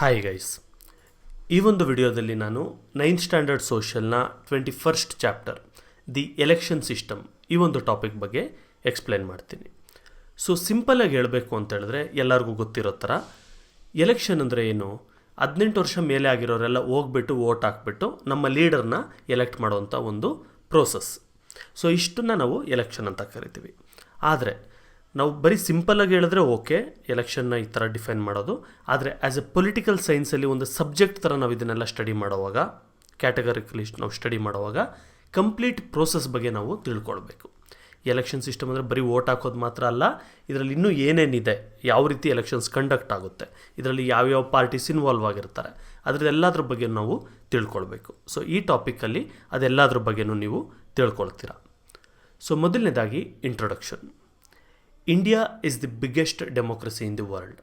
Hi guys, ಈ ಒಂದು ವಿಡಿಯೋದಲ್ಲಿ ನಾನು 9th ಸ್ಟ್ಯಾಂಡರ್ಡ್ ಸೋಷಲ್ನ 21st chapter the election system ಈ ಒಂದು ಟಾಪಿಕ್ ಬಗ್ಗೆ ಎಕ್ಸ್ಪ್ಲೇನ್ ಮಾಡ್ತೀನಿ. ಸೊ ಸಿಂಪಲಾಗಿ ಹೇಳಬೇಕು ಅಂತ ಹೇಳಿದ್ರೆ ಎಲ್ಲರಿಗೂ ಗೊತ್ತಿರೋ ಥರ ಎಲೆಕ್ಷನ್ ಅಂದರೆ ಏನು, 18 ವರ್ಷ ಮೇಲೆ ಆಗಿರೋರೆಲ್ಲ ಹೋಗ್ಬಿಟ್ಟು ವೋಟ್ ಹಾಕ್ಬಿಟ್ಟು ನಮ್ಮ ಲೀಡರ್ನ ಎಲೆಕ್ಟ್ ಮಾಡುವಂಥ ಒಂದು ಪ್ರೋಸೆಸ್. ಸೊ ಇಷ್ಟನ್ನು ನಾವು ಎಲೆಕ್ಷನ್ ಅಂತ ಕರಿತೀವಿ. ಆದರೆ ನಾವು ಬರೀ ಸಿಂಪಲಾಗಿ ಹೇಳಿದ್ರೆ ಓಕೆ, ಎಲೆಕ್ಷನ್ನ ಈ ಥರ ಡಿಫೈನ್ ಮಾಡೋದು. ಆದರೆ ಆ್ಯಸ್ ಎ ಪೊಲಿಟಿಕಲ್ ಸೈನ್ಸಲ್ಲಿ ಒಂದು ಸಬ್ಜೆಕ್ಟ್ ಥರ ನಾವು ಇದನ್ನೆಲ್ಲ ಸ್ಟಡಿ ಮಾಡುವಾಗ, ಕ್ಯಾಟಗರಿಕಲಿ ನಾವು ಸ್ಟಡಿ ಮಾಡುವಾಗ ಕಂಪ್ಲೀಟ್ ಪ್ರೋಸೆಸ್ ಬಗ್ಗೆ ನಾವು ತಿಳ್ಕೊಳ್ಬೇಕು. ಎಲೆಕ್ಷನ್ ಸಿಸ್ಟಮ್ ಅಂದರೆ ಬರೀ ವೋಟ್ ಹಾಕೋದು ಮಾತ್ರ ಅಲ್ಲ, ಇದರಲ್ಲಿ ಇನ್ನೂ ಏನೇನಿದೆ, ಯಾವ ರೀತಿ ಎಲೆಕ್ಷನ್ಸ್ ಕಂಡಕ್ಟ್ ಆಗುತ್ತೆ, ಇದರಲ್ಲಿ ಯಾವ್ಯಾವ ಪಾರ್ಟೀಸ್ ಇನ್ವಾಲ್ವ್ ಆಗಿರ್ತಾರೆ, ಅದರದ್ದೆಲ್ಲದ್ರ ಬಗ್ಗೆ ನಾವು ತಿಳ್ಕೊಳ್ಬೇಕು. ಸೊ ಈ ಟಾಪಿಕಲ್ಲಿ ಅದೆಲ್ಲದ್ರ ಬಗ್ಗೆನೂ ನೀವು ತಿಳ್ಕೊಳ್ತೀರಾ. ಸೊ ಮೊದಲನೇದಾಗಿ introduction. India is the biggest democracy in the world.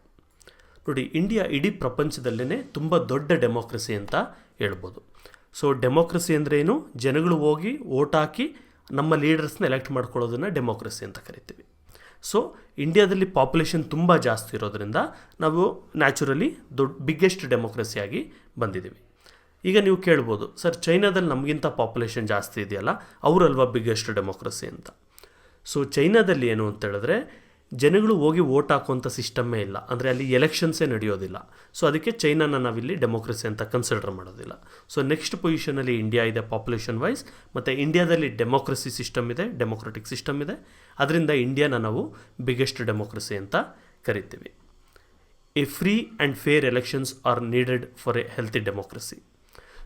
ನೋಡಿ, ಇಂಡಿಯಾ ಇಡೀ ಪ್ರಪಂಚದಲ್ಲೇ ತುಂಬ ದೊಡ್ಡ ಡೆಮೋಕ್ರಸಿ ಅಂತ ಹೇಳ್ಬೋದು. ಸೊ ಡೆಮೋಕ್ರಸಿ ಅಂದರೆ ಏನು, ಜನಗಳು ಹೋಗಿ ವೋಟ್ ಹಾಕಿ ನಮ್ಮ ಲೀಡರ್ಸ್ನ ಎಲೆಕ್ಟ್ ಮಾಡ್ಕೊಳ್ಳೋದನ್ನು ಡೆಮೋಕ್ರಸಿ ಅಂತ ಕರಿತೀವಿ. ಸೊ ಇಂಡಿಯಾದಲ್ಲಿ ಪಾಪ್ಯುಲೇಷನ್ ತುಂಬ ಜಾಸ್ತಿ ಇರೋದ್ರಿಂದ ನಾವು ನ್ಯಾಚುರಲಿ ಬಿಗ್ಗೆಸ್ಟ್ ಡೆಮೋಕ್ರಸಿಯಾಗಿ ಬಂದಿದ್ದೀವಿ. ಈಗ ನೀವು ಕೇಳ್ಬೋದು, ಸರ್ ಚೈನಾದಲ್ಲಿ ನಮಗಿಂತ ಪಾಪ್ಯುಲೇಷನ್ ಜಾಸ್ತಿ ಇದೆಯಲ್ಲ, ಅವರಲ್ವಾ ಬಿಗ್ಗೆಸ್ಟ್ ಡೆಮೋಕ್ರಸಿ ಅಂತ. ಸೊ ಚೈನಾದಲ್ಲಿ ಏನು ಅಂತ ಹೇಳಿದ್ರೆ ಜನಗಳು ಹೋಗಿ ವೋಟ್ ಹಾಕುವಂಥ ಸಿಸ್ಟಮ್ಮೇ ಇಲ್ಲ, ಅಂದರೆ ಅಲ್ಲಿ ಎಲೆಕ್ಷನ್ಸೇ ನಡೆಯೋದಿಲ್ಲ. ಸೊ ಅದಕ್ಕೆ ಚೈನಾನ ನಾವಿಲ್ಲಿ ಡೆಮೋಕ್ರಸಿ ಅಂತ ಕನ್ಸಿಡರ್ ಮಾಡೋದಿಲ್ಲ. ಸೊ ನೆಕ್ಸ್ಟ್ ಪೊಸಿಷನಲ್ಲಿ ಇಂಡಿಯಾ ಇದೆ ಪಾಪ್ಯುಲೇಷನ್ ವೈಸ್, ಮತ್ತು ಇಂಡಿಯಾದಲ್ಲಿ ಡೆಮೋಕ್ರಸಿ ಸಿಸ್ಟಮ್ ಇದೆ, ಡೆಮೋಕ್ರೆಟಿಕ್ ಸಿಸ್ಟಮ್ ಇದೆ. ಅದರಿಂದ ಇಂಡಿಯಾನ ನಾವು ಬಿಗ್ಗೆಸ್ಟ್ ಡೆಮೋಕ್ರಸಿ ಅಂತ ಕರಿತೀವಿ. A free and fair elections are needed for A healthy democracy.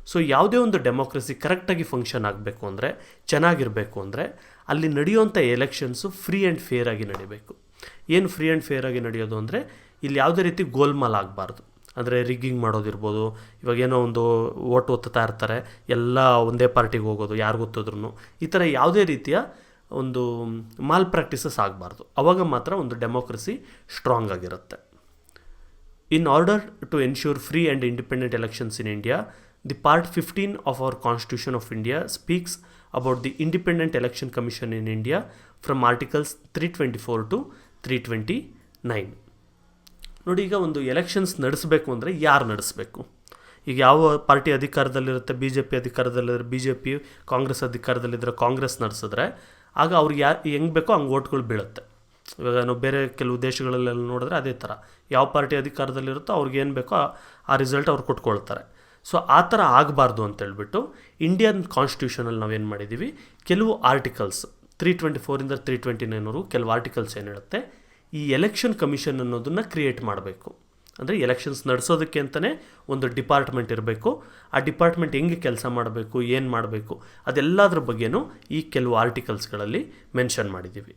So ಯಾವುದೇ ಒಂದು ಡೆಮೋಕ್ರಸಿ ಕರೆಕ್ಟಾಗಿ ಫಂಕ್ಷನ್ ಆಗಬೇಕು ಅಂದರೆ, ಚೆನ್ನಾಗಿರಬೇಕು ಅಂದರೆ, ಅಲ್ಲಿ ನಡೆಯುವಂಥ ಎಲೆಕ್ಷನ್ಸು ಫ್ರೀ ಆ್ಯಂಡ್ ಫೇರ್ ಆಗಿ ನಡಿಬೇಕು. ಏನು ಫ್ರೀ ಆ್ಯಂಡ್ ಫೇರ್ ಆಗಿ ನಡೆಯೋದು ಅಂದರೆ, ಇಲ್ಲಿ ಯಾವುದೇ ರೀತಿ ಗೋಲ್ಮಾಲ್ ಆಗಬಾರ್ದು. ಅಂದರೆ ರಿಗ್ಗಿಂಗ್ ಮಾಡೋದಿರ್ಬೋದು, ಇವಾಗೇನೋ ಒಂದು ವೋಟ್ ಒತ್ತುತ್ತಾ ಇರ್ತಾರೆ, ಎಲ್ಲ ಒಂದೇ ಪಾರ್ಟಿಗೆ ಹೋಗೋದು ಯಾರು ಗೊತ್ತಿದ್ರು, ಈ ಥರ ಯಾವುದೇ ರೀತಿಯ ಒಂದು ಮಾಲ್ ಪ್ರಾಕ್ಟೀಸಸ್ ಆಗಬಾರ್ದು. ಆವಾಗ ಮಾತ್ರ ಒಂದು ಡೆಮೋಕ್ರಸಿ ಸ್ಟ್ರಾಂಗ್ ಆಗಿರುತ್ತೆ. In order to ensure free and independent elections in India, the part 15 of our Constitution of India speaks about the Independent Election Commission in India from articles 324 to 329. ನೋಡಿ, ಈಗ ಒಂದು elections ನಡೆಸಬೇಕು ಅಂದರೆ ಯಾರು ನಡೆಸಬೇಕು? ಈಗ ಯಾವ ಪಾರ್ಟಿ ಅಧಿಕಾರದಲ್ಲಿರುತ್ತೆ, BJP ಅಧಿಕಾರದಲ್ಲಿದ್ದರೆ BJP, ಕಾಂಗ್ರೆಸ್ ಅಧಿಕಾರದಲ್ಲಿದ್ದರೆ ಕಾಂಗ್ರೆಸ್ ನಡೆಸಿದ್ರೆ ಆಗ ಅವ್ರಿಗೆ ಹೆಂಗೆ ಬೇಕೋ ಹಂಗೆ ಓಟ್ಗಳು ಬೀಳುತ್ತೆ. ಇವಾಗ ನಾವು ಬೇರೆ ಕೆಲವು ದೇಶಗಳಲ್ಲೆಲ್ಲ ನೋಡಿದ್ರೆ ಅದೇ ಥರ, ಯಾವ ಪಾರ್ಟಿ ಅಧಿಕಾರದಲ್ಲಿರುತ್ತೋ ಅವ್ರಿಗೆ ಏನು ಬೇಕೋ ಆ ರಿಸಲ್ಟ್ ಅವ್ರು ಕೊಟ್ಕೊಳ್ತಾರೆ. ಸೊ ಆ ಥರ ಆಗಬಾರ್ದು ಅಂತೇಳ್ಬಿಟ್ಟು ಇಂಡಿಯನ್ ಕಾನ್ಸ್ಟಿಟ್ಯೂಷನಲ್ಲಿ ನಾವೇನು ಮಾಡಿದ್ದೀವಿ, ಕೆಲವು ಆರ್ಟಿಕಲ್ಸ್ 324 329 ಕೆಲವು ಆರ್ಟಿಕಲ್ಸ್ ಏನು ಹೇಳುತ್ತೆ, ಈ ಎಲೆಕ್ಷನ್ ಕಮಿಷನ್ ಅನ್ನೋದನ್ನು ಕ್ರಿಯೇಟ್ ಮಾಡಬೇಕು. ಅಂದರೆ ಎಲೆಕ್ಷನ್ಸ್ ನಡೆಸೋದಕ್ಕೆ ಅಂತಲೇ ಒಂದು ಡಿಪಾರ್ಟ್ಮೆಂಟ್ ಇರಬೇಕು. ಆ ಡಿಪಾರ್ಟ್ಮೆಂಟ್ ಹೆಂಗೆ ಕೆಲಸ ಮಾಡಬೇಕು, ಏನು ಮಾಡಬೇಕು, ಅದೆಲ್ಲದ್ರ ಬಗ್ಗೆನೂ ಈ ಕೆಲವು ಆರ್ಟಿಕಲ್ಸ್ಗಳಲ್ಲಿ ಮೆನ್ಷನ್ ಮಾಡಿದ್ದೀವಿ.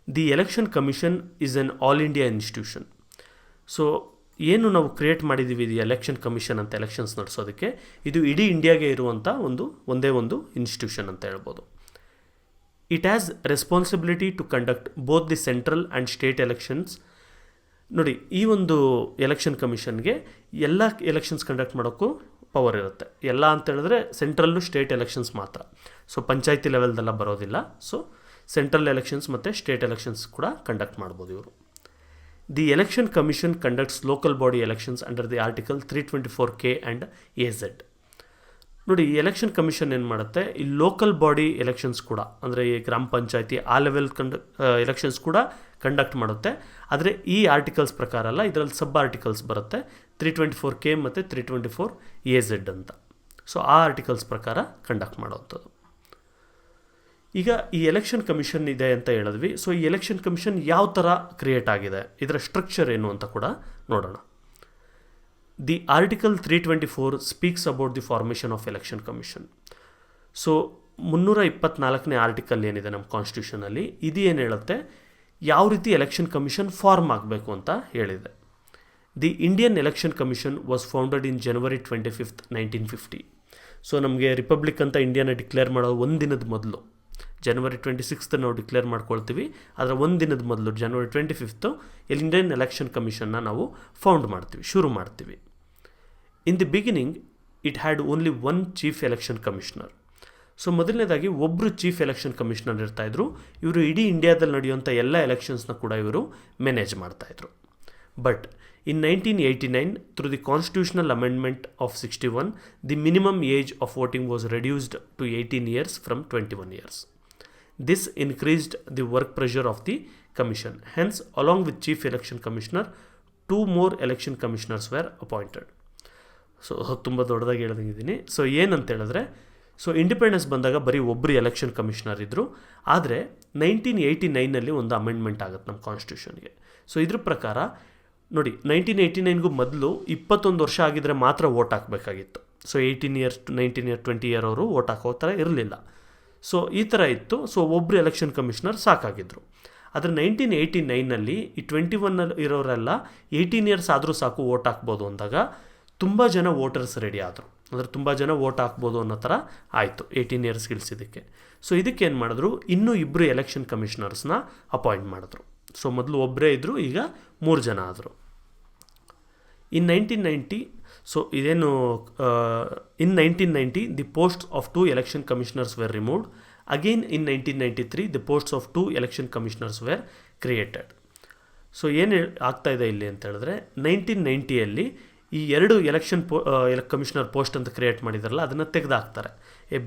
The election commission is N all India institution. So ಏನು ನಾವು ಕ್ರಿಯೇಟ್ ಮಾಡಿದ್ದೀವಿ ಈ ಎಲೆಕ್ಷನ್ ಕಮಿಷನ್ ಅಂತ ಎಲೆಕ್ಷನ್ಸ್ ನಡೆಸೋದಕ್ಕೆ, ಇದು ಇಡೀ ಇಂಡಿಯಾಗೆ ಇರುವಂಥ ಒಂದೇ ಒಂದು ಇನ್ಸ್ಟಿಟ್ಯೂಷನ್ ಅಂತ ಹೇಳ್ಬೋದು. It has responsibility to conduct both the central and state elections. ನೋಡಿ, ಈ ಒಂದು ಎಲೆಕ್ಷನ್ ಕಮಿಷನ್ಗೆ ಎಲ್ಲ ಎಲೆಕ್ಷನ್ಸ್ ಕಂಡಕ್ಟ್ ಮಾಡೋಕ್ಕೂ ಪವರ್ ಇರುತ್ತೆ. ಎಲ್ಲ ಅಂತ ಹೇಳಿದ್ರೆ ಸೆಂಟ್ರಲ್ಲು ಸ್ಟೇಟ್ ಎಲೆಕ್ಷನ್ಸ್ ಮಾತ್ರ. ಸೊ ಪಂಚಾಯತಿ ಲೆವೆಲ್ದೆಲ್ಲ ಬರೋದಿಲ್ಲ. ಸೊ ಸೆಂಟ್ರಲ್ ಎಲೆಕ್ಷನ್ಸ್ ಮತ್ತು ಸ್ಟೇಟ್ ಎಲೆಕ್ಷನ್ಸ್ ಕೂಡ ಕಂಡಕ್ಟ್ ಮಾಡ್ಬೋದು ಇವರು. The Election Commission conducts local body elections under the Article 324K and AZ. ನೋಡಿ, ಈ ಎಲೆಕ್ಷನ್ ಕಮಿಷನ್ ಏನು ಮಾಡುತ್ತೆ, ಈ ಲೋಕಲ್ ಬಾಡಿ ಎಲೆಕ್ಷನ್ಸ್ ಕೂಡ, ಅಂದರೆ ಈ ಗ್ರಾಮ ಪಂಚಾಯತಿ ಆ ಲೆವೆಲ್ ಎಲೆಕ್ಷನ್ಸ್ ಕೂಡ ಕಂಡಕ್ಟ್ ಮಾಡುತ್ತೆ. ಆದರೆ ಈ ಆರ್ಟಿಕಲ್ಸ್ ಪ್ರಕಾರ ಅಲ್ಲ, ಇದರಲ್ಲಿ ಸಬ್ ಆರ್ಟಿಕಲ್ಸ್ ಬರುತ್ತೆ 324K ಮತ್ತು 324AZ ಅಂತ. ಸೊ ಆ ಆರ್ಟಿಕಲ್ಸ್ ಪ್ರಕಾರ ಕಂಡಕ್ಟ್ ಮಾಡೋವಂಥದ್ದು. ಈಗ ಈ ಎಲೆಕ್ಷನ್ ಕಮಿಷನ್ ಇದೆ ಅಂತ ಹೇಳಿದ್ವಿ. ಸೊ ಈ ಎಲೆಕ್ಷನ್ ಕಮಿಷನ್ ಯಾವ ಥರ ಕ್ರಿಯೇಟ್ ಆಗಿದೆ, ಇದರ ಸ್ಟ್ರಕ್ಚರ್ ಏನು ಅಂತ ಕೂಡ ನೋಡೋಣ. The article 324 speaks about the formation of election commission. So 324ನೇ ಆರ್ಟಿಕಲ್ ಏನಿದೆ ನಮ್ಮ ಕಾನ್ಸ್ಟಿಟ್ಯೂಷನಲ್ಲಿ, ಇದು ಏನು ಹೇಳುತ್ತೆ, ಯಾವ ರೀತಿ ಎಲೆಕ್ಷನ್ ಕಮಿಷನ್ ಫಾರ್ಮ್ ಆಗಬೇಕು ಅಂತ ಹೇಳಿದೆ. The Indian election commission was founded in January 25, 1950. So ನಮಗೆ ರಿಪಬ್ಲಿಕ್ ಅಂತ ಇಂಡಿಯಾನ ಡಿಕ್ಲೇರ್ ಮಾಡೋದು ಒಂದು ದಿನದ ಮೊದಲು, January 26 ನಾವು ಡಿಕ್ಲೇರ್ ಮಾಡ್ಕೊಳ್ತೀವಿ. ಅದರ ಒಂದು ದಿನದ ಮೊದಲು January 25 ಇಂಡಿಯನ್ ಎಲೆಕ್ಷನ್ ಕಮಿಷನ್ನ ನಾವು ಫೌಂಡ್ ಮಾಡ್ತೀವಿ, ಶುರು ಮಾಡ್ತೀವಿ. In the beginning it had only one chief election commissioner. So ಮೊದಲನೇದಾಗಿ ಒಬ್ಬರು ಚೀಫ್ ಎಲೆಕ್ಷನ್ ಕಮಿಷನರ್ ಇರ್ತಾಯಿದ್ರು. ಇವರು ಇಡೀ ಇಂಡಿಯಾದಲ್ಲಿ ನಡೆಯುವಂಥ ಎಲ್ಲ ಎಲೆಕ್ಷನ್ಸ್ನ ಕೂಡ ಇವರು ಮ್ಯಾನೇಜ್ ಮಾಡ್ತಾಯಿದ್ರು. But In 1989, through the constitutional amendment of 61, the minimum age of voting was reduced to 18 years from 21 years. This increased the work pressure of the commission. Hence, along with Chief Election Commissioner, 2 more election commissioners were appointed. So ತುಂಬ ದೊಡ್ಡದಾಗಿ ಹೇಳ್ದಂಗಿದ್ದೀನಿ. So ಏನಂತ ಹೇಳಿದ್ರೆ, so independence ಬಂದಾಗ ಬರೀ ಒಬ್ಬರು election commissioner ಇದ್ದರು. ಆದರೆ 1989ನಲ್ಲಿ ಒಂದು ಅಮೆಂಡ್ಮೆಂಟ್ ಆಗುತ್ತೆ ನಮ್ಮ ಕಾನ್ಸ್ಟಿಟ್ಯೂಷನ್ಗೆ. ಸೊ ಇದ್ರ ಪ್ರಕಾರ ನೋಡಿ, 1989ಗೂ ಮೊದಲು 21 ವರ್ಷ ಆಗಿದ್ರೆ ಮಾತ್ರ ವೋಟ್ ಹಾಕಬೇಕಾಗಿತ್ತು. So 18 years to 19 year 20 year ಅವರು ವೋಟ್ ಹಾಕೋ ಥರ ಇರಲಿಲ್ಲ. ಸೊ ಈ ಥರ ಇತ್ತು. ಸೊ ಒಬ್ಬರು ಎಲೆಕ್ಷನ್ ಕಮಿಷನರ್ ಸಾಕಾಗಿದ್ದರು. ಆದರೆ 1989ನಲ್ಲಿ ಈ 21 ಇರೋರೆಲ್ಲ 18 ಇಯರ್ಸ್ ಆದರೂ ಸಾಕು ವೋಟ್ ಹಾಕ್ಬೋದು ಅಂದಾಗ ತುಂಬ ಜನ ವೋಟರ್ಸ್ ರೆಡಿ ಆದರು. ಅಂದರೆ ತುಂಬ ಜನ ವೋಟ್ ಹಾಕ್ಬೋದು ಅನ್ನೋ ಥರ ಆಯಿತು 18 ಇಯರ್ಸ್ ಇಳಿಸಿದ್ದಕ್ಕೆ. ಸೊ ಇದಕ್ಕೆ ಏನು ಮಾಡಿದ್ರು, ಇನ್ನೂ 2 ಎಲೆಕ್ಷನ್ ಕಮಿಷನರ್ಸ್ನ ಅಪಾಯಿಂಟ್ ಮಾಡಿದ್ರು. ಸೊ ಮೊದಲು ಒಬ್ಬರೇ ಇದ್ದರು, ಈಗ 3 ಜನ ಆದರು. ಇನ್ 1990, ಸೊ ಇದೇನು in 1990 the posts of 2 election commissioners were removed. Again in 1993 the posts of 2 election commissioners were created. So ಏನು ಆಗ್ತಾ ಇದೆ ಇಲ್ಲಿ ಅಂತ ಹೇಳಿದ್ರೆ, 1990ಯಲ್ಲಿ ಈ 2 ಎಲೆಕ್ಷನ್ ಕಮಿಷನರ್ ಪೋಸ್ಟ್ ಅಂತ ಕ್ರಿಯೇಟ್ ಮಾಡಿದಾರಲ್ಲ, ಅದನ್ನು ತೆಗೆದಾಕ್ತಾರೆ.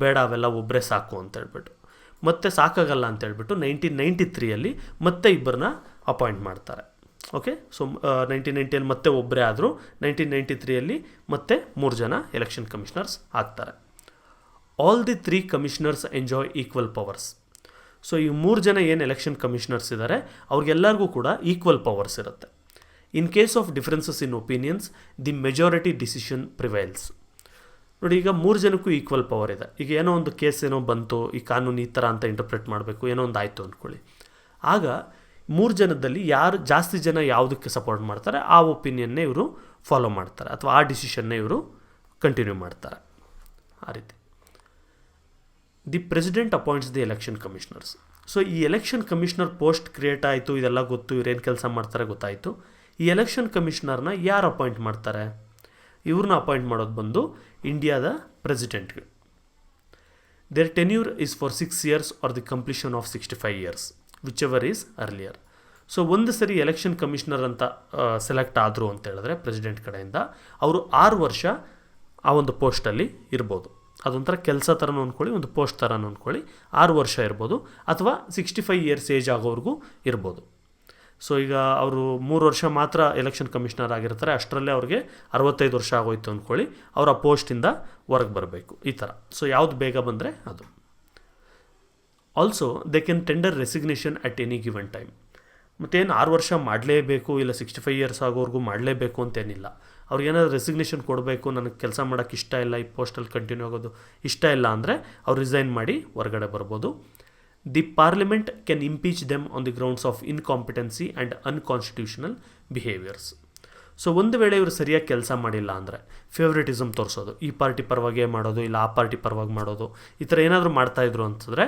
ಬೇಡ, ಅವೆಲ್ಲ ಒಬ್ಬರೇ ಸಾಕು ಅಂತ ಹೇಳ್ಬಿಟ್ಟು. ಮತ್ತೆ ಸಾಕಾಗಲ್ಲ ಅಂತ ಹೇಳ್ಬಿಟ್ಟು 1993ಯಲ್ಲಿ ಮತ್ತೆ 2 ಅಪಾಯಿಂಟ್ ಮಾಡ್ತಾರೆ. ಓಕೆ, ಸೊ 1990ಯಲ್ಲಿ ಮತ್ತೆ ಒಬ್ಬರೇ ಆದರು. 1993ಯಲ್ಲಿ ಮತ್ತೆ 3 ಜನ ಎಲೆಕ್ಷನ್ ಕಮಿಷನರ್ಸ್ ಆಗ್ತಾರೆ. All the 3 commissioners enjoy equal powers. So ಈ 3 ಜನ ಏನು ಎಲೆಕ್ಷನ್ ಕಮಿಷನರ್ಸ್ ಇದ್ದಾರೆ ಅವ್ರಿಗೆಲ್ಲರಿಗೂ ಕೂಡ ಈಕ್ವಲ್ ಪವರ್ಸ್ ಇರುತ್ತೆ. In case of differences in opinions, the majority decision prevails. ನೋಡಿ, ಈಗ 3 ಜನಕ್ಕೂ ಈಕ್ವಲ್ ಪವರ್ ಇದೆ. ಈಗ ಏನೋ ಒಂದು ಕೇಸ್ ಏನೋ ಬಂತು, ಈ ಕಾನೂನು ಈ ಥರ ಅಂತ ಇಂಟರ್ಪ್ರೆಟ್ ಮಾಡಬೇಕು, ಏನೋ ಒಂದು ಆಯಿತು ಅಂದ್ಕೊಳ್ಳಿ. ಆಗ 3 ಜನದಲ್ಲಿ ಯಾರು ಜಾಸ್ತಿ ಜನ ಯಾವುದಕ್ಕೆ ಸಪೋರ್ಟ್ ಮಾಡ್ತಾರೆ ಆ ಒಪಿನಿಯನ್ನೇ ಇವರು ಫಾಲೋ ಮಾಡ್ತಾರೆ, ಅಥವಾ ಆ ಡಿಸಿಷನ್ನೇ ಇವರು ಕಂಟಿನ್ಯೂ ಮಾಡ್ತಾರೆ. ಆ ರೀತಿ the president appoints the election commissioners. So ಈ ಎಲೆಕ್ಷನ್ ಕಮಿಷನರ್ ಪೋಸ್ಟ್ ಕ್ರಿಯೇಟ್ ಆಯಿತು, ಇದೆಲ್ಲ ಗೊತ್ತು, ಇವ್ರೇನು ಕೆಲಸ ಮಾಡ್ತಾರೆ ಗೊತ್ತಾಯಿತು. ಈ ಎಲೆಕ್ಷನ್ ಕಮಿಷನರ್ನ ಯಾರು ಅಪಾಯಿಂಟ್ ಮಾಡ್ತಾರೆ? ಇವ್ರನ್ನ ಅಪಾಯಿಂಟ್ ಮಾಡೋದು ಬಂದು ಇಂಡಿಯಾದ ಪ್ರೆಸಿಡೆಂಟ್ಗೆ. Their tenure is for 6 years or the completion of 65 years, whichever is earlier. So ಒಂದು ಸರಿ ಎಲೆಕ್ಷನ್ ಕಮಿಷನರ್ ಅಂತ ಸೆಲೆಕ್ಟ್ ಆದರು ಅಂತ ಹೇಳಿದ್ರೆ ಪ್ರೆಸಿಡೆಂಟ್ ಕಡೆಯಿಂದ, ಅವರು 6 ವರ್ಷ ಆ ಒಂದು ಪೋಸ್ಟಲ್ಲಿ ಇರ್ಬೋದು. ಅದೊಂಥರ ಕೆಲಸ ಥರನೂ ಅಂದ್ಕೊಳ್ಳಿ, ಒಂದು ಪೋಸ್ಟ್ ಥರನೂ ಅಂದ್ಕೊಳ್ಳಿ. 6 ವರ್ಷ ಇರ್ಬೋದು, ಅಥವಾ 65 years ಏಜ್ ಆಗೋವರೆಗೂ ಇರ್ಬೋದು. ಸೊ ಈಗ ಅವರು 3 ವರ್ಷ ಮಾತ್ರ ಎಲೆಕ್ಷನ್ ಕಮಿಷನರ್ ಆಗಿರ್ತಾರೆ, ಅಷ್ಟರಲ್ಲೇ ಅವ್ರಿಗೆ 65 ವರ್ಷ ಆಗೋಯ್ತು ಅಂದ್ಕೊಳ್ಳಿ, ಅವ್ರು ಆ ಪೋಸ್ಟಿಂದ ಹೊರಗೆ ಬರಬೇಕು, ಈ ಥರ. ಸೊ ಯಾವುದು ಬೇಗ ಬಂದರೆ ಅದು. Also they can tender resignation at any given time. ಮತ್ತೇನು 6 ವರ್ಷ ಮಾಡಲೇಬೇಕು, ಇಲ್ಲ 65 years ಆಗೋವರೆಗೂ ಮಾಡಲೇಬೇಕು ಅಂತೇನಿಲ್ಲ. ಅವ್ರಿಗೇನಾದ್ರು ರೆಸಿಗ್ನೇಷನ್ ಕೊಡಬೇಕು, ನನಗೆ ಕೆಲಸ ಮಾಡೋಕ್ಕೆ ಇಷ್ಟ ಇಲ್ಲ, ಈ ಪೋಸ್ಟಲ್ಲಿ ಕಂಟಿನ್ಯೂ ಆಗೋದು ಇಷ್ಟ ಇಲ್ಲ ಅಂದರೆ ಅವ್ರು ರಿಸೈನ್ ಮಾಡಿ ಹೊರಗಡೆ ಬರ್ಬೋದು. The parliament can impeach them on the grounds of incompetency and unconstitutional behaviours. So ಒಂದು ವೇಳೆ ಇವರು ಸರಿಯಾಗಿ ಕೆಲಸ ಮಾಡಿಲ್ಲ ಅಂದರೆ, ಫೇವ್ರೇಟಿಸಮ್ ತೋರಿಸೋದು, ಈ ಪಾರ್ಟಿ ಪರವಾಗೇ ಮಾಡೋದು, ಇಲ್ಲ ಆ ಪಾರ್ಟಿ ಪರವಾಗಿ ಮಾಡೋದು, ಈ ಥರ ಏನಾದರೂ ಮಾಡ್ತಾಯಿದ್ರು ಅಂತಂದರೆ,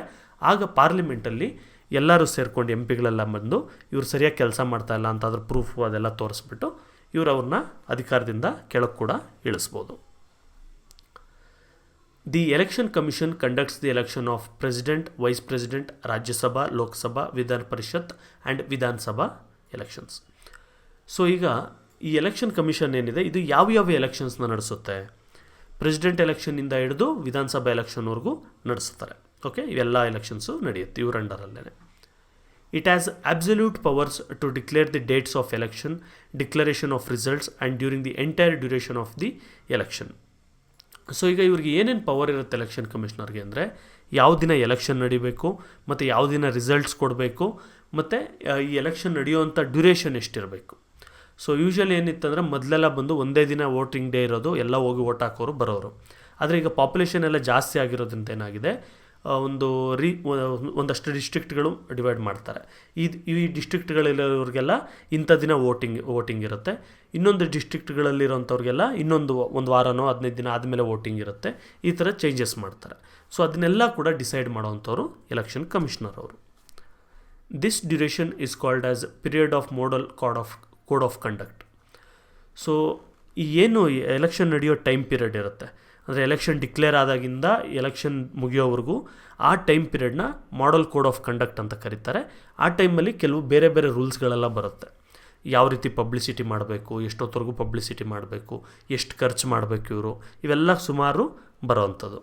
ಆಗ ಪಾರ್ಲಿಮೆಂಟಲ್ಲಿ ಎಲ್ಲರೂ ಸೇರ್ಕೊಂಡು ಎಂಪಿಗಳೆಲ್ಲ ಬಂದು ಇವರು ಸರಿಯಾಗಿ ಕೆಲಸ ಮಾಡ್ತಾಯಿಲ್ಲ ಅಂತಾದ್ರೂ ಪ್ರೂಫು ಅದೆಲ್ಲ ತೋರಿಸ್ಬಿಟ್ಟು ಇವರು ಅವ್ರನ್ನ ಅಧಿಕಾರದಿಂದ ಕೆಳಗೆ ಕೂಡ ಇಳಿಸ್ಬೋದು. The election commission conducts the election of president, vice president, Rajya Sabha, Lok Sabha, Vidhan Parishad and Vidhan Sabha elections. So ಈಗ ಈ ಎಲೆಕ್ಷನ್ ಕಮಿಷನ್ ಏನಿದೆ, ಇದು ಯಾವ ಎಲೆಕ್ಷನ್ಸ್ನ ನಡೆಸುತ್ತೆ? ಪ್ರೆಸಿಡೆಂಟ್ ಎಲೆಕ್ಷನ್ನಿಂದ ಹಿಡಿದು ವಿಧಾನಸಭಾ ಎಲೆಕ್ಷನ್ವರೆಗೂ ನಡೆಸ್ತಾರೆ. ಓಕೆ, ಇವೆಲ್ಲ ಎಲೆಕ್ಷನ್ಸು ನಡೆಯುತ್ತೆ ಇವ್ರ ಅಂಡರಲ್ಲೇ. It has absolute powers to declare the dates of election, declaration of results and during the entire duration of the election. So ಈಗ ಇವ್ರಿಗೆ ಏನೇನು ಪವರ್ ಇರುತ್ತೆ ಎಲೆಕ್ಷನ್ ಕಮಿಷನರ್ಗೆ ಅಂದರೆ, ಯಾವ ದಿನ ಎಲೆಕ್ಷನ್ ನಡಿಬೇಕು, ಮತ್ತು ಯಾವ ದಿನ ರಿಸಲ್ಟ್ಸ್ ಕೊಡಬೇಕು, ಮತ್ತು ಈ ಎಲೆಕ್ಷನ್ ನಡೆಯುವಂಥ ಡ್ಯೂರೇಷನ್ ಎಷ್ಟಿರಬೇಕು. ಸೊ ಯೂಶ್ವಲಿ ಏನಿತ್ತಂದರೆ ಮೊದಲೆಲ್ಲ ಬಂದು ಒಂದೇ ದಿನ ವೋಟಿಂಗ್ ಡೇ ಇರೋದು, ಎಲ್ಲ ಹೋಗಿ ವೋಟ್ ಹಾಕೋರು ಬರೋರು. ಆದರೆ ಈಗ ಪಾಪ್ಯುಲೇಷನ್ ಎಲ್ಲ ಜಾಸ್ತಿ ಆಗಿರೋದ್ರಿಂದ ಏನಾಗಿದೆ, ಒಂದಷ್ಟು ಡಿಸ್ಟ್ರಿಕ್ಟ್ಗಳು ಡಿವೈಡ್ ಮಾಡ್ತಾರೆ. ಈ ಡಿಸ್ಟ್ರಿಕ್ಟ್ಗಳಲ್ಲಿರೋರಿಗೆಲ್ಲ ಇಂಥ ದಿನ ವೋಟಿಂಗ್ ಇರುತ್ತೆ, ಇನ್ನೊಂದು ಡಿಸ್ಟ್ರಿಕ್ಟ್ಗಳಲ್ಲಿರೋಂಥವ್ರಿಗೆಲ್ಲ ಒಂದು ವಾರನೋ 15 ದಿನ ಆದಮೇಲೆ ವೋಟಿಂಗ್ ಇರುತ್ತೆ. ಈ ಥರ ಚೇಂಜಸ್ ಮಾಡ್ತಾರೆ. ಸೊ ಅದನ್ನೆಲ್ಲ ಕೂಡ ಡಿಸೈಡ್ ಮಾಡೋವಂಥವ್ರು ಎಲೆಕ್ಷನ್ ಕಮಿಷನರ್ ಅವರು. This duration is called as period of model code of conduct. So ಏನು ಎಲೆಕ್ಷನ್ ನಡೆಯೋ ಟೈಮ್ ಪೀರಿಯಡ್ ಇರುತ್ತೆ, ಅಂದರೆ ಎಲೆಕ್ಷನ್ ಡಿಕ್ಲೇರ್ ಆದಾಗಿಂದ ಎಲೆಕ್ಷನ್ ಮುಗಿಯೋವರೆಗೂ ಆ ಟೈಮ್ ಪೀರಿಯಡ್ನ ಮಾಡಲ್ ಕೋಡ್ ಆಫ್ ಕಂಡಕ್ಟ್ ಅಂತ ಕರೀತಾರೆ. ಆ ಟೈಮಲ್ಲಿ ಕೆಲವು ಬೇರೆ ರೂಲ್ಸ್ಗಳೆಲ್ಲ ಬರುತ್ತೆ. ಯಾವ ರೀತಿ ಪಬ್ಲಿಸಿಟಿ ಮಾಡಬೇಕು, ಎಷ್ಟೊತ್ತವರೆಗೂ ಪಬ್ಲಿಸಿಟಿ ಮಾಡಬೇಕು, ಎಷ್ಟು ಖರ್ಚು ಮಾಡಬೇಕು ಇವರು, ಇವೆಲ್ಲ ಸುಮಾರು ಬರೋವಂಥದ್ದು.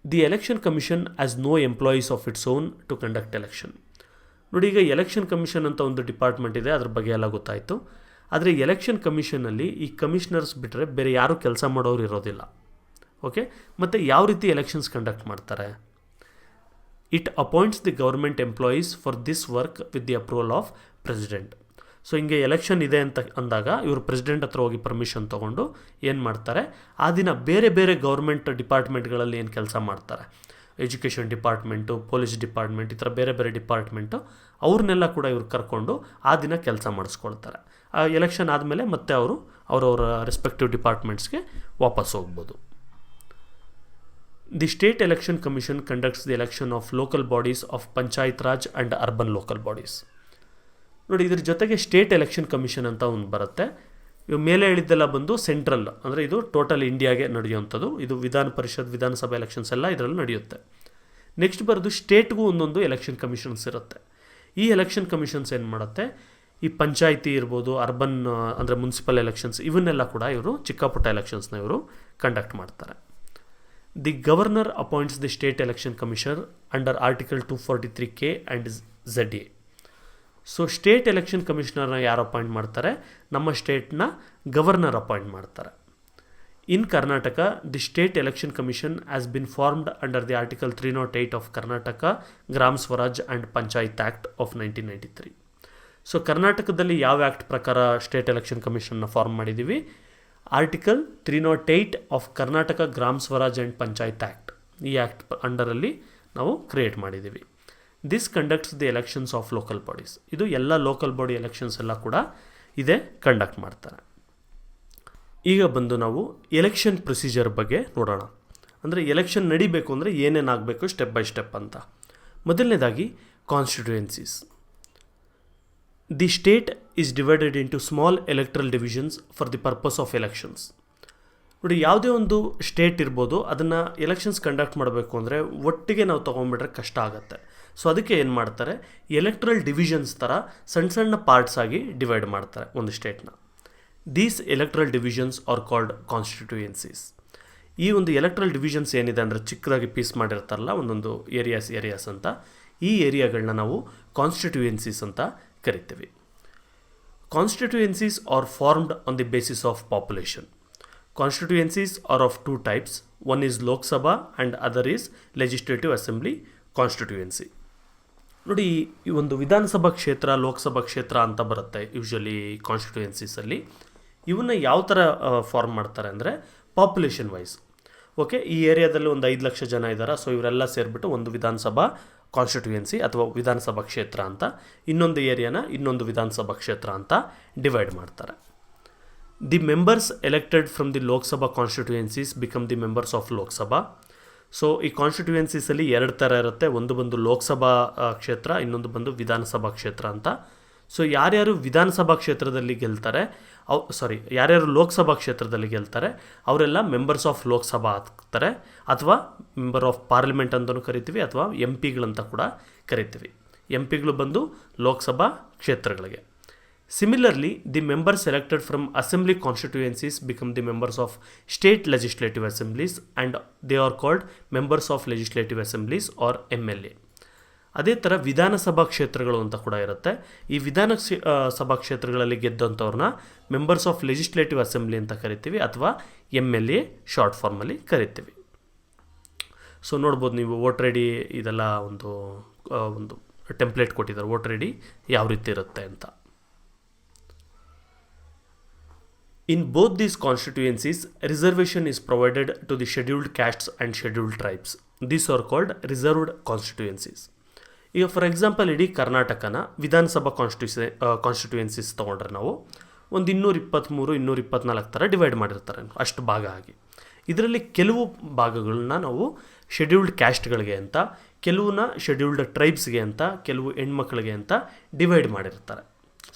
The election commission as no employees of its own to conduct election. ನೋಡಿ, ಈಗ ಎಲೆಕ್ಷನ್ ಕಮಿಷನ್ ಅಂತ ಒಂದು ಡಿಪಾರ್ಟ್ಮೆಂಟ್ ಇದೆ, ಅದ್ರ ಬಗ್ಗೆ ಎಲ್ಲ ಗೊತ್ತಾಯಿತು. ಆದರೆ ಎಲೆಕ್ಷನ್ ಕಮಿಷನಲ್ಲಿ ಈ ಕಮಿಷನರ್ಸ್ ಬಿಟ್ಟರೆ ಬೇರೆ ಯಾರೂ ಕೆಲಸ ಮಾಡೋರು ಇರೋದಿಲ್ಲ. ಓಕೆ, ಮತ್ತು ಯಾವ ರೀತಿ ಎಲೆಕ್ಷನ್ಸ್ ಕಂಡಕ್ಟ್ ಮಾಡ್ತಾರೆ? It appoints the government employees for this work with the approval of president. So ಹಿಂಗೆ ಎಲೆಕ್ಷನ್ ಇದೆ ಅಂತ ಅಂದಾಗ ಇವರು ಪ್ರೆಸಿಡೆಂಟ್ ಹತ್ರ ಹೋಗಿ ಪರ್ಮಿಷನ್ ತೊಗೊಂಡು ಏನು ಮಾಡ್ತಾರೆ, ಆ ದಿನ ಬೇರೆ ಬೇರೆ ಗೌರ್ಮೆಂಟ್ ಡಿಪಾರ್ಟ್ಮೆಂಟ್ಗಳಲ್ಲಿ ಏನು ಕೆಲಸ ಮಾಡ್ತಾರೆ, ಎಜುಕೇಷನ್ ಡಿಪಾರ್ಟ್ಮೆಂಟು, ಪೊಲೀಸ್ ಡಿಪಾರ್ಟ್ಮೆಂಟ್, ಈ ಥರ ಬೇರೆ ಬೇರೆ ಡಿಪಾರ್ಟ್ಮೆಂಟು, ಅವ್ರನ್ನೆಲ್ಲ ಕೂಡ ಇವ್ರು ಕರ್ಕೊಂಡು ಆ ದಿನ ಕೆಲಸ ಮಾಡಿಸ್ಕೊಳ್ತಾರೆ. ಆ ಎಲೆಕ್ಷನ್ ಆದಮೇಲೆ ಮತ್ತೆ ಅವರು ಅವರವರ ರೆಸ್ಪೆಕ್ಟಿವ್ ಡಿಪಾರ್ಟ್ಮೆಂಟ್ಸ್ಗೆ ವಾಪಸ್ ಹೋಗ್ಬೋದು. The state election commission conducts the election of local bodies of panchayat Raj and urban local bodies. ನೋಡಿ, ಇದ್ರ ಜೊತೆಗೆ ಸ್ಟೇಟ್ ಎಲೆಕ್ಷನ್ ಕಮಿಷನ್ ಅಂತ ಒಂದು ಬರುತ್ತೆ. ಇವು ಮೇಲೆ ಹೇಳಿದ್ದೆಲ್ಲ ಬಂದು ಸೆಂಟ್ರಲ್, ಅಂದರೆ ಇದು ಟೋಟಲ್ ಇಂಡಿಯಾಗೆ ನಡೆಯುವಂಥದ್ದು. ಇದು ವಿಧಾನ ಪರಿಷತ್, ವಿಧಾನಸಭಾ ಎಲೆಕ್ಷನ್ಸ್ ಎಲ್ಲ ಇದರಲ್ಲಿ ನಡೆಯುತ್ತೆ. ನೆಕ್ಸ್ಟ್ ಬರೋದು ಸ್ಟೇಟ್ಗೂ ಒಂದೊಂದು ಎಲೆಕ್ಷನ್ ಕಮಿಷನ್ಸ್ ಇರುತ್ತೆ. ಈ ಎಲೆಕ್ಷನ್ ಕಮಿಷನ್ಸ್ ಏನು ಮಾಡುತ್ತೆ, ಈ ಪಂಚಾಯಿತಿ ಇರ್ಬೋದು, ಅರ್ಬನ್ ಅಂದರೆ ಮುನ್ಸಿಪಲ್ ಎಲೆಕ್ಷನ್ಸ್, ಇವನ್ನೆಲ್ಲ ಕೂಡ ಇವರು ಚಿಕ್ಕ ಪುಟ್ಟ ಎಲೆಕ್ಷನ್ಸ್ನ ಇವರು ಕಂಡಕ್ಟ್ ಮಾಡ್ತಾರೆ. The governor appoints the state election commissioner under article 243K and ZA. So state election ಕಮಿಷನರ್ನ ಯಾರು ಅಪಾಯಿಂಟ್ ಮಾಡ್ತಾರೆ? ನಮ್ಮ ಸ್ಟೇಟ್ನ ಗವರ್ನರ್ ಅಪಾಯಿಂಟ್ ಮಾಡ್ತಾರೆ. In Karnataka, the state election commission has been formed under the article 308 of Karnataka Grama Swaraj and Panchayat act of 1993. So ಕರ್ನಾಟಕದಲ್ಲಿ ಯಾವ act ಪ್ರಕಾರ state election ಕಮಿಷನ್ನ ಫಾರ್ಮ್ ಮಾಡಿದ್ದೀವಿ? Article 308 of Karnataka Grama Swaraj and Panchayat act, ಈ ಆ್ಯಕ್ಟ್ ಅಂಡರಲ್ಲಿ ನಾವು ಕ್ರಿಯೇಟ್ ಮಾಡಿದ್ದೀವಿ. This conducts the elections of local bodies. ಇದು ಎಲ್ಲ ಲೋಕಲ್ ಬಾಡಿ ಎಲೆಕ್ಷನ್ಸ್ ಎಲ್ಲ ಕೂಡ ಇದೇ ಕಂಡಕ್ಟ್ ಮಾಡ್ತಾರೆ. ಈಗ ಬಂದು ನಾವು ಎಲೆಕ್ಷನ್ ಪ್ರೊಸೀಜರ್ ಬಗ್ಗೆ ನೋಡೋಣ. ಅಂದರೆ ಎಲೆಕ್ಷನ್ ನಡಿಬೇಕು ಅಂದರೆ ಏನೇನಾಗಬೇಕು ಸ್ಟೆಪ್ ಬೈ ಸ್ಟೆಪ್ ಅಂತ. ಮೊದಲನೇದಾಗಿ constituencies. The state is divided into small electoral divisions for the purpose of elections. ನೋಡಿ, ಯಾವುದೇ ಒಂದು ಸ್ಟೇಟ್ ಇರ್ಬೋದು, ಅದನ್ನು ಎಲೆಕ್ಷನ್ಸ್ ಕಂಡಕ್ಟ್ ಮಾಡಬೇಕು ಅಂದರೆ ಒಟ್ಟಿಗೆ ನಾವು ತೊಗೊಂಡ್ಬಿಟ್ರೆ ಕಷ್ಟ ಆಗುತ್ತೆ. ಸೊ ಅದಕ್ಕೆ ಏನು ಮಾಡ್ತಾರೆ, ಎಲೆಕ್ಟ್ರಲ್ ಡಿವಿಷನ್ಸ್ ಥರ ಸಣ್ಣ ಸಣ್ಣ ಪಾರ್ಟ್ಸ್ ಆಗಿ ಡಿವೈಡ್ ಮಾಡ್ತಾರೆ ಒಂದು ಸ್ಟೇಟ್ನ. These electoral divisions are called constituencies. ಈ ಒಂದು ಎಲೆಕ್ಟ್ರಲ್ ಡಿವಿಷನ್ಸ್ ಏನಿದೆ ಅಂದರೆ ಚಿಕ್ಕದಾಗಿ ಪೀಸ್ ಮಾಡಿರ್ತಾರಲ್ಲ ಒಂದೊಂದು ಏರಿಯಾಸ್ ಅಂತ, ಈ ಏರಿಯಾಗಳನ್ನ ನಾವು ಕಾನ್ಸ್ಟಿಟ್ಯೂಯೆನ್ಸೀಸ್ ಅಂತ ಕರಿತೀವಿ. Constituencies are formed on the basis of population. Constituencies are of two types. One is Lok Sabha and other is Legislative Assembly constituency. ನೋಡಿ, ಈ ಒಂದು ವಿಧಾನಸಭಾ ಕ್ಷೇತ್ರ, ಲೋಕಸಭಾ ಕ್ಷೇತ್ರ ಅಂತ ಬರುತ್ತೆ ಯೂಶ್ವಲಿ ಕಾನ್ಸ್ಟಿಟ್ಯೂಯೆನ್ಸೀಸಲ್ಲಿ. ಇವನ್ನ ಯಾವ ಥರ ಫಾರ್ಮ್ ಮಾಡ್ತಾರೆ ಅಂದರೆ ಪಾಪ್ಯುಲೇಷನ್ ವೈಸ್. ಓಕೆ, ಈ ಏರಿಯಾದಲ್ಲಿ ಒಂದು 5 ಲಕ್ಷ ಜನ ಇದ್ದಾರೆ, ಸೊ ಇವರೆಲ್ಲ ಸೇರಿಬಿಟ್ಟು ಒಂದು ವಿಧಾನಸಭಾ ಕಾನ್ಸ್ಟಿಟ್ಯೂಯೆನ್ಸಿ ಅಥವಾ ವಿಧಾನಸಭಾ ಕ್ಷೇತ್ರ ಅಂತ, ಇನ್ನೊಂದು ಏರಿಯಾನ ಇನ್ನೊಂದು ವಿಧಾನಸಭಾ ಕ್ಷೇತ್ರ ಅಂತ ಡಿವೈಡ್ ಮಾಡ್ತಾರೆ. The members elected from the Lok Sabha constituencies become the members of Lok Sabha. So ಈ ಕಾನ್ಸ್ಟಿಟ್ಯೂಯೆನ್ಸೀಸಲ್ಲಿ 2 ಥರ ಇರುತ್ತೆ. ಒಂದು ಬಂದು ಲೋಕಸಭಾ ಕ್ಷೇತ್ರ, ಇನ್ನೊಂದು ಬಂದು ವಿಧಾನಸಭಾ ಕ್ಷೇತ್ರ ಅಂತ. ಸೊ ಯಾರ್ಯಾರು ವಿಧಾನಸಭಾ ಕ್ಷೇತ್ರದಲ್ಲಿ ಗೆಲ್ತಾರೆ, ಯಾರ್ಯಾರು ಲೋಕಸಭಾ ಕ್ಷೇತ್ರದಲ್ಲಿ ಗೆಲ್ತಾರೆ ಅವರೆಲ್ಲ ಮೆಂಬರ್ಸ್ ಆಫ್ ಲೋಕಸಭಾ ಆಗ್ತಾರೆ, ಅಥವಾ ಮೆಂಬರ್ ಆಫ್ ಪಾರ್ಲಿಮೆಂಟ್ ಅಂತಲೂ ಕರಿತೀವಿ, ಅಥವಾ MP ಗಳಂತ ಕೂಡ ಕರಿತೀವಿ. MP ಗಳು ಬಂದು ಲೋಕಸಭಾ ಕ್ಷೇತ್ರಗಳಿಗೆ. Similarly, the members elected from assembly constituencies become the members of state legislative assemblies and they are called members of legislative assemblies are MLA. ಅದೇ ಥರ ವಿಧಾನಸಭಾ ಕ್ಷೇತ್ರಗಳು ಅಂತ ಕೂಡ ಇರುತ್ತೆ. ಈ ಸಭಾ ಕ್ಷೇತ್ರಗಳಲ್ಲಿ ಗೆದ್ದಂಥವ್ರನ್ನ ಮೆಂಬರ್ಸ್ ಆಫ್ ಲೆಜಿಸ್ಲೇಟಿವ್ ಅಸೆಂಬ್ಲಿ ಅಂತ ಕರಿತೀವಿ, ಅಥವಾ MLA ಶಾರ್ಟ್ ಫಾರ್ಮಲ್ಲಿ ಕರಿತೀವಿ. ಸೊ ನೋಡ್ಬೋದು ನೀವು, ವೋಟರ್ ಐ ಡಿ ಇದೆಲ್ಲ ಒಂದು ಟೆಂಪ್ಲೇಟ್ ಕೊಟ್ಟಿದ್ದಾರೆ, ವೋಟರ್ ಐ ಡಿ ಯಾವ ರೀತಿ ಇರುತ್ತೆ ಅಂತ. In both these constituencies, reservation is provided to the scheduled castes and scheduled tribes. These are called reserved constituencies. ಈಗ ಫಾರ್ ಎಕ್ಸಾಂಪಲ್ ಇಡೀ ಕರ್ನಾಟಕನ ವಿಧಾನಸಭಾ ಕಾನ್ಸ್ಟಿಟ್ಯೂಯೆನ್ಸೀಸ್ ತೊಗೊಂಡ್ರೆ ನಾವು ಒಂದು 223, 224 ಥರ ಡಿವೈಡ್ ಮಾಡಿರ್ತಾರೆ, ಅಷ್ಟು ಭಾಗ ಆಗಿ. ಇದರಲ್ಲಿ ಕೆಲವು ಭಾಗಗಳನ್ನ ನಾವು ಶೆಡ್ಯೂಲ್ಡ್ ಕ್ಯಾಸ್ಟ್ಗಳಿಗೆ ಅಂತ, ಕೆಲವನ್ನ ಶೆಡ್ಯೂಲ್ಡ್ ಟ್ರೈಬ್ಸ್ಗೆ ಅಂತ, ಕೆಲವು ಹೆಣ್ಮಕ್ಳಿಗೆ ಅಂತ ಡಿವೈಡ್ ಮಾಡಿರ್ತಾರೆ.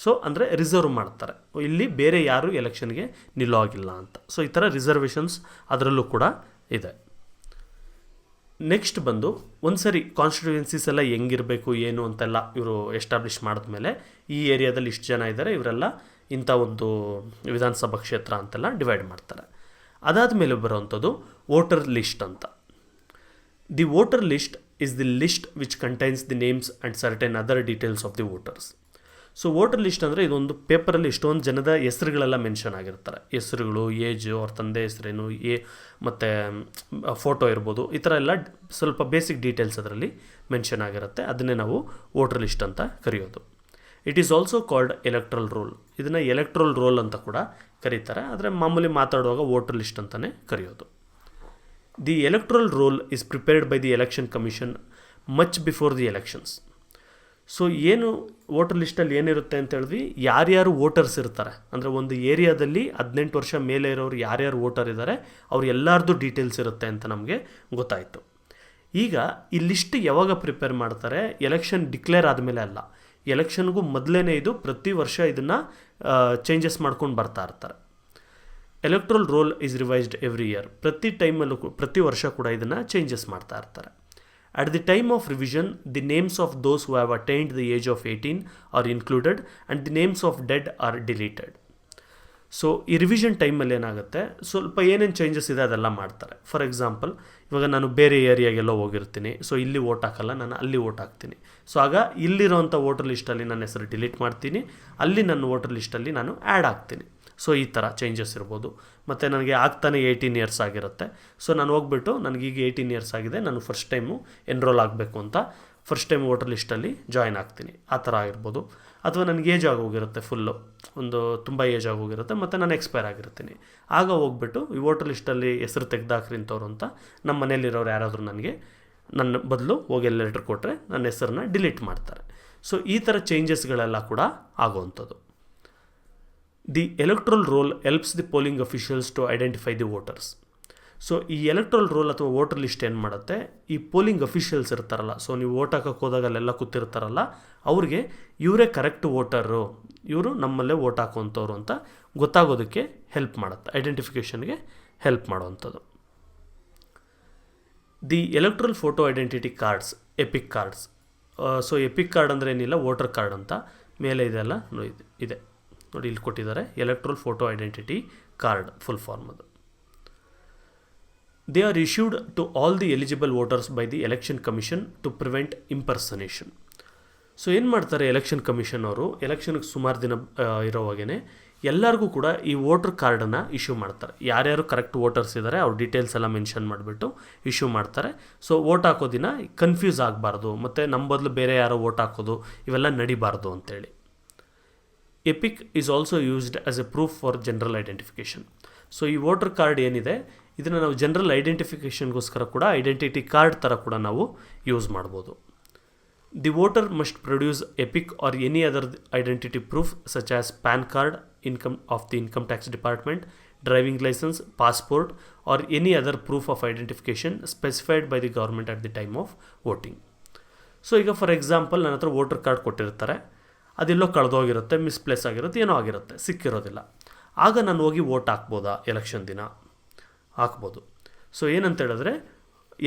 ಸೊ ಅಂದರೆ ರಿಸರ್ವ್ ಮಾಡ್ತಾರೆ, ಇಲ್ಲಿ ಬೇರೆ ಯಾರು ಎಲೆಕ್ಷನ್ಗೆ ನಿಲ್ಲೋ ಆಗಿಲ್ಲ ಅಂತ. ಸೊ ಈ ಥರ ರಿಸರ್ವೇಷನ್ಸ್ ಅದರಲ್ಲೂ ಕೂಡ ಇದೆ. ನೆಕ್ಸ್ಟ್ ಬಂದು ಒಂದು ಸರಿ ಕಾನ್ಸ್ಟಿಟ್ಯೂಯೆನ್ಸೀಸ್ ಎಲ್ಲ ಹೆಂಗಿರಬೇಕು ಏನು ಅಂತೆಲ್ಲ ಇವರು ಎಸ್ಟಾಬ್ಲಿಷ್ ಮಾಡಿದ್ಮೇಲೆ ಈ ಏರಿಯಾದಲ್ಲಿ ಇಷ್ಟು ಜನ ಇದ್ದಾರೆ, ಇವರೆಲ್ಲ ಇಂಥ ಒಂದು ವಿಧಾನಸಭಾ ಕ್ಷೇತ್ರ ಅಂತೆಲ್ಲ ಡಿವೈಡ್ ಮಾಡ್ತಾರೆ. ಅದಾದಮೇಲೆ ಬರುವಂಥದ್ದು ವೋಟರ್ ಲಿಸ್ಟ್ ಅಂತ. The voter list is the list which contains the names and certain other details of the voters. So voter list ಅಂದರೆ ಇದೊಂದು ಪೇಪರಲ್ಲಿ ಇಷ್ಟೊಂದು ಜನದ ಹೆಸರುಗಳೆಲ್ಲ ಮೆನ್ಷನ್ ಆಗಿರ್ತಾರೆ. ಹೆಸರುಗಳು, ಏಜು, ಅವ್ರ ತಂದೆ ಹೆಸರೇನು, ಮತ್ತು ಫೋಟೋ ಇರ್ಬೋದು, ಈ ಥರ ಎಲ್ಲ ಸ್ವಲ್ಪ ಬೇಸಿಕ್ ಡೀಟೇಲ್ಸ್ ಅದರಲ್ಲಿ ಮೆನ್ಷನ್ ಆಗಿರುತ್ತೆ. ಅದನ್ನೇ ನಾವು ವೋಟರ್ ಲಿಸ್ಟ್ ಅಂತ ಕರೆಯೋದು. It is also called electoral roll. ಇದನ್ನು ಎಲೆಕ್ಟ್ರಲ್ ರೋಲ್ ಅಂತ ಕೂಡ ಕರೀತಾರೆ, ಆದರೆ ಮಾಮೂಲಿ ಮಾತಾಡುವಾಗ ವೋಟರ್ ಲಿಸ್ಟ್ ಅಂತಲೇ ಕರೆಯೋದು. The electoral roll is prepared by the election commission much before the elections. So ಏನು ವೋಟರ್ ಲಿಸ್ಟಲ್ಲಿ ಏನಿರುತ್ತೆ ಅಂತ ಹೇಳಿದ್ವಿ, ಯಾರ್ಯಾರು ವೋಟರ್ಸ್ ಇರ್ತಾರೆ ಅಂದರೆ ಒಂದು ಏರಿಯಾದಲ್ಲಿ 18 ವರ್ಷ ಮೇಲೆ ಇರೋರು ಯಾರ್ಯಾರು ವೋಟರ್ ಇದ್ದಾರೆ ಅವ್ರು ಎಲ್ಲರದ್ದು ಡೀಟೇಲ್ಸ್ ಇರುತ್ತೆ ಅಂತ ನಮಗೆ ಗೊತ್ತಾಯಿತು. ಈಗ ಈ ಲಿಸ್ಟ್ ಯಾವಾಗ ಪ್ರಿಪೇರ್ ಮಾಡ್ತಾರೆ, ಎಲೆಕ್ಷನ್ ಡಿಕ್ಲೇರ್ ಆದಮೇಲೆ ಅಲ್ಲ, ಎಲೆಕ್ಷನ್ಗೂ ಮೊದಲೇ ಇದು ಪ್ರತಿ ವರ್ಷ ಇದನ್ನು ಚೇಂಜಸ್ ಮಾಡ್ಕೊಂಡು ಬರ್ತಾ ಇರ್ತಾರೆ. Electoral roll is revised every year. ಪ್ರತಿ ಟೈಮಲ್ಲೂ ಪ್ರತಿ ವರ್ಷ ಕೂಡ ಇದನ್ನು ಚೇಂಜಸ್ ಮಾಡ್ತಾ ಇರ್ತಾರೆ. At the time of revision the names of those who have attained the age of 18 are included and the names of dead are deleted. So ಈ revision ಟೈಮಲ್ಲಿ ಏನಾಗುತ್ತೆ, ಸ್ವಲ್ಪ ಏನೇನು ಚೇಂಜಸ್ ಇದೆ ಅದೆಲ್ಲ ಮಾಡ್ತಾರೆ. ಫಾರ್ ಎಕ್ಸಾಂಪಲ್, ಇವಾಗ ನಾನು ಬೇರೆ ಏರಿಯಾಗೆಲ್ಲೋ ಹೋಗಿರ್ತೀನಿ, ಸೊ ಇಲ್ಲಿ ವೋಟ್ ಹಾಕಲ್ಲ, ನಾನು ಅಲ್ಲಿ ವೋಟ್ ಹಾಕ್ತೀನಿ. ಸೊ ಆಗ ಇಲ್ಲಿರೋಂಥ ವೋಟರ್ ಲಿಸ್ಟಲ್ಲಿ ನನ್ನ ಹೆಸರು ಡಿಲೀಟ್ ಮಾಡ್ತೀನಿ, ಅಲ್ಲಿ ನನ್ನ ವೋಟರ್ ಲಿಸ್ಟಲ್ಲಿ ನಾನು ಆ್ಯಡ್ ಆಗ್ತೀನಿ. ಸೊ ಈ ಥರ ಚೇಂಜಸ್ ಇರ್ಬೋದು. ಮತ್ತು ನನಗೆ ಆಗ್ತಾನೆ 18 ಇಯರ್ಸ್ ಆಗಿರುತ್ತೆ, ಸೊ ನಾನು ಹೋಗ್ಬಿಟ್ಟು ನನಗೀಗ 18 ಇಯರ್ಸ್ ಆಗಿದೆ, ನಾನು ಫಸ್ಟ್ ಟೈಮು ಎನ್ರೋಲ್ ಆಗಬೇಕು ಅಂತ ಫಸ್ಟ್ ಟೈಮ್ ವೋಟರ್ ಲಿಸ್ಟಲ್ಲಿ ಜಾಯ್ನ್ ಆಗ್ತೀನಿ, ಆ ಥರ ಆಗಿರ್ಬೋದು. ಅಥವಾ ನನಗೆ ಏಜ್ ಆಗೋಗಿರುತ್ತೆ, ಫುಲ್ಲು ಒಂದು ತುಂಬ ಏಜ್ ಆಗೋಗಿರುತ್ತೆ, ಮತ್ತು ನಾನು ಎಕ್ಸ್ಪೈರ್ ಆಗಿರ್ತೀನಿ. ಆಗ ಹೋಗ್ಬಿಟ್ಟು ಈ ವೋಟರ್ ಲಿಸ್ಟಲ್ಲಿ ಹೆಸರು ತೆಗೆದಾಕ್ರಿ ಇಂಥವ್ರು ಅಂತ ನಮ್ಮ ಮನೇಲಿರೋರು ಯಾರಾದರೂ ನನಗೆ ನನ್ನ ಬದಲು ಹೋಗಿ ಲೆಟ್ರ್ ಕೊಟ್ಟರೆ ನನ್ನ ಹೆಸರನ್ನ ಡಿಲೀಟ್ ಮಾಡ್ತಾರೆ. ಸೊ ಈ ಥರ ಚೇಂಜಸ್ಗಳೆಲ್ಲ ಕೂಡ ಆಗೋವಂಥದ್ದು. The electoral roll helps the polling officials to identify the voters. So ಈ ಎಲೆಕ್ಟ್ರಲ್ ರೋಲ್ ಅಥವಾ ವೋಟರ್ ಲಿಸ್ಟ್ ಏನು ಮಾಡುತ್ತೆ, ಈ ಪೋಲಿಂಗ್ ಅಫಿಷಿಯಲ್ಸ್ ಇರ್ತಾರಲ್ಲ, ಸೊ ನೀವು ವೋಟ್ ಹಾಕೋಕ್ಕೆ ಹೋದಾಗ ಅಲ್ಲೆಲ್ಲ ಕೂತಿರ್ತಾರಲ್ಲ, ಅವ್ರಿಗೆ ಇವರೇ ಕರೆಕ್ಟ್ ವೋಟರು, ಇವರು ನಮ್ಮಲ್ಲೇ ವೋಟ್ ಹಾಕುವಂಥವ್ರು ಅಂತ ಗೊತ್ತಾಗೋದಕ್ಕೆ ಹೆಲ್ಪ್ ಮಾಡುತ್ತೆ, ಐಡೆಂಟಿಫಿಕೇಷನ್ಗೆ ಹೆಲ್ಪ್ ಮಾಡುವಂಥದ್ದು. The electoral photo identity cards, EPIC cards. So EPIC card ಅಂದರೆ ಏನಿಲ್ಲ, ವೋಟರ್ ಕಾರ್ಡ್ ಅಂತ ಮೇಲೆ ಇದೆಲ್ಲ ಇದೆ ನೋಡಿ, ಇಲ್ಲಿ ಕೊಟ್ಟಿದ್ದಾರೆ, electoral photo identity card full form ಅದು. They are issued to all the eligible voters by the election commission to prevent impersonation. So ಏನು ಮಾಡ್ತಾರೆ ಎಲೆಕ್ಷನ್ ಕಮಿಷನ್ ಅವರು, ಎಲೆಕ್ಷನ್ಗೆ ಸುಮಾರು ದಿನ ಇರೋವಾಗೇ ಎಲ್ಲರಿಗೂ ಕೂಡ ಈ ವೋಟರ್ ಕಾರ್ಡನ್ನು ಇಶ್ಯೂ ಮಾಡ್ತಾರೆ. ಯಾರ್ಯಾರು ಕರೆಕ್ಟ್ ವೋಟರ್ಸ್ ಇದ್ದಾರೆ ಅವ್ರ ಡೀಟೇಲ್ಸ್ ಎಲ್ಲ ಮೆನ್ಷನ್ ಮಾಡಿಬಿಟ್ಟು ಇಶ್ಯೂ ಮಾಡ್ತಾರೆ. ಸೊ ವೋಟ್ ಹಾಕೋ ದಿನ ಕನ್ಫ್ಯೂಸ್ ಆಗಬಾರ್ದು, ಮತ್ತು ನಮ್ಮ ಬದಲು ಬೇರೆ ಯಾರೋ ವೋಟ್ ಹಾಕೋದು ಇವೆಲ್ಲ ನಡಿಬಾರ್ದು ಅಂತೇಳಿ. EPIC is also used as A proof for general identification. So ಈ ವೋಟರ್ ಕಾರ್ಡ್ ಏನಿದೆ ಇದನ್ನು ನಾವು ಜನರಲ್ ಐಡೆಂಟಿಫಿಕೇಷನ್ಗೋಸ್ಕರ ಕೂಡ ಐಡೆಂಟಿಟಿ ಕಾರ್ಡ್ ಥರ ಕೂಡ ನಾವು ಯೂಸ್ ಮಾಡ್ಬೋದು. The voter must produce EPIC or any other identity proof such as PAN card, income of the income tax department, driving licence, passport or any other proof of identification specified by the government at the time of voting. So ಈಗ for example ನನ್ನ ಹತ್ರ voter card ಕೊಟ್ಟಿರ್ತಾರೆ, ಅದೆಲ್ಲೋ ಕಳೆದೋಗಿರುತ್ತೆ, misplace ಆಗಿರುತ್ತೆ, ಏನೋ ಆಗಿರುತ್ತೆ, ಸಿಕ್ಕಿರೋದಿಲ್ಲ. ಆಗ ನಾನು ಹೋಗಿ ವೋಟ್ ಹಾಕ್ಬೋದಾ, ಎಲೆಕ್ಷನ್ ದಿನ ಹಾಕ್ಬೋದು. ಸೊ ಏನಂತ ಹೇಳಿದ್ರೆ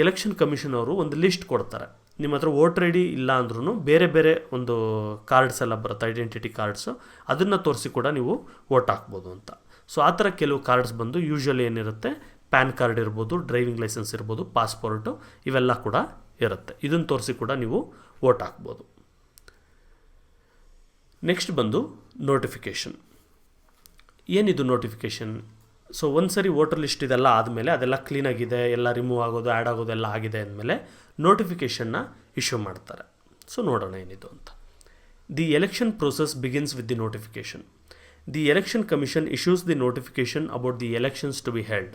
ಎಲೆಕ್ಷನ್ ಕಮಿಷನ್ ಅವರು ಒಂದು ಲಿಸ್ಟ್ ಕೊಡ್ತಾರೆ, ನಿಮ್ಮ ಹತ್ರ ವೋಟರ್ ಐ ಡಿ ಇಲ್ಲ ಅಂದ್ರೂ ಬೇರೆ ಬೇರೆ ಒಂದು ಕಾರ್ಡ್ಸ್ ಎಲ್ಲ ಬರುತ್ತೆ, ಐಡೆಂಟಿಟಿ ಕಾರ್ಡ್ಸು, ಅದನ್ನು ತೋರಿಸಿ ಕೂಡ ನೀವು ವೋಟ್ ಹಾಕ್ಬೋದು ಅಂತ. ಸೊ ಆ ಥರ ಕೆಲವು ಕಾರ್ಡ್ಸ್ ಬಂದು ಯೂಶ್ವಲಿ ಏನಿರುತ್ತೆ, ಪ್ಯಾನ್ ಕಾರ್ಡ್ ಇರ್ಬೋದು, ಡ್ರೈವಿಂಗ್ ಲೈಸೆನ್ಸ್ ಇರ್ಬೋದು, ಪಾಸ್ಪೋರ್ಟು ಇವೆಲ್ಲ ಕೂಡ ಇರುತ್ತೆ. ಇದನ್ನು ತೋರಿಸಿ ಕೂಡ ನೀವು ವೋಟ್ ಹಾಕ್ಬೋದು. ನೆಕ್ಸ್ಟ್ ಬಂದು ನೋಟಿಫಿಕೇಷನ್. ಏನಿದು ನೋಟಿಫಿಕೇಷನ್? ಸೊ ಒಂದು ಸರಿ ವೋಟರ್ ಲಿಸ್ಟ್ ಇದೆಲ್ಲ ಆದಮೇಲೆ ಅದೆಲ್ಲ ಕ್ಲೀನಾಗಿದೆ, ಎಲ್ಲ ರಿಮೂವ್ ಆಗೋದು, ಆ್ಯಡ್ ಆಗೋದು ಎಲ್ಲ ಆಗಿದೆ ಅಂದಮೇಲೆ ನೋಟಿಫಿಕೇಷನ್ನ ಇಶ್ಯೂ ಮಾಡ್ತಾರೆ. ಸೊ ನೋಡೋಣ ಏನಿದು ಅಂತ. The election process begins with the notification. The election commission issues the notification about the elections to be held.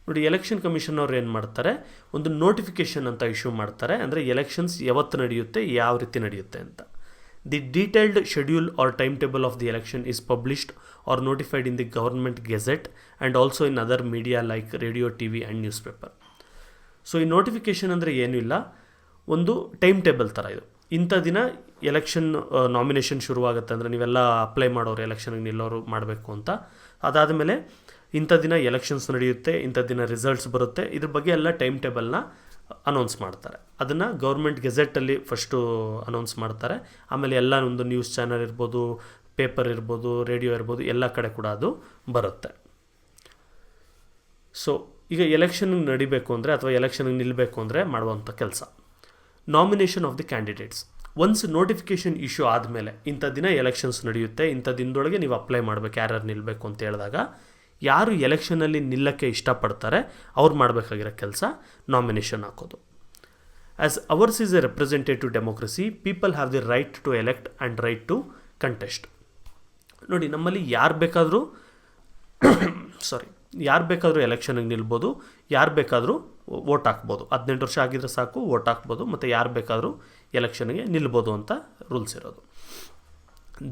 ನೋಡಿ, ಎಲೆಕ್ಷನ್ ಕಮಿಷನ್ ಅವ್ರು ಏನು ಮಾಡ್ತಾರೆ, ಒಂದು ನೋಟಿಫಿಕೇಷನ್ ಅಂತ ಇಶ್ಯೂ ಮಾಡ್ತಾರೆ, ಅಂದರೆ ಎಲೆಕ್ಷನ್ಸ್ ಯಾವತ್ತು ನಡೆಯುತ್ತೆ, ಯಾವ ರೀತಿ ನಡೆಯುತ್ತೆ ಅಂತ. The detailed schedule or timetable of the election is published or notified in the government gazette and also in other media like radio, TV and newspaper. So ಈ ನೋಟಿಫಿಕೇಷನ್ ಅಂದರೆ ಏನೂ ಇಲ್ಲ, ಒಂದು ಟೈಮ್ ಟೇಬಲ್ ಥರ ಇದು. ಇಂಥ ದಿನ ಎಲೆಕ್ಷನ್ ನಾಮಿನೇಷನ್ ಶುರುವಾಗುತ್ತೆ, ಅಂದರೆ ನೀವೆಲ್ಲ ಅಪ್ಲೈ ಮಾಡೋರು ಎಲೆಕ್ಷನ್ಗೆ ನಿಲ್ಲೋರು ಮಾಡಬೇಕು ಅಂತ. ಅದಾದಮೇಲೆ ಇಂಥ ದಿನ ಎಲೆಕ್ಷನ್ಸ್ ನಡೆಯುತ್ತೆ, ಇಂಥ ದಿನ ರಿಸಲ್ಟ್ಸ್ ಬರುತ್ತೆ, ಇದ್ರ ಬಗ್ಗೆ ಎಲ್ಲ ಟೈಮ್ ಟೇಬಲ್ನ ಅನೌನ್ಸ್ ಮಾಡ್ತಾರೆ. ಅದನ್ನು ಗೌರ್ಮೆಂಟ್ ಗೆಜೆಟಲ್ಲಿ ಫಸ್ಟು ಅನೌನ್ಸ್ ಮಾಡ್ತಾರೆ. ಆಮೇಲೆ ಎಲ್ಲ ಒಂದು ನ್ಯೂಸ್ ಚಾನಲ್ ಇರ್ಬೋದು, ಪೇಪರ್ ಇರ್ಬೋದು, ರೇಡಿಯೋ ಇರ್ಬೋದು, ಎಲ್ಲ ಕಡೆ ಕೂಡ ಅದು ಬರುತ್ತೆ. ಸೊ ಈಗ ಎಲೆಕ್ಷನ್ಗೆ ನಡಿಬೇಕು ಅಂದರೆ ಅಥವಾ ಎಲೆಕ್ಷನ್ಗೆ ನಿಲ್ಲಬೇಕು ಅಂದರೆ ಮಾಡುವಂಥ ಕೆಲಸ nomination of the candidates. Once notification issue ಆದಮೇಲೆ ಇಂಥ ದಿನ ಎಲೆಕ್ಷನ್ಸ್ ನಡೆಯುತ್ತೆ, ಇಂಥ ದಿನದೊಳಗೆ ನೀವು ಅಪ್ಲೈ ಮಾಡಬೇಕು ಯಾರ್ಯಾರು ನಿಲ್ಲಬೇಕು ಅಂತ ಹೇಳಿದಾಗ ಯಾರು ಎಲೆಕ್ಷನಲ್ಲಿ ನಿಲ್ಲಕ್ಕೆ ಇಷ್ಟಪಡ್ತಾರೆ ಅವ್ರು ಮಾಡಬೇಕಾಗಿರೋ ಕೆಲಸ ನಾಮಿನೇಷನ್ ಹಾಕೋದು. As ours is a representative democracy, people have the right to elect and right to contest. ನೋಡಿ, ನಮ್ಮಲ್ಲಿ ಯಾರು ಬೇಕಾದರೂ ಎಲೆಕ್ಷನ್ಗೆ ನಿಲ್ಬೋದು, ಯಾರು ಬೇಕಾದರೂ ವೋಟ್ ಹಾಕ್ಬೋದು. 18 ವರ್ಷ ಆಗಿದ್ರೆ ಸಾಕು ವೋಟ್ ಹಾಕ್ಬೋದು, ಮತ್ತು ಯಾರು ಬೇಕಾದರೂ ಎಲೆಕ್ಷನ್ಗೆ ನಿಲ್ಬೋದು ಅಂತ ರೂಲ್ಸ್ ಇರೋದು.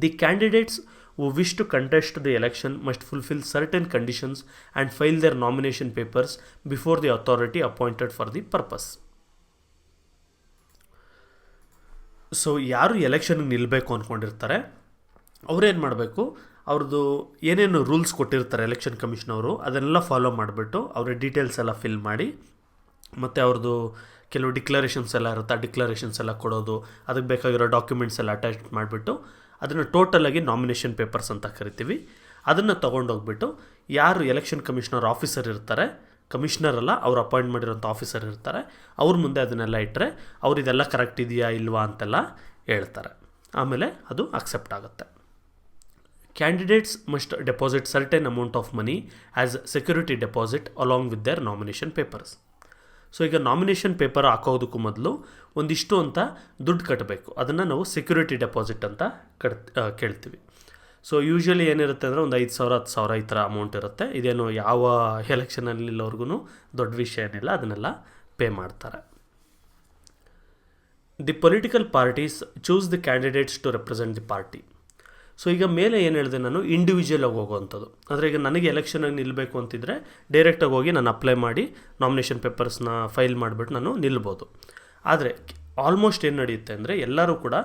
The candidates who wish to contest the election must fulfill certain conditions and file their nomination papers before the authority appointed for the purpose. So ಯಾರು ಎಲೆಕ್ಷನ್ಗೆ ನಿಲ್ಲಬೇಕು ಅಂದ್ಕೊಂಡಿರ್ತಾರೆ ಅವರೇನು ಮಾಡಬೇಕು, ಅವ್ರದ್ದು ಏನೇನು ರೂಲ್ಸ್ ಕೊಟ್ಟಿರ್ತಾರೆ ಎಲೆಕ್ಷನ್ ಕಮಿಷನ್ ಅವರು ಅದನ್ನೆಲ್ಲ ಫಾಲೋ ಮಾಡಿಬಿಟ್ಟು ಅವರ ಡೀಟೇಲ್ಸ್ ಎಲ್ಲ ಫಿಲ್ ಮಾಡಿ, ಮತ್ತು ಅವ್ರದ್ದು ಕೆಲವು ಡಿಕ್ಲರೇಷನ್ಸ್ ಎಲ್ಲ ಇರುತ್ತೆ, ಆ ಡಿಕ್ಲರೇಷನ್ಸ್ ಎಲ್ಲ ಕೊಡೋದು, ಅದಕ್ಕೆ ಬೇಕಾಗಿರೋ ಡಾಕ್ಯುಮೆಂಟ್ಸ್ ಎಲ್ಲ ಅಟ್ಯಾಚ್ ಮಾಡಿಬಿಟ್ಟು ಅದನ್ನು ಟೋಟಲಾಗಿ ನಾಮಿನೇಷನ್ ಪೇಪರ್ಸ್ ಅಂತ ಕರಿತೀವಿ. ಅದನ್ನು ತೊಗೊಂಡೋಗ್ಬಿಟ್ಟು ಯಾರು ಎಲೆಕ್ಷನ್ ಕಮಿಷನರ್ ಆಫೀಸರ್ ಇರ್ತಾರೆ, ಕಮಿಷನರ್ ಅಲ್ಲ ಅವ್ರು ಅಪಾಯಿಂಟ್ ಮಾಡಿರೋಂಥ ಆಫೀಸರ್ ಇರ್ತಾರೆ, ಅವ್ರ ಮುಂದೆ ಅದನ್ನೆಲ್ಲ ಇಟ್ಟರೆ ಅವ್ರು ಇದೆಲ್ಲ ಕರೆಕ್ಟ್ ಇದೆಯಾ ಇಲ್ವಾ ಅಂತೆಲ್ಲ ಹೇಳ್ತಾರೆ. ಆಮೇಲೆ ಅದು ಅಕ್ಸೆಪ್ಟ್ ಆಗುತ್ತೆ. Candidates must deposit certain amount of money as security deposit along with their nomination papers. So ಈಗ ನಾಮಿನೇಷನ್ ಪೇಪರ್ ಹಾಕೋದಕ್ಕೂ ಮೊದಲು ಒಂದಿಷ್ಟು ಅಂತ ದುಡ್ಡು ಕಟ್ಟಬೇಕು. ಅದನ್ನು ನಾವು ಸೆಕ್ಯೂರಿಟಿ ಡೆಪಾಸಿಟ್ ಅಂತ ಕೇಳ್ತೀವಿ. ಸೊ ಯೂಶ್ವಲಿ ಏನಿರುತ್ತೆ ಅಂದರೆ ಒಂದು 5,000 10,000 ಈ ಥರ ಅಮೌಂಟ್ ಇರುತ್ತೆ. ಇದೇನು ಯಾವ ಎಲೆಕ್ಷನಲ್ಲಿರೋರ್ಗು ದೊಡ್ಡ ವಿಷಯ ಏನಿಲ್ಲ, ಅದನ್ನೆಲ್ಲ ಪೇ ಮಾಡ್ತಾರೆ. The political parties choose the candidates to represent the party. So ಈಗ ಮೇಲೆ ಏನು ಹೇಳಿದೆ ನಾನು, ಇಂಡಿವಿಜುವಲ್ ಆಗಿ ಹೋಗುವಂಥದ್ದು. ಅಂದರೆ ಈಗ ನನಗೆ ಎಲೆಕ್ಷನಾಗಿ ನಿಲ್ಲಬೇಕು ಅಂತಿದ್ರೆ ಡೈರೆಕ್ಟಾಗಿ ಹೋಗಿ ನಾನು ಅಪ್ಲೈ ಮಾಡಿ ನಾಮಿನೇಷನ್ ಪೇಪರ್ಸ್ನ ಫೈಲ್ ಮಾಡಿಬಿಟ್ಟು ನಾನು ನಿಲ್ಬೋದು. ಆದರೆ ಆಲ್ಮೋಸ್ಟ್ ಏನು ನಡೆಯುತ್ತೆ ಅಂದರೆ ಎಲ್ಲರೂ ಕೂಡ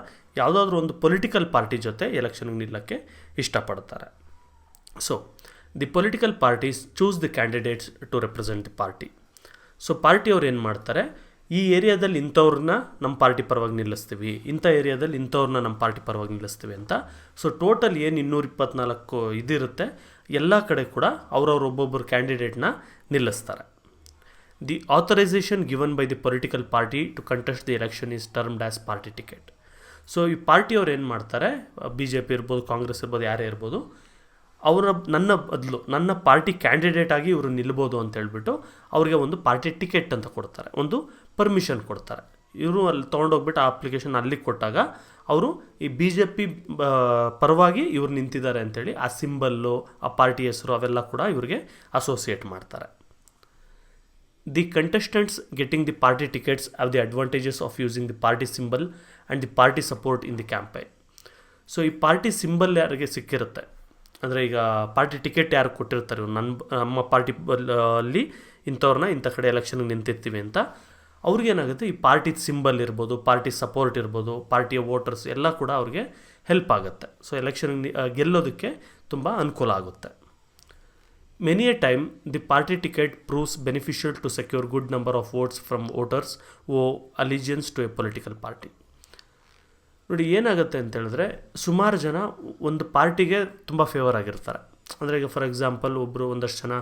ಯಾವುದಾದ್ರೂ ಒಂದು ಪೊಲಿಟಿಕಲ್ ಪಾರ್ಟಿ ಜೊತೆ ಎಲೆಕ್ಷನ್ಗೆ ನಿಲ್ಲಕ್ಕೆ ಇಷ್ಟಪಡ್ತಾರೆ. So the political parties choose the candidates to represent the party. So ಪಾರ್ಟಿಯವ್ರು ಏನು ಮಾಡ್ತಾರೆ, ಈ ಏರಿಯಾದಲ್ಲಿ ಇಂಥವ್ರನ್ನ ನಮ್ಮ ಪಾರ್ಟಿ ಪರವಾಗಿ ನಿಲ್ಲಿಸ್ತೀವಿ, ಇಂಥ ಏರಿಯಾದಲ್ಲಿ ಇಂಥವ್ರನ್ನ ನಮ್ಮ ಪಾರ್ಟಿ ಪರವಾಗಿ ನಿಲ್ಲಿಸ್ತೀವಿ ಅಂತ. ಸೊ ಟೋಟಲ್ ಏನು 224 ಇದಿರುತ್ತೆ, ಎಲ್ಲ ಕಡೆ ಕೂಡ ಒಬ್ಬೊಬ್ಬರು ಕ್ಯಾಂಡಿಡೇಟ್ನ ನಿಲ್ಲಿಸ್ತಾರೆ. The authorization given by the political party to contest the election is termed as party ticket. So ಈ ಪಾರ್ಟಿಯವ್ರು ಏನು ಮಾಡ್ತಾರೆ, BJP ಇರ್ಬೋದು, ಕಾಂಗ್ರೆಸ್ ಇರ್ಬೋದು, ಯಾರೇ ಇರ್ಬೋದು, ನನ್ನ ಪಾರ್ಟಿ ಕ್ಯಾಂಡಿಡೇಟ್ ಆಗಿ ಇವರು ನಿಲ್ಬೋದು ಅಂತ ಹೇಳ್ಬಿಟ್ಟು ಅವ್ರಿಗೆ ಒಂದು ಪಾರ್ಟಿ ಟಿಕೆಟ್ ಅಂತ ಕೊಡ್ತಾರೆ, ಒಂದು ಪರ್ಮಿಷನ್ ಕೊಡ್ತಾರೆ. ಇವರು ಅಲ್ಲಿ ತೊಗೊಂಡೋಗ್ಬಿಟ್ಟು ಆ ಅಪ್ಲಿಕೇಶನ್ ಅಲ್ಲಿಗೆ ಕೊಟ್ಟಾಗ ಅವರು ಈ BJP ಪರವಾಗಿ ಇವ್ರು ನಿಂತಿದ್ದಾರೆ ಅಂಥೇಳಿ ಆ ಸಿಂಬಲ್ಲು, ಆ ಪಾರ್ಟಿ ಹೆಸರು ಅವೆಲ್ಲ ಕೂಡ ಇವ್ರಿಗೆ ಅಸೋಸಿಯೇಟ್ ಮಾಡ್ತಾರೆ. The contestants getting the party tickets have the advantages of using the party symbol and the party support in the campaign. So ಈ ಪಾರ್ಟಿ ಸಿಂಬಲ್ ಯಾರಿಗೆ ಸಿಕ್ಕಿರುತ್ತೆ ಅಂದರೆ ಈಗ ಪಾರ್ಟಿ ಟಿಕೆಟ್ ಯಾರು ಕೊಟ್ಟಿರ್ತಾರೆ, ನಮ್ಮ ಪಾರ್ಟಿ ಅಲ್ಲಿ ಇಂಥವ್ರನ್ನ ಇಂಥ ಕಡೆ ಎಲೆಕ್ಷನ್ಗೆ ನಿಂತಿರ್ತೀವಿ ಅಂತ, ಅವ್ರಿಗೇನಾಗುತ್ತೆ ಈ ಪಾರ್ಟಿ ಸಿಂಬಲ್ ಇರ್ಬೋದು, ಪಾರ್ಟಿ ಸಪೋರ್ಟ್ ಇರ್ಬೋದು, ಪಾರ್ಟಿಯ ವೋಟರ್ಸ್ ಎಲ್ಲ ಕೂಡ ಅವ್ರಿಗೆ ಹೆಲ್ಪ್ ಆಗುತ್ತೆ. ಸೊ ಎಲೆಕ್ಷನ್ಗೆ ಗೆಲ್ಲೋದಕ್ಕೆ ತುಂಬ ಅನುಕೂಲ ಆಗುತ್ತೆ. Many a time the party ticket proves beneficial to secure good number of votes from voters owe allegiance to a political party. ನೋಡಿ ಏನಾಗುತ್ತೆ ಅಂತ ಹೇಳಿದ್ರೆ, ಸುಮಾರು ಜನ ಒಂದು ಪಾರ್ಟಿಗೆ ತುಂಬ ಫೇವರ್ ಆಗಿರ್ತಾರೆ. ಅಂದರೆ ಈಗ ಫಾರ್ ಎಕ್ಸಾಂಪಲ್ ಒಂದಷ್ಟು ಜನ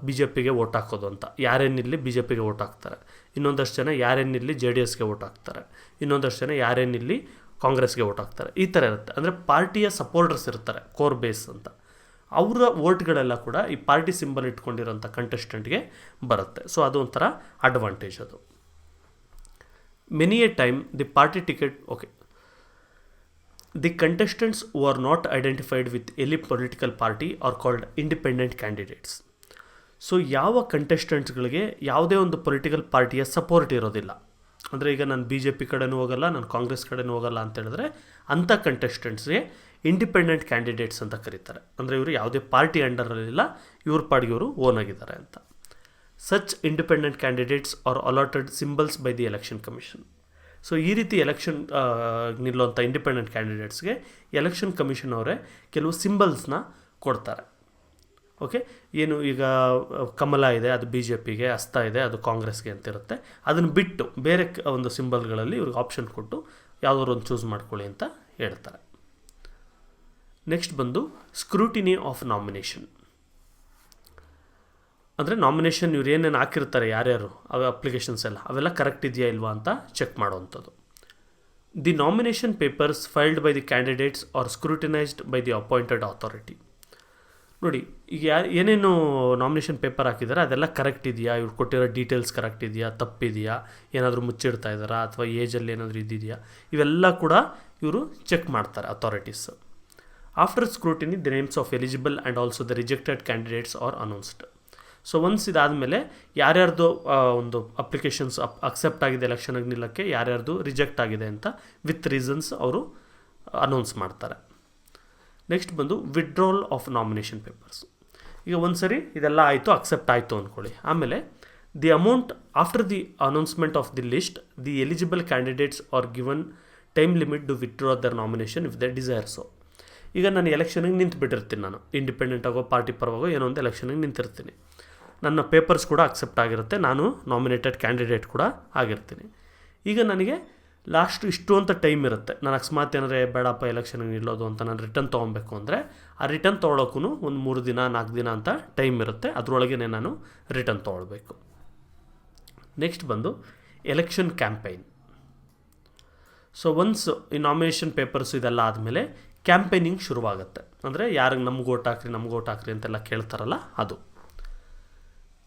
BJPಗೆ ವೋಟ್ ಹಾಕೋದು ಅಂತ, ಯಾರೇನಿಲ್ಲಿ BJPಗೆ ವೋಟ್ ಹಾಕ್ತಾರೆ. ಇನ್ನೊಂದಷ್ಟು ಜನ ಯಾರೇನಿಲ್ಲಿ JDSಗೆ ವೋಟ್ ಹಾಕ್ತಾರೆ. ಇನ್ನೊಂದಷ್ಟು ಜನ ಯಾರೇನಿಲ್ಲಿ ಕಾಂಗ್ರೆಸ್ಗೆ ವೋಟ್ ಹಾಕ್ತಾರೆ. ಈ ಥರ ಇರುತ್ತೆ. ಅಂದರೆ ಪಾರ್ಟಿಯ ಸಪೋರ್ಟರ್ಸ್ ಇರ್ತಾರೆ, ಕೋರ್ ಬೇಸ್ ಅಂತ. ಅವರ ವೋಟ್ಗಳೆಲ್ಲ ಕೂಡ ಈ ಪಾರ್ಟಿ ಸಿಂಬಲ್ ಇಟ್ಕೊಂಡಿರೋಂಥ ಕಂಟೆಸ್ಟೆಂಟ್ಗೆ ಬರುತ್ತೆ. ಸೊ ಅದು ಒಂಥರ ಅಡ್ವಾಂಟೇಜ್ ಅದು. Many a time the party ticket The contestants who are not identified with any political party are called independent candidates. So ಯಾವ ಕಂಟೆಸ್ಟೆಂಟ್ಸ್ಗಳಿಗೆ ಯಾವುದೇ ಒಂದು ಪೊಲಿಟಿಕಲ್ ಪಾರ್ಟಿಯ ಸಪೋರ್ಟ್ ಇರೋದಿಲ್ಲ, ಅಂದರೆ ಈಗ ನಾನು BJP ಕಡೆನೂ ಹೋಗಲ್ಲ, ನಾನು ಕಾಂಗ್ರೆಸ್ ಕಡೆನೂ ಹೋಗಲ್ಲ ಅಂತ ಹೇಳಿದ್ರೆ ಅಂಥ ಕಂಟೆಸ್ಟೆಂಟ್ಸ್ಗೆ ಇಂಡಿಪೆಂಡೆಂಟ್ ಕ್ಯಾಂಡಿಡೇಟ್ಸ್ ಅಂತ ಕರೀತಾರೆ. ಅಂದರೆ ಇವರು ಯಾವುದೇ ಪಾರ್ಟಿ ಅಂಡರಲ್ಲಿಲ್ಲ, ಇವ್ರ ಪಾಡಿಗೆ ಇವರು ಓನ್ ಆಗಿದ್ದಾರೆ ಅಂತ. Such independent candidates R allotted symbols by the election commission. So ಈ ರೀತಿ ಎಲೆಕ್ಷನ್ ನಿಲ್ಲುವಂಥ ಇಂಡಿಪೆಂಡೆಂಟ್ ಕ್ಯಾಂಡಿಡೇಟ್ಸ್ಗೆ ಎಲೆಕ್ಷನ್ ಕಮಿಷನ್ ಅವರೇ ಕೆಲವು ಸಿಂಬಲ್ಸ್ನ ಕೊಡ್ತಾರೆ. ಓಕೆ, ಏನು ಈಗ ಕಮಲ ಇದೆ ಅದು BJPಗೆ, ಹಸ್ತ ಇದೆ ಅದು ಕಾಂಗ್ರೆಸ್ಗೆ ಅಂತಿರುತ್ತೆ. ಅದನ್ನು ಬಿಟ್ಟು ಬೇರೆ ಒಂದು ಸಿಂಬಲ್ಗಳಲ್ಲಿ ಇವ್ರಿಗೆ ಆಪ್ಷನ್ ಕೊಟ್ಟು ಯಾವುದಾದ್ರು ಒಂದು ಚೂಸ್ ಮಾಡ್ಕೊಳ್ಳಿ ಅಂತ ಹೇಳ್ತಾರೆ. ನೆಕ್ಸ್ಟ್ ಬಂದು ಸ್ಕ್ರೂಟಿನಿ ಆಫ್ ನಾಮಿನೇಷನ್. ಅಂದರೆ ನಾಮಿನೇಷನ್ ಇವ್ರು ಏನೇನು ಹಾಕಿರ್ತಾರೆ ಯಾರ್ಯಾರು ಅಪ್ಲಿಕೇಶನ್ಸ್ ಎಲ್ಲ, ಅವೆಲ್ಲ ಕರೆಕ್ಟ್ ಇದೆಯಾ ಇಲ್ವಾ ಅಂತ ಚೆಕ್ ಮಾಡೋವಂಥದ್ದು. The nomination papers filed by the candidates are scrutinized by the appointed authority. ನೋಡಿ, ಈಗ ಏನೇನು ನಾಮಿನೇಷನ್ ಪೇಪರ್ ಹಾಕಿದ್ದಾರೆ ಅದೆಲ್ಲ ಕರೆಕ್ಟ್ ಇದೆಯಾ, ಇವ್ರು ಕೊಟ್ಟಿರೋ ಡೀಟೇಲ್ಸ್ ಕರೆಕ್ಟ್ ಇದೆಯಾ, ತಪ್ಪಿದೆಯಾ, ಏನಾದರೂ ಮುಚ್ಚಿಡ್ತಾ ಇದ್ದಾರಾ ಅಥವಾ ಏಜಲ್ಲಿ ಏನಾದರೂ ಇದ್ದಿದೆಯಾ, ಇವೆಲ್ಲ ಕೂಡ ಇವರು ಚೆಕ್ ಮಾಡ್ತಾರೆ authorities. After scrutiny the names of eligible and also the rejected candidates R announced. So once ಇದಾದಮೇಲೆ ಯಾರ್ಯಾರ್ದು ಒಂದು ಅಪ್ಲಿಕೇಶನ್ಸ್ ಅಕ್ಸೆಪ್ಟ್ ಆಗಿದೆ ಎಲೆಕ್ಷನ್ಗೆ ನಿಲ್ಲಕ್ಕೆ, ಯಾರ್ಯಾರ್ದು ರಿಜೆಕ್ಟ್ ಆಗಿದೆ ಅಂತ ವಿತ್ ರೀಸನ್ಸ್ ಅವರು ಅನೌನ್ಸ್ ಮಾಡ್ತಾರೆ. ನೆಕ್ಸ್ಟ್ ಬಂದು ವಿಡ್ರಾಲ್ ಆಫ್ ನಾಮಿನೇಷನ್ ಪೇಪರ್ಸ್. ಈಗ ಒಂದು ಸರಿ ಇದೆಲ್ಲ ಆಯಿತು, ಅಕ್ಸೆಪ್ಟ್ ಆಯಿತು ಅಂದ್ಕೊಳ್ಳಿ. ಆಮೇಲೆ the amount after the announcement of the list the eligible candidates are given time limit to withdraw their nomination if they desire so. ಈಗ ನಾನು ಎಲೆಕ್ಷನ್ಗೆ ನಿಂತು ಬಿಟ್ಟಿರ್ತೀನಿ, ನಾನು ಇಂಡಿಪೆಂಡೆಂಟ್ ಆಗೋ ಪಾರ್ಟಿ ಪರವಾಗೋ ಏನೋ ಒಂದು ಎಲೆಕ್ಷನ್ಗೆ ನಿಂತಿರ್ತೀನಿ. ನನ್ನ ಪೇಪರ್ಸ್ ಕೂಡ ಅಕ್ಸೆಪ್ಟ್ ಆಗಿರುತ್ತೆ, ನಾನು ನಾಮಿನೇಟೆಡ್ ಕ್ಯಾಂಡಿಡೇಟ್ ಕೂಡ ಆಗಿರ್ತೀನಿ. ಈಗ ನನಗೆ ಲಾಸ್ಟು ಇಷ್ಟು ಅಂತ ಟೈಮ್ ಇರುತ್ತೆ. ನಾನು ಅಕಸ್ಮಾತ್ ಏನಾದರೆ ಬೇಡಪ್ಪ ಎಲೆಕ್ಷನ್ಗೆ ನಿಲ್ಲೋದು ಅಂತ ನಾನು ರಿಟರ್ನ್ ತೊಗೊಬೇಕು ಅಂದರೆ ಆ ರಿಟರ್ನ್ ತೊಗೊಳಕ್ಕೂ ಒಂದು 3 ದಿನ 4 ದಿನ ಅಂತ ಟೈಮ್ ಇರುತ್ತೆ. ಅದರೊಳಗೆ ನಾನು ರಿಟರ್ನ್ ತೊಗೊಳ್ಬೇಕು. ನೆಕ್ಸ್ಟ್ ಬಂದು ಎಲೆಕ್ಷನ್ ಕ್ಯಾಂಪೈನ್. ಸೊ ಒನ್ಸ್ ಈ ನಾಮಿನೇಷನ್ ಪೇಪರ್ಸು ಇದೆಲ್ಲ ಆದಮೇಲೆ ಕ್ಯಾಂಪೈನಿಂಗ್ ಶುರುವಾಗುತ್ತೆ. ಅಂದರೆ ಯಾರಿಗೆ ನಮ್ಗೆ ಓಟ್ ಹಾಕ್ರಿ ಅಂತೆಲ್ಲ ಕೇಳ್ತಾರಲ್ಲ ಅದು.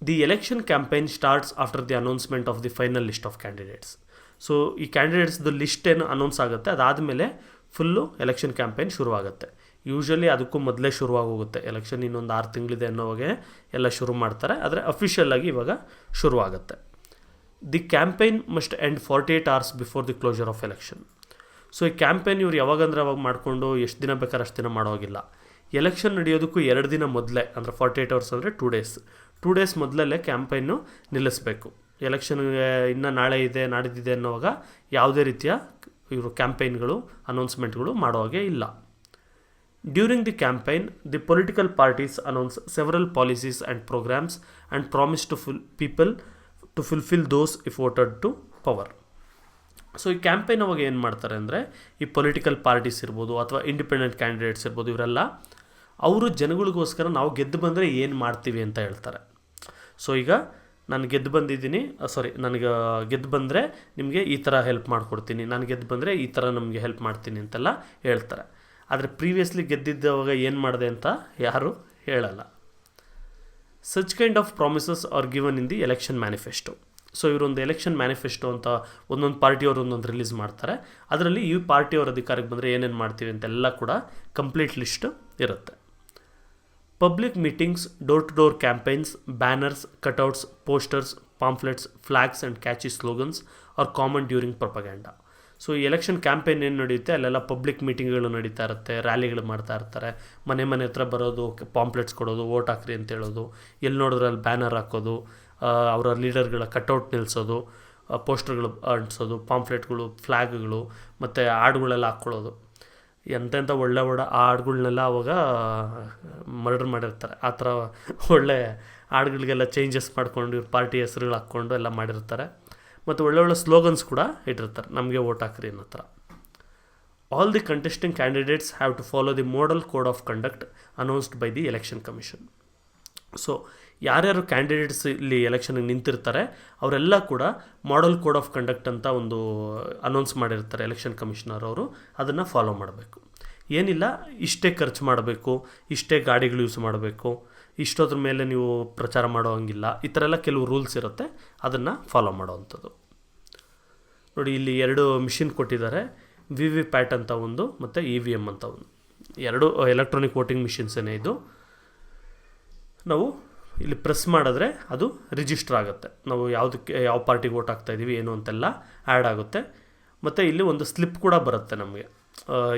The election campaign starts after the announcement of the final list of candidates. So ಈ ಕ್ಯಾಂಡಿಡೇಟ್ಸ್ದು ಲಿಸ್ಟ್ ಏನು ಅನೌನ್ಸ್ ಆಗುತ್ತೆ ಅದಾದಮೇಲೆ ಫುಲ್ಲು ಎಲೆಕ್ಷನ್ ಕ್ಯಾಂಪೈನ್ ಶುರುವಾಗುತ್ತೆ. ಯೂಶ್ವಲಿ ಅದಕ್ಕೂ ಮೊದಲೇ ಶುರುವಾಗಿ ಹೋಗುತ್ತೆ. ಎಲೆಕ್ಷನ್ ಇನ್ನೊಂದು 6 ತಿಂಗಳಿದೆ ಅನ್ನೋವಾಗೆ ಎಲ್ಲ ಶುರು ಮಾಡ್ತಾರೆ, ಆದರೆ ಅಫಿಷಿಯಲ್ಲಾಗಿ ಇವಾಗ ಶುರುವಾಗುತ್ತೆ. The campaign must end 48 hours before the closure of election. So ಈ ಕ್ಯಾಂಪೈನ್ ಇವ್ರು ಯಾವಾಗಂದ್ರೆ ಅವಾಗ ಮಾಡಿಕೊಂಡು ಎಷ್ಟು ದಿನ ಬೇಕಾದ್ರೆ ಅಷ್ಟು ದಿನ ಮಾಡೋಗಿಲ್ಲ. ಎಲೆಕ್ಷನ್ ನಡೆಯೋದಕ್ಕೂ 2 ದಿನ ಮೊದಲೇ, ಅಂದರೆ 48 hours ಅಂದರೆ 2 days, 2 days ಮೊದಲೇ ಕ್ಯಾಂಪೈನು ನಿಲ್ಲಿಸಬೇಕು. ಎಲೆಕ್ಷನ್ಗೆ ಇನ್ನೂ ನಾಳೆ ಇದೆ ನಾಡಿದ್ದಿದೆ ಅನ್ನೋವಾಗ ಯಾವುದೇ ರೀತಿಯ ಇವರು ಕ್ಯಾಂಪೈನ್ಗಳು ಅನೌನ್ಸ್ಮೆಂಟ್ಗಳು ಮಾಡೋ ಹಾಗೆ ಇಲ್ಲ. During the campaign the political parties announce several policies and programmes and promise to people to fulfil those if voted to power. So ಈ ಕ್ಯಾಂಪೈನ್ ಅವಾಗ ಏನು ಮಾಡ್ತಾರೆ ಅಂದರೆ ಈ ಪೊಲಿಟಿಕಲ್ ಪಾರ್ಟೀಸ್ ಇರ್ಬೋದು ಅಥವಾ ಇಂಡಿಪೆಂಡೆಂಟ್ ಕ್ಯಾಂಡಿಡೇಟ್ಸ್ ಇರ್ಬೋದು, ಇವರೆಲ್ಲ ಅವರು ಜನಗಳಿಗೋಸ್ಕರ ನಾವು ಗೆದ್ದು ಬಂದರೆ ಏನು ಮಾಡ್ತೀವಿ ಅಂತ ಹೇಳ್ತಾರೆ. ಸೊ ಈಗ ನಾನು ಗೆದ್ದು ಬಂದಿದ್ದೀನಿ, ನನಗೆ ಗೆದ್ದು ಬಂದರೆ ನಿಮಗೆ ಈ ಥರ ಹೆಲ್ಪ್ ಮಾಡಿಕೊಡ್ತೀನಿ, ನಾನು ಗೆದ್ದು ಬಂದರೆ ಈ ಥರ ನಮಗೆ ಹೆಲ್ಪ್ ಮಾಡ್ತೀನಿ ಅಂತೆಲ್ಲ ಹೇಳ್ತಾರೆ. ಆದರೆ ಪ್ರೀವಿಯಸ್ಲಿ ಗೆದ್ದಿದ್ದವಾಗ ಏನು ಮಾಡಿದೆ ಅಂತ ಯಾರೂ ಹೇಳಲ್ಲ. Such kind of promises are given in the election manifesto. So ಇವರೊಂದು ಎಲೆಕ್ಷನ್ ಮ್ಯಾನಿಫೆಸ್ಟೋ ಅಂತ ಒಂದೊಂದು ಪಾರ್ಟಿಯವರು ಒಂದೊಂದು ರಿಲೀಸ್ ಮಾಡ್ತಾರೆ. ಅದರಲ್ಲಿ ಈ ಪಾರ್ಟಿಯವ್ರ ಅಧಿಕಾರಕ್ಕೆ ಬಂದರೆ ಏನೇನು ಮಾಡ್ತೀವಿ ಅಂತೆಲ್ಲ ಕೂಡ ಕಂಪ್ಲೀಟ್ ಲಿಸ್ಟ್ ಇರುತ್ತೆ. Public meetings, door to door campaigns, banners, cutouts, posters, pamphlets, flags and catchy slogans are common during propaganda. So ಈ ಎಲೆಕ್ಷನ್ ಕ್ಯಾಂಪೇನ್ ಏನು ನಡೆಯುತ್ತೆ ಅಲ್ಲೆಲ್ಲ ಪಬ್ಲಿಕ್ ಮೀಟಿಂಗ್ಗಳು ನಡೀತಾ ಇರುತ್ತೆ, ರ್ಯಾಲಿಗಳು ಮಾಡ್ತಾ ಇರ್ತಾರೆ, ಮನೆ ಹತ್ರ ಬರೋದು, ಪಾಂಪ್ಲೆಟ್ಸ್ ಕೊಡೋದು, ವೋಟ್ ಹಾಕ್ರಿ ಅಂತ ಹೇಳೋದು, ಎಲ್ಲಿ ನೋಡಿದ್ರೆ ಅಲ್ಲಿ ಬ್ಯಾನರ್ ಹಾಕೋದು, ಅವರ ಲೀಡರ್ಗಳ ಕಟೌಟ್ ನಿಲ್ಲಿಸೋದು, ಪೋಸ್ಟರ್ಗಳು ಅಂಟಿಸೋದು, ಪಾಂಪ್ಲೆಟ್ಗಳು, ಫ್ಲ್ಯಾಗ್ಗಳು ಮತ್ತು ಹಾಡುಗಳೆಲ್ಲ ಹಾಕ್ಕೊಳ್ಳೋದು. ಎಂತೆಂಥ ಒಳ್ಳೆ ಹಾಡುಗಳ್ನೆಲ್ಲ ಅವಾಗ ಮರ್ಡರ್ ಮಾಡಿರ್ತಾರೆ. ಆ ಥರ ಒಳ್ಳೆ ಹಾಡುಗಳಿಗೆಲ್ಲ ಚೇಂಜಸ್ ಮಾಡ್ಕೊಂಡು ಇವ್ರ ಪಾರ್ಟಿ ಹೆಸರುಗಳು ಹಾಕ್ಕೊಂಡು ಎಲ್ಲ ಮಾಡಿರ್ತಾರೆ. ಮತ್ತು ಒಳ್ಳೊಳ್ಳೆ ಸ್ಲೋಗನ್ಸ್ ಕೂಡ ಇಟ್ಟಿರ್ತಾರೆ, ನಮಗೆ ವೋಟ್ ಹಾಕ್ರಿ ಅನ್ನೋ ಥರ. All the contesting candidates have to follow the model code of conduct announced by the election commission. So ಯಾರ್ಯಾರು ಕ್ಯಾಂಡಿಡೇಟ್ಸ್ ಇಲ್ಲಿ ಎಲೆಕ್ಷನ್ಗೆ ನಿಂತಿರ್ತಾರೆ ಅವರೆಲ್ಲ ಕೂಡ ಮಾಡೆಲ್ ಕೋಡ್ ಆಫ್ ಕಂಡಕ್ಟ್ ಅಂತ ಒಂದು ಅನೌನ್ಸ್ ಮಾಡಿರ್ತಾರೆ ಎಲೆಕ್ಷನ್ ಕಮಿಷನರ್ ಅವರು, ಅದನ್ನು ಫಾಲೋ ಮಾಡಬೇಕು. ಏನಿಲ್ಲ, ಇಷ್ಟೇ ಖರ್ಚು ಮಾಡಬೇಕು, ಇಷ್ಟೇ ಗಾಡಿಗಳು ಯೂಸ್ ಮಾಡಬೇಕು, ಇಷ್ಟೋದ್ರ ಮೇಲೆ ನೀವು ಪ್ರಚಾರ ಮಾಡೋ ಹಂಗಿಲ್ಲ, ಈ ಥರ ಎಲ್ಲ ಕೆಲವು ರೂಲ್ಸ್ ಇರುತ್ತೆ, ಅದನ್ನು ಫಾಲೋ ಮಾಡೋವಂಥದ್ದು. ನೋಡಿ, ಇಲ್ಲಿ 2 ಮಿಷಿನ್ ಕೊಟ್ಟಿದ್ದಾರೆ, VVPAT ಅಂತ ಒಂದು ಮತ್ತು EVM ಅಂತ ಒಂದು. 2 ಎಲೆಕ್ಟ್ರಾನಿಕ್ ವೋಟಿಂಗ್ ಮಿಷಿನ್ಸೇ ಇದು. ನಾವು ಇಲ್ಲಿ ಪ್ರೆಸ್ ಮಾಡಿದ್ರೆ ಅದು ರಿಜಿಸ್ಟರ್ ಆಗುತ್ತೆ, ನಾವು ಯಾವ ಪಾರ್ಟಿಗೆ ವೋಟ್ ಹಾಕ್ತಾಯಿದ್ದೀವಿ ಏನು ಅಂತೆಲ್ಲ ಆ್ಯಡ್ ಆಗುತ್ತೆ. ಮತ್ತು ಇಲ್ಲಿ ಒಂದು ಸ್ಲಿಪ್ ಕೂಡ ಬರುತ್ತೆ ನಮಗೆ.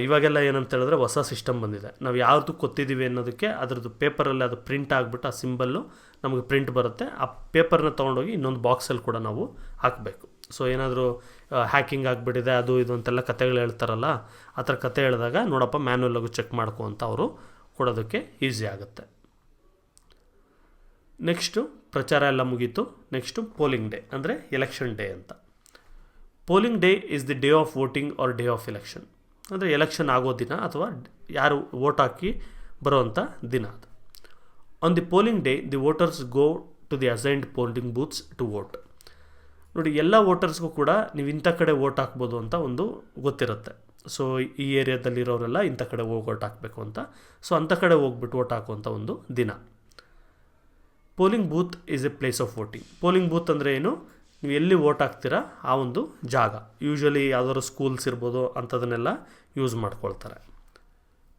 ಇವಾಗೆಲ್ಲ ಏನಂತ ಹೇಳಿದ್ರೆ ಹೊಸ ಸಿಸ್ಟಮ್ ಬಂದಿದೆ, ನಾವು ಯಾವುದು ಕೊತ್ತಿದ್ದೀವಿ ಅನ್ನೋದಕ್ಕೆ ಅದರದ್ದು ಪೇಪರಲ್ಲಿ ಅದು ಪ್ರಿಂಟ್ ಆಗಿಬಿಟ್ಟು ಆ ಸಿಂಬಲ್ಲು ನಮಗೆ ಪ್ರಿಂಟ್ ಬರುತ್ತೆ. ಆ ಪೇಪರ್ನ ತೊಗೊಂಡೋಗಿ ಇನ್ನೊಂದು ಬಾಕ್ಸಲ್ಲಿ ಕೂಡ ನಾವು ಹಾಕಬೇಕು. ಸೊ ಏನಾದರೂ ಹ್ಯಾಕಿಂಗ್ ಆಗಿಬಿಟ್ಟಿದೆ ಅದು ಇದು ಅಂತೆಲ್ಲ ಕತೆಗಳು ಹೇಳ್ತಾರಲ್ಲ, ಆ ಥರ ಕತೆ ಹೇಳಿದಾಗ ನೋಡಪ್ಪ ಮ್ಯಾನ್ಯಲಾಗು ಚೆಕ್ ಮಾಡ್ಕೊ ಅಂತ ಅವರು ಕೊಡೋದಕ್ಕೆ ಈಸಿ ಆಗುತ್ತೆ. ನೆಕ್ಸ್ಟು ಪ್ರಚಾರ ಎಲ್ಲ ಮುಗೀತು. ನೆಕ್ಸ್ಟು ಪೋಲಿಂಗ್ ಡೇ ಅಂದರೆ ಎಲೆಕ್ಷನ್ ಡೇ ಅಂತ. Polling day is the day of voting or day of election. ಅಂದರೆ ಎಲೆಕ್ಷನ್ ಆಗೋ ದಿನ ಅಥವಾ ಯಾರು ವೋಟ್ ಹಾಕಿ ಬರೋವಂಥ ದಿನ ಅದು. On the polling day the voters go to the assigned polling booths to vote. ನೋಡಿ, ಎಲ್ಲ ವೋಟರ್ಸ್ಗೂ ಕೂಡ ನೀವು ಇಂಥ ಕಡೆ ವೋಟ್ ಹಾಕ್ಬೋದು ಅಂತ ಒಂದು ಗೊತ್ತಿರುತ್ತೆ. ಸೊ ಈ ಏರಿಯಾದಲ್ಲಿರೋರೆಲ್ಲ ಇಂಥ ಕಡೆ ಹೋಗಿ ವೋಟ್ ಹಾಕಬೇಕು ಅಂತ. ಸೊ ಅಂಥ ಕಡೆ ಹೋಗ್ಬಿಟ್ಟು ವೋಟ್ ಹಾಕುವಂಥ ಒಂದು ದಿನ. Polling booth is A place of voting. Polling booth ಅಂದರೆ ಏನು? ನೀವು ಎಲ್ಲಿ ವೋಟ್ ಹಾಕ್ತೀರಾ ಆ ಒಂದು ಜಾಗ. ಯೂಶ್ವಲಿ ಯಾವ್ದಾದ್ರು ಸ್ಕೂಲ್ಸ್ ಇರ್ಬೋದು ಅಂಥದನ್ನೆಲ್ಲ ಯೂಸ್ ಮಾಡ್ಕೊಳ್ತಾರೆ.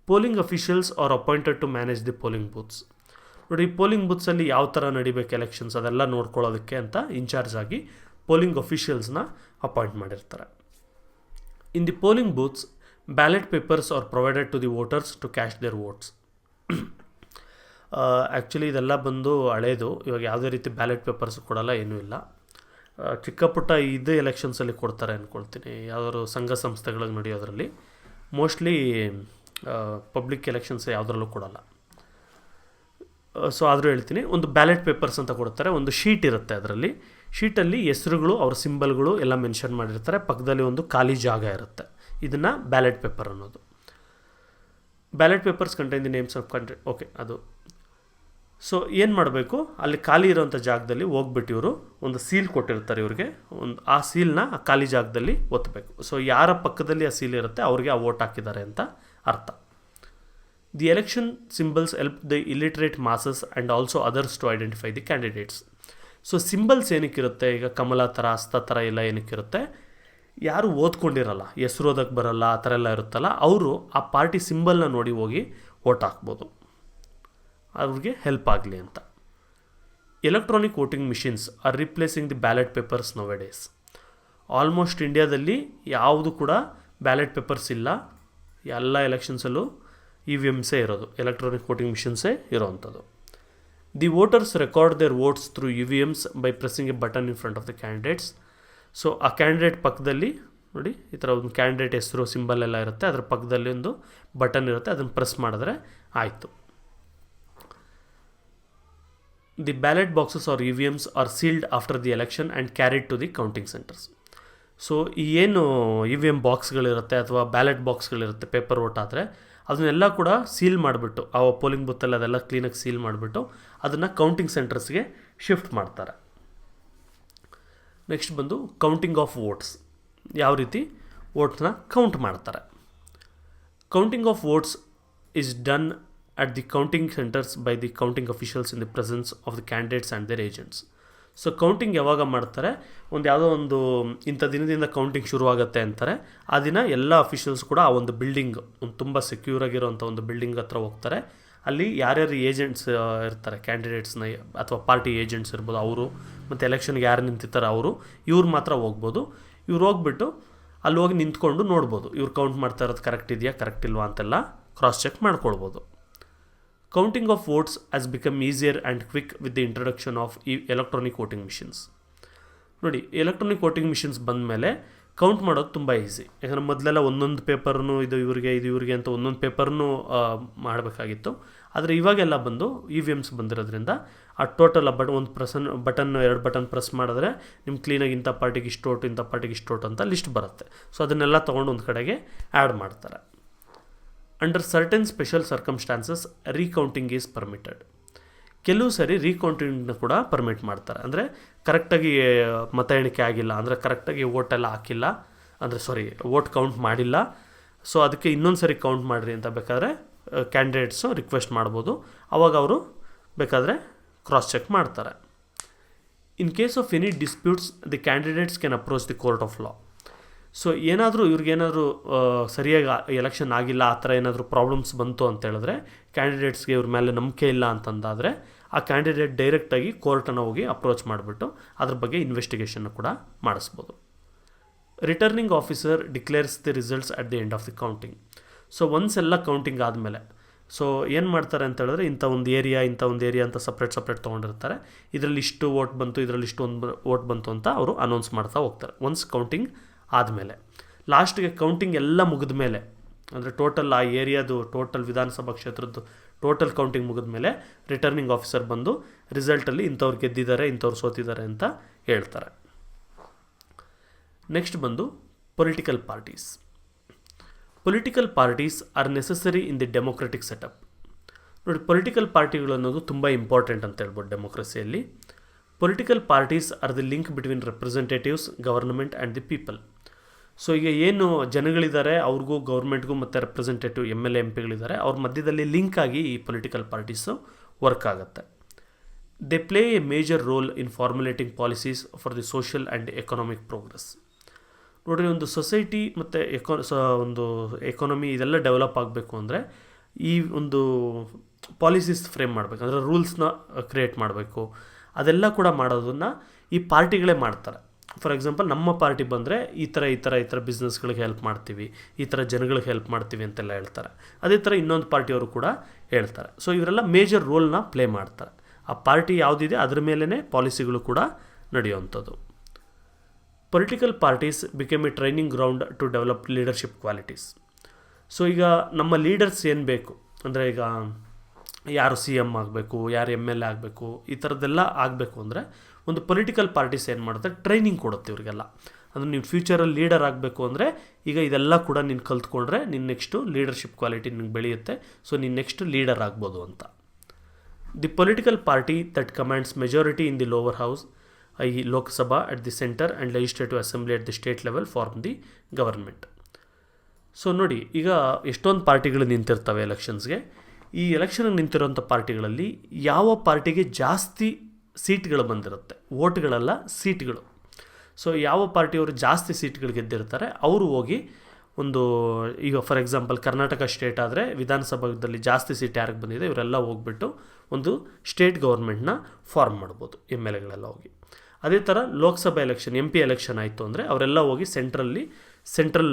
Polling officials are appointed to manage the polling booths. ನೋಡಿ, ಪೋಲಿಂಗ್ ಬೂತ್ಸಲ್ಲಿ ಯಾವ ಥರ ನಡಿಬೇಕು ಎಲೆಕ್ಷನ್ಸ್ ಅದೆಲ್ಲ ನೋಡ್ಕೊಳ್ಳೋದಕ್ಕೆ ಅಂತ ಇನ್ಚಾರ್ಜ್ ಆಗಿ ಪೋಲಿಂಗ್ ಅಫಿಷಿಯಲ್ಸ್ನ ಅಪಾಯಿಂಟ್ ಮಾಡಿರ್ತಾರೆ. In the polling booths ballot papers are provided to the voters to cast their votes. Actually ಇದೆಲ್ಲ ಬಂದು ಹಳೇದು. ಇವಾಗ ಯಾವುದೇ ರೀತಿ ಬ್ಯಾಲೆಟ್ ಪೇಪರ್ಸ್ ಕೊಡಲ್ಲ, ಏನೂ ಇಲ್ಲ. ಚಿಕ್ಕ ಪುಟ್ಟ ಇದು ಎಲೆಕ್ಷನ್ಸಲ್ಲಿ ಕೊಡ್ತಾರೆ ಅಂದ್ಕೊಳ್ತೀನಿ, ಯಾವುದಾದ್ರು ಸಂಘ ಸಂಸ್ಥೆಗಳಿಗೆ ನಡೆಯೋದ್ರಲ್ಲಿ. ಮೋಸ್ಟ್ಲಿ ಪಬ್ಲಿಕ್ ಎಲೆಕ್ಷನ್ಸ್ ಯಾವುದ್ರಲ್ಲೂ ಕೊಡಲ್ಲ. ಸೊ ಆದರೂ ಹೇಳ್ತೀನಿ, ಒಂದು ಬ್ಯಾಲೆಟ್ ಪೇಪರ್ಸ್ ಅಂತ ಕೊಡ್ತಾರೆ. ಒಂದು ಶೀಟ್ ಇರುತ್ತೆ, ಅದರಲ್ಲಿ ಶೀಟಲ್ಲಿ ಹೆಸರುಗಳು, ಅವ್ರ ಸಿಂಬಲ್ಗಳು ಎಲ್ಲ ಮೆನ್ಷನ್ ಮಾಡಿರ್ತಾರೆ. ಪಕ್ಕದಲ್ಲಿ ಒಂದು ಖಾಲಿ ಜಾಗ ಇರುತ್ತೆ. ಇದನ್ನು ಬ್ಯಾಲೆಟ್ ಪೇಪರ್ ಅನ್ನೋದು. Ballot papers contain the names of country. Okay, ಅದು. ಸೊ ಏನು ಮಾಡಬೇಕು, ಅಲ್ಲಿ ಖಾಲಿ ಇರೋವಂಥ ಜಾಗದಲ್ಲಿ ಹೋಗ್ಬಿಟ್ಟು ಇವರು ಒಂದು ಸೀಲ್ ಕೊಟ್ಟಿರ್ತಾರೆ ಇವ್ರಿಗೆ. ಆ ಸೀಲ್ನ ಆ ಖಾಲಿ ಜಾಗದಲ್ಲಿ ಒತ್ತಬೇಕು. ಸೊ ಯಾರ ಪಕ್ಕದಲ್ಲಿ ಆ ಸೀಲ್ ಇರುತ್ತೆ ಅವ್ರಿಗೆ ಆ ವೋಟ್ ಹಾಕಿದ್ದಾರೆ ಅಂತ ಅರ್ಥ. The election symbols help the illiterate masses and also others to identify the candidates. So symbols ಏನಕ್ಕಿರುತ್ತೆ, ಈಗ ಕಮಲ ಥರ, ಹಸ್ತ ಥರ ಎಲ್ಲ ಏನಕ್ಕಿರುತ್ತೆ, ಯಾರು ಓದ್ಕೊಂಡಿರಲ್ಲ, ಹೆಸ್ರು ಓದಕ್ಕೆ ಬರಲ್ಲ, ಆ ಥರ ಎಲ್ಲ ಇರುತ್ತಲ್ಲ, ಅವರು ಆ ಪಾರ್ಟಿ ಸಿಂಬಲ್ನ ನೋಡಿ ಹೋಗಿ ವೋಟ್ ಹಾಕ್ಬೋದು, ಅವ್ರಿಗೆ ಹೆಲ್ಪ್ ಆಗಲಿ ಅಂತ. Electronic voting machines are replacing the ballot papers nowadays. Almost ಇಂಡಿಯಾದಲ್ಲಿ ಯಾವುದು ಕೂಡ ಬ್ಯಾಲೆಟ್ ಪೇಪರ್ಸ್ ಇಲ್ಲ. ಎಲ್ಲ ಎಲೆಕ್ಷನ್ಸಲ್ಲೂ EVMs ಇರೋದು, ಎಲೆಕ್ಟ್ರಾನಿಕ್ ವೋಟಿಂಗ್ ಮಿಷಿನ್ಸೇ ಇರೋವಂಥದ್ದು. The voters record their votes through EVMs by pressing a button in front of the candidates. So ಆ ಕ್ಯಾಂಡಿಡೇಟ್ ಪಕ್ಕದಲ್ಲಿ ನೋಡಿ, ಈ ಥರ ಒಂದು ಕ್ಯಾಂಡಿಡೇಟ್ ಹೆಸರು ಸಿಂಬಲ್ ಎಲ್ಲ ಇರುತ್ತೆ, ಅದ್ರ ಪಕ್ಕದಲ್ಲಿ ಒಂದು ಬಟನ್ ಇರುತ್ತೆ, ಅದನ್ನು ಪ್ರೆಸ್ ಮಾಡಿದ್ರೆ ಆಯಿತು. The ballot boxes or EVMs are sealed after the election and carried to the counting centres. So ಈ ಏನು EVM ಬಾಕ್ಸ್ಗಳಿರುತ್ತೆ ಅಥವಾ ಬ್ಯಾಲೆಟ್ ಬಾಕ್ಸ್ಗಳಿರುತ್ತೆ ಪೇಪರ್ ವೋಟ್ ಆದರೆ, ಅದನ್ನೆಲ್ಲ ಕೂಡ ಸೀಲ್ ಮಾಡಿಬಿಟ್ಟು, ಆ ಪೋಲಿಂಗ್ ಬೂತಲ್ಲಿ ಅದೆಲ್ಲ ಕ್ಲೀನಾಗಿ ಸೀಲ್ ಮಾಡಿಬಿಟ್ಟು ಅದನ್ನು ಕೌಂಟಿಂಗ್ ಸೆಂಟರ್ಸ್ಗೆ ಶಿಫ್ಟ್ ಮಾಡ್ತಾರೆ. ನೆಕ್ಸ್ಟ್ ಬಂದು ಕೌಂಟಿಂಗ್ ಆಫ್ ವೋಟ್ಸ್. ಯಾವ ರೀತಿ ವೋಟ್ಸ್ನ ಕೌಂಟ್ ಮಾಡ್ತಾರೆ. Counting of votes is done at the counting centers by the counting officials in the presence of the candidates and their agents. So counting ಯಾವಾಗ ಮಾಡ್ತಾರೆ, ಯಾವುದೋ ಒಂದು ಇಂಥ ದಿನದಿಂದ ಕೌಂಟಿಂಗ್ ಶುರುವಾಗುತ್ತೆ ಅಂತಾರೆ. ಆ ದಿನ ಎಲ್ಲ ಅಫಿಷಿಯಲ್ಸ್ ಕೂಡ ಆ ಒಂದು ಬಿಲ್ಡಿಂಗ್, ಒಂದು ತುಂಬ ಸೆಕ್ಯೂರ್ ಆಗಿರೋಂಥ ಒಂದು ಬಿಲ್ಡಿಂಗ್ ಹತ್ರ ಹೋಗ್ತಾರೆ. ಅಲ್ಲಿ ಯಾರ್ಯಾರು ಏಜೆಂಟ್ಸ್ ಇರ್ತಾರೆ, ಕ್ಯಾಂಡಿಡೇಟ್ಸ್ನ ಅಥವಾ ಪಾರ್ಟಿ ಏಜೆಂಟ್ಸ್ ಇರ್ಬೋದು ಅವರು, ಮತ್ತು ಎಲೆಕ್ಷನ್ಗೆ ಯಾರು ನಿಂತಿರ್ತಾರೆ ಅವರು, ಇವ್ರು ಮಾತ್ರ ಹೋಗ್ಬೋದು. ಇವ್ರು ಹೋಗ್ಬಿಟ್ಟು ಅಲ್ಲಿ ಹೋಗಿ ನಿಂತ್ಕೊಂಡು ನೋಡ್ಬೋದು, ಇವ್ರು ಕೌಂಟ್ ಮಾಡ್ತಾ ಇರೋದು ಕರೆಕ್ಟ್ ಇದೆಯಾ ಕರೆಕ್ಟ್ ಇಲ್ವಾ ಅಂತೆಲ್ಲ ಕ್ರಾಸ್ ಚೆಕ್ ಮಾಡ್ಕೊಳ್ಬೋದು. Counting of votes has become easier and quick with the introduction of electronic voting machines. ನೋಡಿ, ಎಲೆಕ್ಟ್ರಾನಿಕ್ ವೋಟಿಂಗ್ ಮಿಷಿನ್ಸ್ ಬಂದ ಮೇಲೆ ಕೌಂಟ್ ಮಾಡೋದು ತುಂಬ ಈಸಿ. ಯಾಕಂದರೆ ಮೊದಲೆಲ್ಲ ಒಂದೊಂದು ಪೇಪರ್ನು ಇದು ಇವ್ರಿಗೆ ಅಂತ ಒಂದೊಂದು ಪೇಪರ್ನು ಮಾಡಬೇಕಾಗಿತ್ತು. ಆದರೆ ಇವಾಗೆಲ್ಲ ಬಂದು EVMs ಬಂದಿರೋದ್ರಿಂದ ಆ ಟೋಟಲ್ ಒಂದು ಬಟನ್ 2 ಬಟನ್ ಪ್ರೆಸ್ ಮಾಡಿದ್ರೆ ನಿಮ್ಗೆ ಕ್ಲೀನಾಗಿ ಇಂಥ ಪಾರ್ಟಿಗೆ ಇಷ್ಟು ಓಟು, ಇಂಥ ಪಾರ್ಟಿಗೆ ಇಷ್ಟು ಓಟು ಅಂತ ಲಿಸ್ಟ್ ಬರುತ್ತೆ. ಸೊ ಅದನ್ನೆಲ್ಲ ತೊಗೊಂಡು ಒಂದು ಕಡೆಗೆ ಆ್ಯಡ್ ಮಾಡ್ತಾರೆ. Under certain special circumstances recounting is permitted. ಕೆಲವು ಸರಿ ರೀಕೌಂಟಿಂಗ್ನ ಕೂಡ ಪರ್ಮಿಟ್ ಮಾಡ್ತಾರೆ. ಅಂದರೆ ಕರೆಕ್ಟಾಗಿ ಮತ ಎಣಿಕೆ ಆಗಿಲ್ಲ, ಅಂದರೆ ಕರೆಕ್ಟಾಗಿ ವೋಟೆಲ್ಲ ಹಾಕಿಲ್ಲ, ಅಂದರೆ ವೋಟ್ ಕೌಂಟ್ ಮಾಡಿಲ್ಲ, ಸೊ ಅದಕ್ಕೆ ಇನ್ನೊಂದು ಸರಿ ಕೌಂಟ್ ಮಾಡಿರಿ ಅಂತ ಬೇಕಾದರೆ ಕ್ಯಾಂಡಿಡೇಟ್ಸು ರಿಕ್ವೆಸ್ಟ್ ಮಾಡ್ಬೋದು. ಆವಾಗ ಅವರು ಬೇಕಾದರೆ ಕ್ರಾಸ್ ಚೆಕ್ ಮಾಡ್ತಾರೆ. ಇನ್ case of any disputes the candidates can approach the court of law. So ಏನಾದರೂ ಇವ್ರಿಗೇನಾದರೂ ಸರಿಯಾಗಿ ಎಲೆಕ್ಷನ್ ಆಗಿಲ್ಲ, ಆ ಥರ ಏನಾದರೂ ಪ್ರಾಬ್ಲಮ್ಸ್ ಬಂತು ಅಂತ ಹೇಳಿದ್ರೆ, ಕ್ಯಾಂಡಿಡೇಟ್ಸ್ಗೆ ಇವ್ರ ಮೇಲೆ ನಂಬಿಕೆ ಇಲ್ಲ ಅಂತಂದಾದರೆ ಆ ಕ್ಯಾಂಡಿಡೇಟ್ ಡೈರೆಕ್ಟಾಗಿ ಕೋರ್ಟನ್ನು ಹೋಗಿ ಅಪ್ರೋಚ್ ಮಾಡಿಬಿಟ್ಟು ಅದ್ರ ಬಗ್ಗೆ ಇನ್ವೆಸ್ಟಿಗೇಷನ್ ಕೂಡ ಮಾಡಿಸ್ಬೋದು. Returning officer declares the results at the end of the counting. So once ಎಲ್ಲ ಕೌಂಟಿಂಗ್ ಆದಮೇಲೆ ಸೊ ಏನು ಮಾಡ್ತಾರೆ ಅಂತ ಹೇಳಿದ್ರೆ, ಇಂಥ ಒಂದು ಏರಿಯಾ ಅಂತ ಸಪ್ರೇಟ್ ತೊಗೊಂಡಿರ್ತಾರೆ. ಇದರಲ್ಲಿ ಇಷ್ಟು ವೋಟ್ ಬಂತು, ಇದರಲ್ಲಿ ಇಷ್ಟೊಂದು ವೋಟ್ ಬಂತು ಅಂತ ಅವರು ಅನೌನ್ಸ್ ಮಾಡ್ತಾ ಹೋಗ್ತಾರೆ ಒನ್ಸ್ ಕೌಂಟಿಂಗ್ ಆದಮೇಲೆ. ಲಾಸ್ಟ್ಗೆ ಕೌಂಟಿಂಗ್ ಎಲ್ಲ ಮುಗಿದ ಮೇಲೆ, ಅಂದರೆ ಟೋಟಲ್ ಆ ಏರಿಯಾದು ಟೋಟಲ್ ವಿಧಾನಸಭಾ ಕ್ಷೇತ್ರದ್ದು ಟೋಟಲ್ ಕೌಂಟಿಂಗ್ ಮುಗಿದ ಮೇಲೆ ರಿಟರ್ನಿಂಗ್ ಆಫೀಸರ್ ಬಂದು ರಿಸಲ್ಟಲ್ಲಿ ಇಂಥವ್ರು ಗೆದ್ದಿದ್ದಾರೆ ಇಂಥವ್ರು ಸೋತಿದ್ದಾರೆ ಅಂತ ಹೇಳ್ತಾರೆ. ನೆಕ್ಸ್ಟ್ ಬಂದು political parties. Political parties are necessary in the democratic setup. ನೋಡಿ, ಪೊಲಿಟಿಕಲ್ ಪಾರ್ಟಿಗಳು ಅನ್ನೋದು ತುಂಬ ಇಂಪಾರ್ಟೆಂಟ್ ಅಂತ ಹೇಳ್ಬೋದು ಡೆಮೊಕ್ರಸಿಯಲ್ಲಿ. Political parties are the link between representatives, government and the people. So ಈಗ ಏನು ಜನಗಳಿದ್ದಾರೆ ಅವ್ರಿಗೂ ಗೌರ್ಮೆಂಟ್ಗೂ ಮತ್ತು ರೆಪ್ರೆಸೆಂಟೇಟಿವ್ MLA MP ಗಳಿದ್ದಾರೆ, ಅವ್ರ ಮಧ್ಯದಲ್ಲಿ ಲಿಂಕ್ ಆಗಿ ಈ ಪೊಲಿಟಿಕಲ್ ಪಾರ್ಟೀಸು ವರ್ಕ್ ಆಗುತ್ತೆ. They play A major role in formulating policies for the social and economic progress. ನೋಡಿರಿ, ಒಂದು ಸೊಸೈಟಿ ಮತ್ತು ಒಂದು ಎಕಾನಮಿ ಇದೆಲ್ಲ ಡೆವಲಪ್ ಆಗಬೇಕು ಅಂದರೆ ಈ ಒಂದು ಪಾಲಿಸೀಸ್ ಫ್ರೇಮ್ ಮಾಡಬೇಕು, ಅಂದರೆ ರೂಲ್ಸ್ನ ಕ್ರಿಯೇಟ್ ಮಾಡಬೇಕು. ಅದೆಲ್ಲ ಕೂಡ ಮಾಡೋದನ್ನು ಈ ಪಾರ್ಟಿಗಳೇ ಮಾಡ್ತಾರೆ. ಫಾರ್ ಎಕ್ಸಾಂಪಲ್, ನಮ್ಮ ಪಾರ್ಟಿ ಬಂದರೆ ಈ ಥರ ಬಿಸ್ನೆಸ್ಗಳಿಗೆ ಹೆಲ್ಪ್ ಮಾಡ್ತೀವಿ, ಈ ಥರ ಜನಗಳಿಗೆ ಹೆಲ್ಪ್ ಮಾಡ್ತೀವಿ ಅಂತೆಲ್ಲ ಹೇಳ್ತಾರೆ. ಅದೇ ಥರ ಇನ್ನೊಂದು ಪಾರ್ಟಿಯವರು ಕೂಡ ಹೇಳ್ತಾರೆ. ಸೊ ಇವರೆಲ್ಲ ಮೇಜರ್ ರೋಲ್ನ ಪ್ಲೇ ಮಾಡ್ತಾರೆ. ಆ ಪಾರ್ಟಿ ಯಾವುದಿದೆ ಅದ್ರ ಮೇಲೇ ಪಾಲಿಸಿಗಳು ಕೂಡ ನಡೆಯುವಂಥದ್ದು. Political parties became a training ground to develop leadership qualities. So ಈಗ ನಮ್ಮ ಲೀಡರ್ಸ್ ಏನು ಬೇಕು ಅಂದರೆ, ಈಗ ಯಾರು CM ಆಗಬೇಕು, ಯಾರು MLA ಆಗಬೇಕು, ಈ ಥರದ್ದೆಲ್ಲ ಆಗಬೇಕು ಅಂದರೆ ಒಂದು ಪೊಲಿಟಿಕಲ್ ಪಾರ್ಟೀಸ್ ಏನು ಮಾಡುತ್ತೆ, ಟ್ರೈನಿಂಗ್ ಕೊಡುತ್ತೆ ಇವರಿಗೆಲ್ಲ. ಅಂದರೆ ನೀವು ಫ್ಯೂಚರಲ್ಲಿ ಲೀಡರ್ ಆಗಬೇಕು ಅಂದರೆ ಈಗ ಇದೆಲ್ಲ ಕೂಡ ನೀನು ಕಲ್ತ್ಕೊಂಡ್ರೆ ನಿನ್ನ ನೆಕ್ಸ್ಟು ಲೀಡರ್ಶಿಪ್ ಕ್ವಾಲಿಟಿ ನಿನ್ಗೆ ಬೆಳೆಯುತ್ತೆ. ಸೊ ನೀನು ನೆಕ್ಸ್ಟ್ ಲೀಡರ್ ಆಗ್ಬೋದು ಅಂತ. The political party that commands majority in the lower house, ಈ Lok Sabha at the centre and legislative assembly at the state level form the government. So ನೋಡಿ, ಈಗ ಎಷ್ಟೊಂದು ಪಾರ್ಟಿಗಳು ನಿಂತಿರ್ತವೆ ಎಲೆಕ್ಷನ್ಸ್ಗೆ. ಈ ಎಲೆಕ್ಷನ್ಗೆ ನಿಂತಿರೋಂಥ ಪಾರ್ಟಿಗಳಲ್ಲಿ ಯಾವ ಪಾರ್ಟಿಗೆ ಜಾಸ್ತಿ ಸೀಟ್ಗಳು ಬಂದಿರುತ್ತೆ, ವೋಟ್ಗಳಲ್ಲ ಸೀಟ್ಗಳು. ಸೊ ಯಾವ ಪಾರ್ಟಿಯವರು ಜಾಸ್ತಿ ಸೀಟ್ಗಳು ಗೆದ್ದಿರ್ತಾರೆ ಅವರು ಹೋಗಿ ಒಂದು, ಈಗ ಫಾರ್ ಎಕ್ಸಾಂಪಲ್ ಕರ್ನಾಟಕ ಸ್ಟೇಟ್ ಆದರೆ ವಿಧಾನಸಭಾದಲ್ಲಿ ಜಾಸ್ತಿ ಸೀಟ್ ಯಾರಿಗೆ ಬಂದಿದೆ ಇವರೆಲ್ಲ ಹೋಗ್ಬಿಟ್ಟು ಒಂದು ಸ್ಟೇಟ್ ಗೌರ್ಮೆಂಟ್ನ ಫಾರ್ಮ್ ಮಾಡ್ಬೋದು, MLAಗಳೆಲ್ಲ ಹೋಗಿ. ಅದೇ ಥರ ಲೋಕಸಭಾ ಎಲೆಕ್ಷನ್ MP ಎಲೆಕ್ಷನ್ ಆಯಿತು ಅಂದರೆ ಅವರೆಲ್ಲ ಹೋಗಿ ಸೆಂಟ್ರಲ್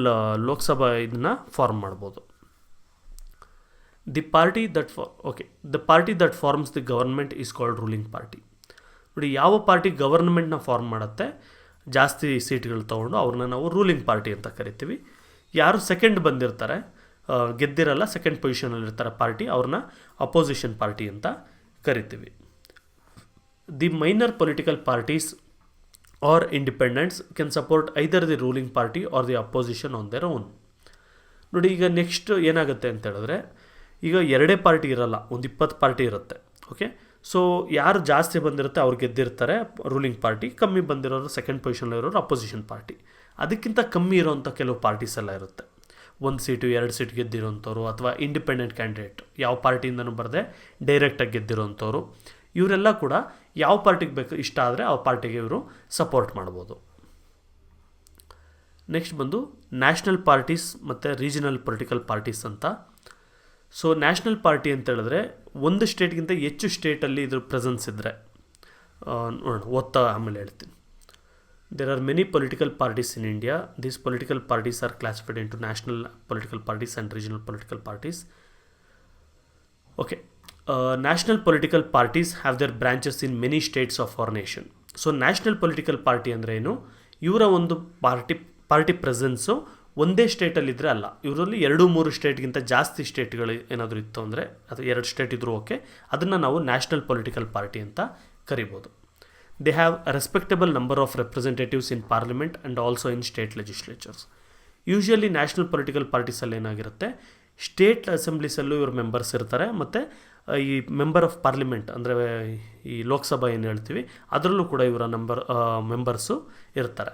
ಲೋಕಸಭಾ ಇದನ್ನ ಫಾರ್ಮ್ ಮಾಡ್ಬೋದು. The party that forms the government is called ruling party. ನೋಡಿ, ಯಾವ ಪಾರ್ಟಿ ಗವರ್ನಮೆಂಟ್ನ ಫಾರ್ಮ್ ಮಾಡುತ್ತೆ ಜಾಸ್ತಿ ಸೀಟ್ಗಳು ತೊಗೊಂಡು ಅವ್ರನ್ನ ನಾವು ರೂಲಿಂಗ್ ಪಾರ್ಟಿ ಅಂತ ಕರಿತೀವಿ. ಯಾರು ಸೆಕೆಂಡ್ ಬಂದಿರ್ತಾರೆ, ಗೆದ್ದಿರಲ್ಲ, ಸೆಕೆಂಡ್ ಪೊಸಿಷನಲ್ಲಿರ್ತಾರೆ ಪಾರ್ಟಿ, ಅವ್ರನ್ನ ಅಪೋಸಿಷನ್ ಪಾರ್ಟಿ ಅಂತ ಕರಿತೀವಿ. The minor political parties R independents can support either the ruling party R the opposition on their own. ನೋಡಿ, ಈಗ ನೆಕ್ಸ್ಟ್ ಏನಾಗುತ್ತೆ ಅಂತ ಹೇಳಿದ್ರೆ, ಈಗ ಎರಡೇ ಪಾರ್ಟಿ ಇರಲ್ಲ, ಒಂದು 20 ಪಾರ್ಟಿ ಇರುತ್ತೆ. ಓಕೆ, ಸೊ ಯಾರು ಜಾಸ್ತಿ ಬಂದಿರುತ್ತೆ ಅವ್ರು ಗೆದ್ದಿರ್ತಾರೆ ರೂಲಿಂಗ್ ಪಾರ್ಟಿ, ಕಮ್ಮಿ ಬಂದಿರೋರು ಸೆಕೆಂಡ್ ಪೊಸಿಷನಲ್ಲಿರೋರು ಅಪೋಸಿಷನ್ ಪಾರ್ಟಿ. ಅದಕ್ಕಿಂತ ಕಮ್ಮಿ ಇರೋವಂಥ ಕೆಲವು ಪಾರ್ಟೀಸ್ ಎಲ್ಲ ಇರುತ್ತೆ. 1 ಸೀಟು 2 ಸೀಟ್ ಗೆದ್ದಿರೋಂಥವ್ರು, ಅಥವಾ ಇಂಡಿಪೆಂಡೆಂಟ್ ಕ್ಯಾಂಡಿಡೇಟ್ ಯಾವ ಪಾರ್ಟಿಯಿಂದನೂ ಬರದೆ ಡೈರೆಕ್ಟಾಗಿ ಗೆದ್ದಿರೋಂಥವ್ರು, ಇವರೆಲ್ಲ ಕೂಡ ಯಾವ ಪಾರ್ಟಿಗೆ ಬೇಕು ಇಷ್ಟ ಆದರೆ ಆ ಪಾರ್ಟಿಗೆ ಇವರು ಸಪೋರ್ಟ್ ಮಾಡ್ಬೋದು. ನೆಕ್ಸ್ಟ್ ಬಂದು ನ್ಯಾಷನಲ್ ಪಾರ್ಟೀಸ್ ಮತ್ತು ರೀಜನಲ್ ಪೊಲಿಟಿಕಲ್ ಪಾರ್ಟೀಸ್ ಅಂತ. ಸೊ ನ್ಯಾಷನಲ್ ಪಾರ್ಟಿ ಅಂತ ಹೇಳಿದ್ರೆ ಒಂದು ಸ್ಟೇಟ್ಗಿಂತ ಹೆಚ್ಚು ಸ್ಟೇಟಲ್ಲಿ ಇದ್ರ ಪ್ರೆಸೆನ್ಸ್ ಇದ್ದರೆ, ನೋಡೋಣ ಆಮೇಲೆ ಹೇಳ್ತೀನಿ. There are many political parties in India. These political parties are classified into national political parties and regional political parties. Okay, national political parties have their branches in many states of our nation. So national political party ಅಂದರೆ ಏನು, ಇವರ ಒಂದು party presence ಒಂದೇ ಸ್ಟೇಟಲ್ಲಿದ್ದರೆ ಅಲ್ಲ, ಇವರಲ್ಲಿ 2-3 ಸ್ಟೇಟ್ಗಿಂತ ಜಾಸ್ತಿ ಸ್ಟೇಟ್ಗಳು ಏನಾದರೂ ಇತ್ತು ಅಂದರೆ, ಅಥವಾ 2 ಸ್ಟೇಟ್ ಇದ್ದರೂ ಓಕೆ, ಅದನ್ನು ನಾವು ನ್ಯಾಷನಲ್ ಪೊಲಿಟಿಕಲ್ ಪಾರ್ಟಿ ಅಂತ ಕರಿಬೋದು. They have a respectable number of representatives in parliament and also in state legislatures. Usually national political ಪಾರ್ಟೀಸಲ್ಲಿ ಏನಾಗಿರುತ್ತೆ, ಸ್ಟೇಟ್ ಅಸೆಂಬ್ಲೀಸಲ್ಲೂ ಇವ್ರ ಮೆಂಬರ್ಸ್ ಇರ್ತಾರೆ, ಮತ್ತು ಈ ಮೆಂಬರ್ ಆಫ್ ಪಾರ್ಲಿಮೆಂಟ್ ಅಂದರೆ ಈ ಲೋಕಸಭಾ ಏನು ಹೇಳ್ತೀವಿ ಅದರಲ್ಲೂ ಕೂಡ ಇವರ ಮೆಂಬರ್ಸು ಇರ್ತಾರೆ.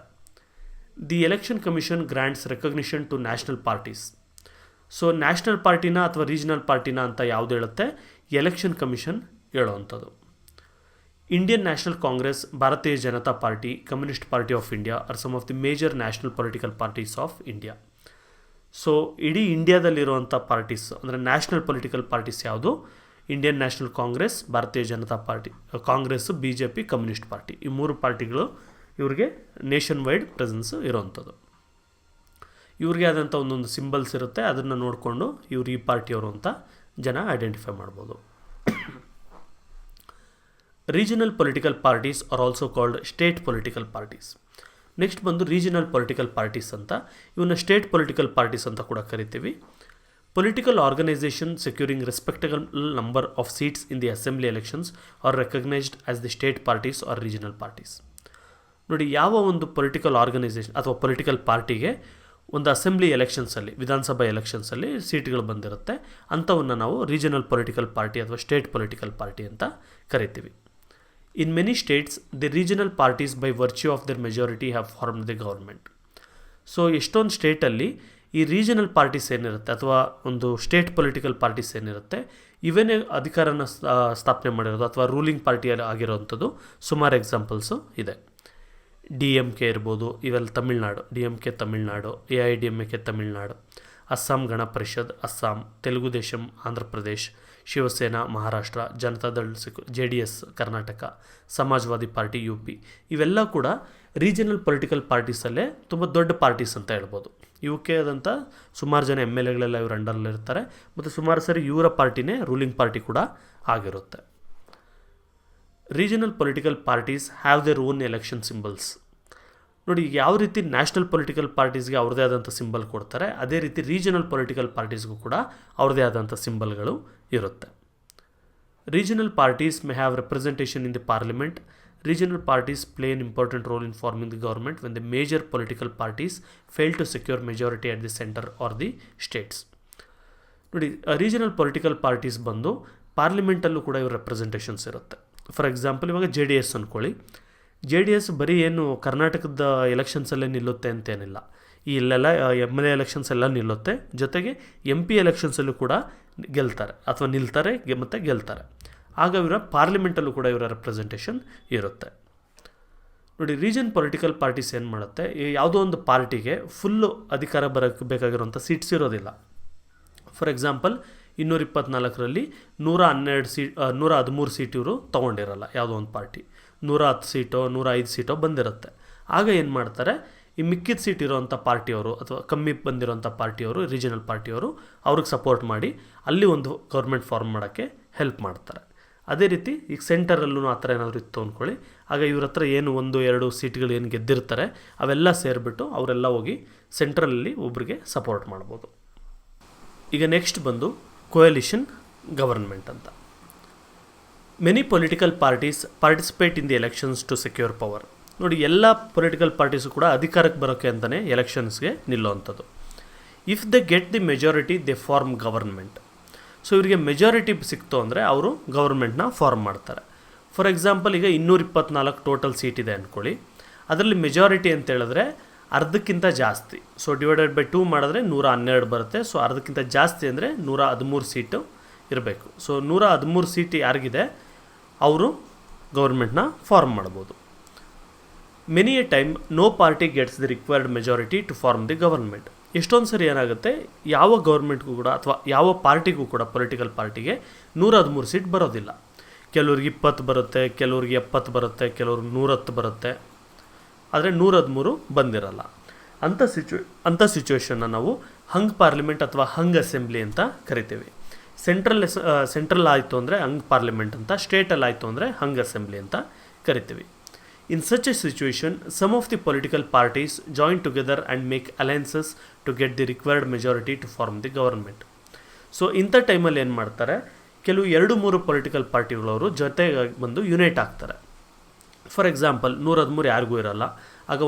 The election commission grants recognition to national parties. So national ಪಾರ್ಟಿನ ಅಥವಾ ರೀಜನಲ್ ಪಾರ್ಟಿನ ಅಂತ ಯಾವುದು ಹೇಳುತ್ತೆ, ಎಲೆಕ್ಷನ್ ಕಮಿಷನ್ ಹೇಳೋವಂಥದ್ದು. Indian National Congress, Bharatiya Janata Party, Communist Party of India are some of the major national political parties of India. So ಇಡೀ ಇಂಡಿಯಾದಲ್ಲಿರುವಂಥ parties ಅಂದರೆ ನ್ಯಾಷನಲ್ ಪೊಲಿಟಿಕಲ್ ಪಾರ್ಟೀಸ್ ಯಾವುದು, Indian National Congress, Bharatiya Janata Party, Congress, BJP, Communist Party, ಈ 3 ಪಾರ್ಟಿಗಳು ಇವ್ರಿಗೆ nation wide presence ಇರೋವಂಥದ್ದು. ಇವ್ರಿಗೆ ಆದಂಥ ಒಂದೊಂದು symbols ಇರುತ್ತೆ, ಅದನ್ನು ನೋಡಿಕೊಂಡು ಇವ್ರು ಈ ಪಾರ್ಟಿಯವರು ಅಂತ ಜನ ಐಡೆಂಟಿಫೈ ಮಾಡ್ಬೋದು. Regional political parties are also called state political parties. Next ಬಂದು ರೀಜನಲ್ ಪೊಲಿಟಿಕಲ್ ಪಾರ್ಟೀಸ್ ಅಂತ, ಇವನ್ನ ಸ್ಟೇಟ್ ಪೊಲಿಟಿಕಲ್ ಪಾರ್ಟೀಸ್ ಅಂತ ಕೂಡ ಕರಿತೀವಿ. Political organization securing respectable number of seats in the assembly elections are recognized as the state parties or regional parties. ನೋಡಿ, ಯಾವ ಒಂದು political organisation ಅಥವಾ ಪೊಲಿಟಿಕಲ್ ಪಾರ್ಟಿಗೆ ಒಂದು ಅಸೆಂಬ್ಲಿ ಎಲೆಕ್ಷನ್ಸಲ್ಲಿ, ವಿಧಾನಸಭಾ ಎಲೆಕ್ಷನ್ಸಲ್ಲಿ ಸೀಟ್ಗಳು ಬಂದಿರುತ್ತೆ, ಅಂಥವನ್ನು ನಾವು ರೀಜನಲ್ ಪೊಲಿಟಿಕಲ್ ಪಾರ್ಟಿ ಅಥವಾ ಸ್ಟೇಟ್ ಪೊಲಿಟಿಕಲ್ ಪಾರ್ಟಿ ಅಂತ ಕರಿತೀವಿ. In many States the regional parties by virtue of there majority have formed the government. So ಎಷ್ಟೊಂದು ಸ್ಟೇಟಲ್ಲಿ ಈ ರೀಜನಲ್ ಪಾರ್ಟೀಸ್ ಏನಿರುತ್ತೆ ಅಥವಾ ಒಂದು ಸ್ಟೇಟ್ ಪೊಲಿಟಿಕಲ್ ಪಾರ್ಟೀಸ್ ಏನಿರುತ್ತೆ, ಇವನ್ನೇ ಅಧಿಕಾರನ ಸ್ಥಾಪನೆ ಮಾಡಿರೋದು ಅಥವಾ ರೂಲಿಂಗ್ ಪಾರ್ಟಿಯಲ್ಲಿ ಆಗಿರೋವಂಥದ್ದು ಸುಮಾರು ಎಕ್ಸಾಂಪಲ್ಸು ಇದೆ. DMK ಇರ್ಬೋದು, ಇವೆಲ್ಲ ತಮಿಳ್ನಾಡು, DMK ತಮಿಳ್ನಾಡು, AIDMK ತಮಿಳ್ನಾಡು, ಅಸ್ಸಾಂ ಗಣ ಪರಿಷದ್ ಅಸ್ಸಾಂ, ತೆಲುಗು ದೇಶಂ ಆಂಧ್ರ ಪ್ರದೇಶ್, ಶಿವಸೇನಾ ಮಹಾರಾಷ್ಟ್ರ, ಜನತಾದಳ್ JDS ಕರ್ನಾಟಕ, ಸಮಾಜವಾದಿ ಪಾರ್ಟಿ UP, ಇವೆಲ್ಲ ಕೂಡ ರೀಜನಲ್ ಪೊಲಿಟಿಕಲ್ ಪಾರ್ಟೀಸಲ್ಲೇ ತುಂಬ ದೊಡ್ಡ ಪಾರ್ಟೀಸ್ ಅಂತ ಹೇಳ್ಬೋದು. ಇವಕ್ಕೆ ಆದಂಥ ಸುಮಾರು ಜನ MLAಗಳೆಲ್ಲ ಇವ್ರ ಅಂಡರಲ್ಲಿರ್ತಾರೆ ಮತ್ತು ಸುಮಾರು ಸರಿ ಇವರ ಪಾರ್ಟಿನೇ ರೂಲಿಂಗ್ ಪಾರ್ಟಿ ಕೂಡ ಆಗಿರುತ್ತೆ. Regional political parties have their own election symbols. ನೋಡಿ, ಯಾವ ರೀತಿ ನ್ಯಾಷನಲ್ ಪೊಲಿಟಿಕಲ್ ಪಾರ್ಟೀಸ್ಗೆ ಅವ್ರದ್ದೇ ಆದಂಥ ಸಿಂಬಲ್ ಕೊಡ್ತಾರೆ, ಅದೇ ರೀತಿ ರೀಜನಲ್ ಪೊಲಿಟಿಕಲ್ ಪಾರ್ಟೀಸ್ಗೂ ಕೂಡ ಅವ್ರದ್ದೇ ಆದಂಥ ಸಿಂಬಲ್ಗಳು ಇರುತ್ತೆ. Regional parties may have representation in the parliament. Regional parties play an important role in forming the government when the major political parties fail to secure majority at the center or the states. ನೋಡಿ, regional political parties ಬಂದು ಪಾರ್ಲಿಮೆಂಟಲ್ಲೂ ಕೂಡ ಇವ್ರ representations ಇರುತ್ತೆ. For example, ಇವಾಗ JDS ಅಂದ್ಕೊಳ್ಳಿ. JDS ಬರೀ ಏನು ಕರ್ನಾಟಕದ ಎಲೆಕ್ಷನ್ಸಲ್ಲೇ ನಿಲ್ಲುತ್ತೆ ಅಂತೇನಿಲ್ಲ, ಈ ಇಲ್ಲೆಲ್ಲ MLA ಎಲೆಕ್ಷನ್ಸ್ ಎಲ್ಲ ನಿಲ್ಲುತ್ತೆ, ಜೊತೆಗೆ MP ಎಲೆಕ್ಷನ್ಸಲ್ಲೂ ಕೂಡ ಗೆಲ್ತಾರೆ ಅಥವಾ ನಿಲ್ತಾರೆ ಮತ್ತು ಗೆಲ್ತಾರೆ. ಆಗ ಇವರ ಪಾರ್ಲಿಮೆಂಟಲ್ಲೂ ಕೂಡ ಇವರ ರೆಪ್ರೆಸೆಂಟೇಷನ್ ಇರುತ್ತೆ. ನೋಡಿ, ರೀಜನ್ ಪೊಲಿಟಿಕಲ್ ಪಾರ್ಟೀಸ್ ಏನು ಮಾಡುತ್ತೆ, ಯಾವುದೋ ಒಂದು ಪಾರ್ಟಿಗೆ ಫುಲ್ಲು ಅಧಿಕಾರ ಬೇಕಾಗಿರುವಂಥ ಸೀಟ್ಸ್ ಇರೋದಿಲ್ಲ. ಫಾರ್ ಎಕ್ಸಾಂಪಲ್, 224ರಲ್ಲಿ 113 ಸೀಟ್ ಇವರು ತೊಗೊಂಡಿರಲ್ಲ. ಯಾವುದೋ ಒಂದು ಪಾರ್ಟಿ 110 ಸೀಟೋ 105 ಸೀಟೋ ಬಂದಿರುತ್ತೆ. ಆಗ ಏನು ಮಾಡ್ತಾರೆ, ಈ ಮಿಕ್ಕಿದ ಸೀಟ್ ಇರೋವಂಥ ಪಾರ್ಟಿಯವರು ಅಥವಾ ಕಮ್ಮಿ ಬಂದಿರೋಂಥ ಪಾರ್ಟಿಯವರು, ರೀಜನಲ್ ಪಾರ್ಟಿಯವರು ಅವ್ರಿಗೆ ಸಪೋರ್ಟ್ ಮಾಡಿ ಅಲ್ಲಿ ಒಂದು ಗೌರ್ಮೆಂಟ್ ಫಾರ್ಮ್ ಮಾಡೋಕ್ಕೆ ಹೆಲ್ಪ್ ಮಾಡ್ತಾರೆ. ಅದೇ ರೀತಿ ಈಗ ಸೆಂಟರಲ್ಲೂ ಆ ಥರ ಏನಾದರೂ ಇತ್ತು ಅಂದ್ಕೊಳ್ಳಿ, ಆಗ ಇವ್ರ ಹತ್ರ ಏನು 1-2 ಸೀಟ್ಗಳು ಏನು ಗೆದ್ದಿರ್ತಾರೆ ಅವೆಲ್ಲ ಸೇರಿಬಿಟ್ಟು ಅವರೆಲ್ಲ ಹೋಗಿ ಸೆಂಟ್ರಲಲ್ಲಿ ಒಬ್ರಿಗೆ ಸಪೋರ್ಟ್ ಮಾಡ್ಬೋದು. ಈಗ ನೆಕ್ಸ್ಟ್ ಬಂದು ಕೊಯಲಿಷನ್ ಗವರ್ಮೆಂಟ್ ಅಂತ. Many political parties participate in the elections to secure power. ನೋಡಿ, ಎಲ್ಲ ಪೊಲಿಟಿಕಲ್ ಪಾರ್ಟೀಸು ಕೂಡ ಅಧಿಕಾರಕ್ಕೆ ಬರೋಕ್ಕೆ ಅಂತಲೇ ಎಲೆಕ್ಷನ್ಸ್ಗೆ ನಿಲ್ಲುವಂಥದ್ದು. If they get the majority they form government. So ಇವರಿಗೆ ಮೆಜಾರಿಟಿ ಸಿಕ್ತು ಅಂದರೆ ಅವರು ಗೌರ್ಮೆಂಟ್ನ ಫಾರ್ಮ್ ಮಾಡ್ತಾರೆ. ಫಾರ್ ಎಕ್ಸಾಂಪಲ್, ಈಗ 224 ಟೋಟಲ್ ಸೀಟ್ ಇದೆ ಅಂದ್ಕೊಳ್ಳಿ, ಅದರಲ್ಲಿ ಮೆಜಾರಿಟಿ ಅಂತ ಹೇಳಿದ್ರೆ ಅರ್ಧಕ್ಕಿಂತ ಜಾಸ್ತಿ. ಸೊ ಡಿವೈಡೆಡ್ ಬೈ 2 ಮಾಡಿದ್ರೆ 112 ಬರುತ್ತೆ. ಸೊ ಅರ್ಧಕ್ಕಿಂತ ಜಾಸ್ತಿ ಅಂದರೆ 113 ಸೀಟು ಇರಬೇಕು. ಸೊ 113 ಸೀಟ್ ಯಾರಿಗಿದೆ ಅವರು ಗೌರ್ಮೆಂಟ್ನ ಫಾರ್ಮ್ ಮಾಡ್ಬೋದು. Many a time no party gets the required majority to form the government. ಎಷ್ಟೊಂದು ಸರಿ ಏನಾಗುತ್ತೆ, ಯಾವ ಗೌರ್ಮೆಂಟ್ಗೂ ಕೂಡ ಅಥವಾ ಯಾವ ಪಾರ್ಟಿಗೂ ಕೂಡ ಪೊಲಿಟಿಕಲ್ ಪಾರ್ಟಿಗೆ 113 ಸೀಟ್ ಬರೋದಿಲ್ಲ. ಕೆಲವ್ರಿಗೆ 20 ಬರುತ್ತೆ, ಕೆಲವ್ರಿಗೆ 70 ಬರುತ್ತೆ, ಕೆಲವ್ರಿಗೆ 110 ಬರುತ್ತೆ, ಆದರೆ 113 ಬಂದಿರಲ್ಲ. ಅಂಥ ಸಿಚುವೇಶನ್ನ ನಾವು ಹಂಗ್ ಪಾರ್ಲಿಮೆಂಟ್ ಅಥವಾ ಹಂಗ್ ಅಸೆಂಬ್ಲಿ ಅಂತ ಕರಿತೀವಿ. ಸೆಂಟ್ರಲ್ ಆಯಿತು ಅಂದರೆ ಹಂಗ್ ಪಾರ್ಲಿಮೆಂಟ್ ಅಂತ, ಸ್ಟೇಟಲ್ಲಿ ಆಯಿತು ಅಂದರೆ ಹಂಗ್ ಅಸೆಂಬ್ಲಿ ಅಂತ ಕರಿತೀವಿ. In such a situation, some of the political parties join together and make alliances to get the required majority to form the government. So ಇಂಥ ಟೈಮಲ್ಲಿ ಏನು ಮಾಡ್ತಾರೆ, ಕೆಲವು 2-3 ಪೊಲಿಟಿಕಲ್ ಪಾರ್ಟಿಗಳವರು ಜೊತೆಗೆ ಬಂದು ಯುನೈಟ್ ಆಗ್ತಾರೆ. ಫಾರ್ ಎಕ್ಸಾಂಪಲ್, 113 ಯಾರಿಗೂ ಇರಲ್ಲ, ಆಗ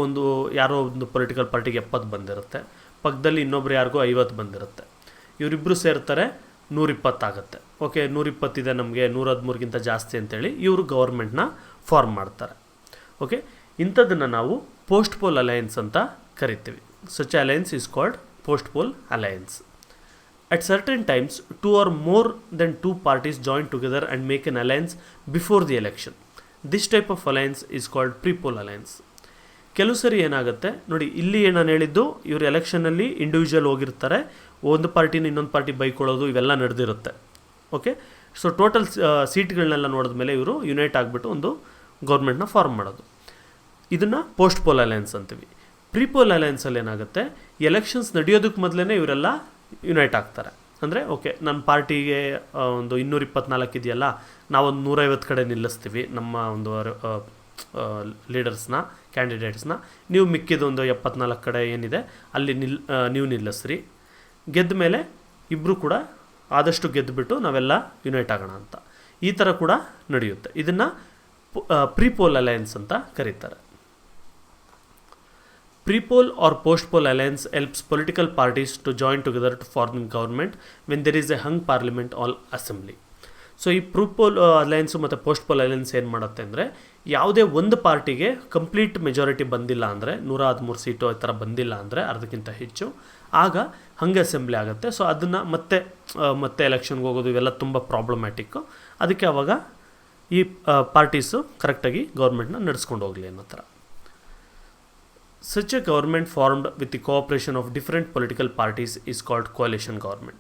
ಯಾರೋ ಒಂದು ಪೊಲಿಟಿಕಲ್ ಪಾರ್ಟಿಗೆ 70 ಬಂದಿರುತ್ತೆ, ಪಕ್ಕದಲ್ಲಿ ಇನ್ನೊಬ್ರು ಯಾರಿಗೂ 50 ಬಂದಿರುತ್ತೆ, ಇವರಿಬ್ಬರು ಸೇರ್ತಾರೆ 120 ಆಗುತ್ತೆ. ಓಕೆ, 120 ಇದೆ ನಮಗೆ, 113ಗಿಂತ ಜಾಸ್ತಿ ಅಂತೇಳಿ ಇವರು ಗೌರ್ಮೆಂಟ್ನ ಫಾರ್ಮ್ ಮಾಡ್ತಾರೆ. ಓಕೆ, ಇಂಥದ್ದನ್ನು ನಾವು ಪೋಸ್ಟ್ ಪೋಲ್ ಅಲಯನ್ಸ್ ಅಂತ ಕರಿತೀವಿ. Such alliance is called post pole alliance. At certain times 2 or more than 2 parties join together and make an alliance before the election. This type of alliance is called pre-poll alliance. ಕೆಲವು ಸರಿ ಏನಾಗುತ್ತೆ ನೋಡಿ, ಇಲ್ಲಿ ನಾನು ಹೇಳಿದ್ದು ಇವರು ಎಲೆಕ್ಷನಲ್ಲಿ individual ಹೋಗಿರ್ತಾರೆ, ಒಂದು ಪಾರ್ಟಿನ ಇನ್ನೊಂದು ಪಾರ್ಟಿ ಬೈಕೊಳ್ಳೋದು ಇವೆಲ್ಲ ನಡೆದಿರುತ್ತೆ. ಓಕೆ, ಸೊ ಟೋಟಲ್ ಸೀಟ್ಗಳನ್ನೆಲ್ಲ ನೋಡಿದ ಮೇಲೆ ಇವರು ಯುನೈಟ್ ಆಗಿಬಿಟ್ಟು ಒಂದು ಗೌರ್ಮೆಂಟ್ನ ಫಾರ್ಮ್ ಮಾಡೋದು. ಇದನ್ನು ಪೋಸ್ಟ್ ಪೋಲ್ ಅಲಯನ್ಸ್ ಅಂತೀವಿ. ಪ್ರೀಪೋಲ್ ಅಲಯನ್ಸಲ್ಲಿ ಏನಾಗುತ್ತೆ, ಎಲೆಕ್ಷನ್ಸ್ ನಡೆಯೋದಕ್ಕೆ ಮೊದಲೇ ಇವರೆಲ್ಲ ಯುನೈಟ್ ಆಗ್ತಾರೆ. ಅಂದರೆ ಓಕೆ, ನನ್ನ ಪಾರ್ಟಿಗೆ ಒಂದು 224 ಇದೆಯಲ್ಲ, ನಾವೊಂದು 150 ಕಡೆ ನಿಲ್ಲಿಸ್ತೀವಿ ನಮ್ಮ ಒಂದು ಲೀಡರ್ಸ್ನ, ಕ್ಯಾಂಡಿಡೇಟ್ಸ್ನ, ನೀವು ಮಿಕ್ಕಿದ ಒಂದು 74 ಕಡೆ ಏನಿದೆ ಅಲ್ಲಿ ನೀವು ನಿಲ್ಲಿಸ್ರಿ. ಗೆದ್ದ ಮೇಲೆ ಇಬ್ಬರು ಕೂಡ ಆದಷ್ಟು ಗೆದ್ದುಬಿಟ್ಟು ನಾವೆಲ್ಲ ಯುನೈಟ್ ಆಗೋಣ ಅಂತ. ಈ ಥರ ಕೂಡ ನಡೆಯುತ್ತೆ. ಇದನ್ನು ಪ್ರೀಪೋಲ್ ಅಲಯನ್ಸ್ ಅಂತ ಕರೀತಾರೆ. Pre-poll or post-poll alliance helps political parties to join together to form government when there is a hung parliament or assembly. So ಈ ಪ್ರೀಪೋಲ್ ಅಲಯನ್ಸು ಮತ್ತು ಪೋಸ್ಟ್-ಪೋಲ್ ಅಲಯನ್ಸ್ ಏನು ಮಾಡುತ್ತೆ ಅಂದರೆ, ಯಾವುದೇ ಒಂದು ಪಾರ್ಟಿಗೆ ಕಂಪ್ಲೀಟ್ ಮೆಜಾರಿಟಿ ಬಂದಿಲ್ಲ ಅಂದರೆ, 113 ಸೀಟು ಈ ಥರ ಬಂದಿಲ್ಲ ಅಂದರೆ ಅರ್ಧಕ್ಕಿಂತ ಹೆಚ್ಚು, ಆಗ ಹಂಗೆ ಅಸೆಂಬ್ಲಿ ಆಗುತ್ತೆ. ಸೊ ಅದನ್ನು ಮತ್ತೆ ಎಲೆಕ್ಷನ್ಗೆ ಹೋಗೋದು ಇವೆಲ್ಲ ತುಂಬ ಪ್ರಾಬ್ಲಮ್ಯಾಟಿಕ್ಕು. ಅದಕ್ಕೆ ಆವಾಗ ಈ ಪಾರ್ಟೀಸು ಕರೆಕ್ಟಾಗಿ ಗೌರ್ಮೆಂಟ್ನ ನಡೆಸ್ಕೊಂಡು ಹೋಗಲಿ ಅನ್ನೋ ಥರ. Such a government formed with the cooperation of different political parties is called coalition government.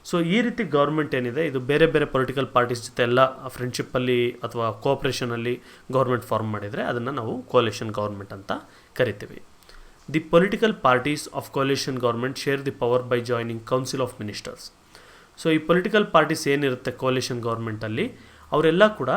So ಈ ರೀತಿ ಗೌರ್ಮೆಂಟ್ ಏನಿದೆ, ಇದು ಬೇರೆ ಬೇರೆ ಪೊಲಿಟಿಕಲ್ ಪಾರ್ಟೀಸ್ ಜೊತೆ ಎಲ್ಲ ಫ್ರೆಂಡ್ಶಿಪ್ಪಲ್ಲಿ ಅಥವಾ ಕೋಆಪ್ರೇಷನಲ್ಲಿ ಗೌರ್ಮೆಂಟ್ ಫಾರ್ಮ್ ಮಾಡಿದರೆ ಅದನ್ನು ನಾವು ಕೋalition ಗೌರ್ಮೆಂಟ್ ಅಂತ ಕರಿತೀವಿ. The political parties of coalition government share the power by joining council of ministers. So ಈ ಪೊಲಿಟಿಕಲ್ ಪಾರ್ಟೀಸ್ ಏನಿರುತ್ತೆ ಕೋalition ಗೌರ್ಮೆಂಟಲ್ಲಿ, ಅವರೆಲ್ಲ ಕೂಡ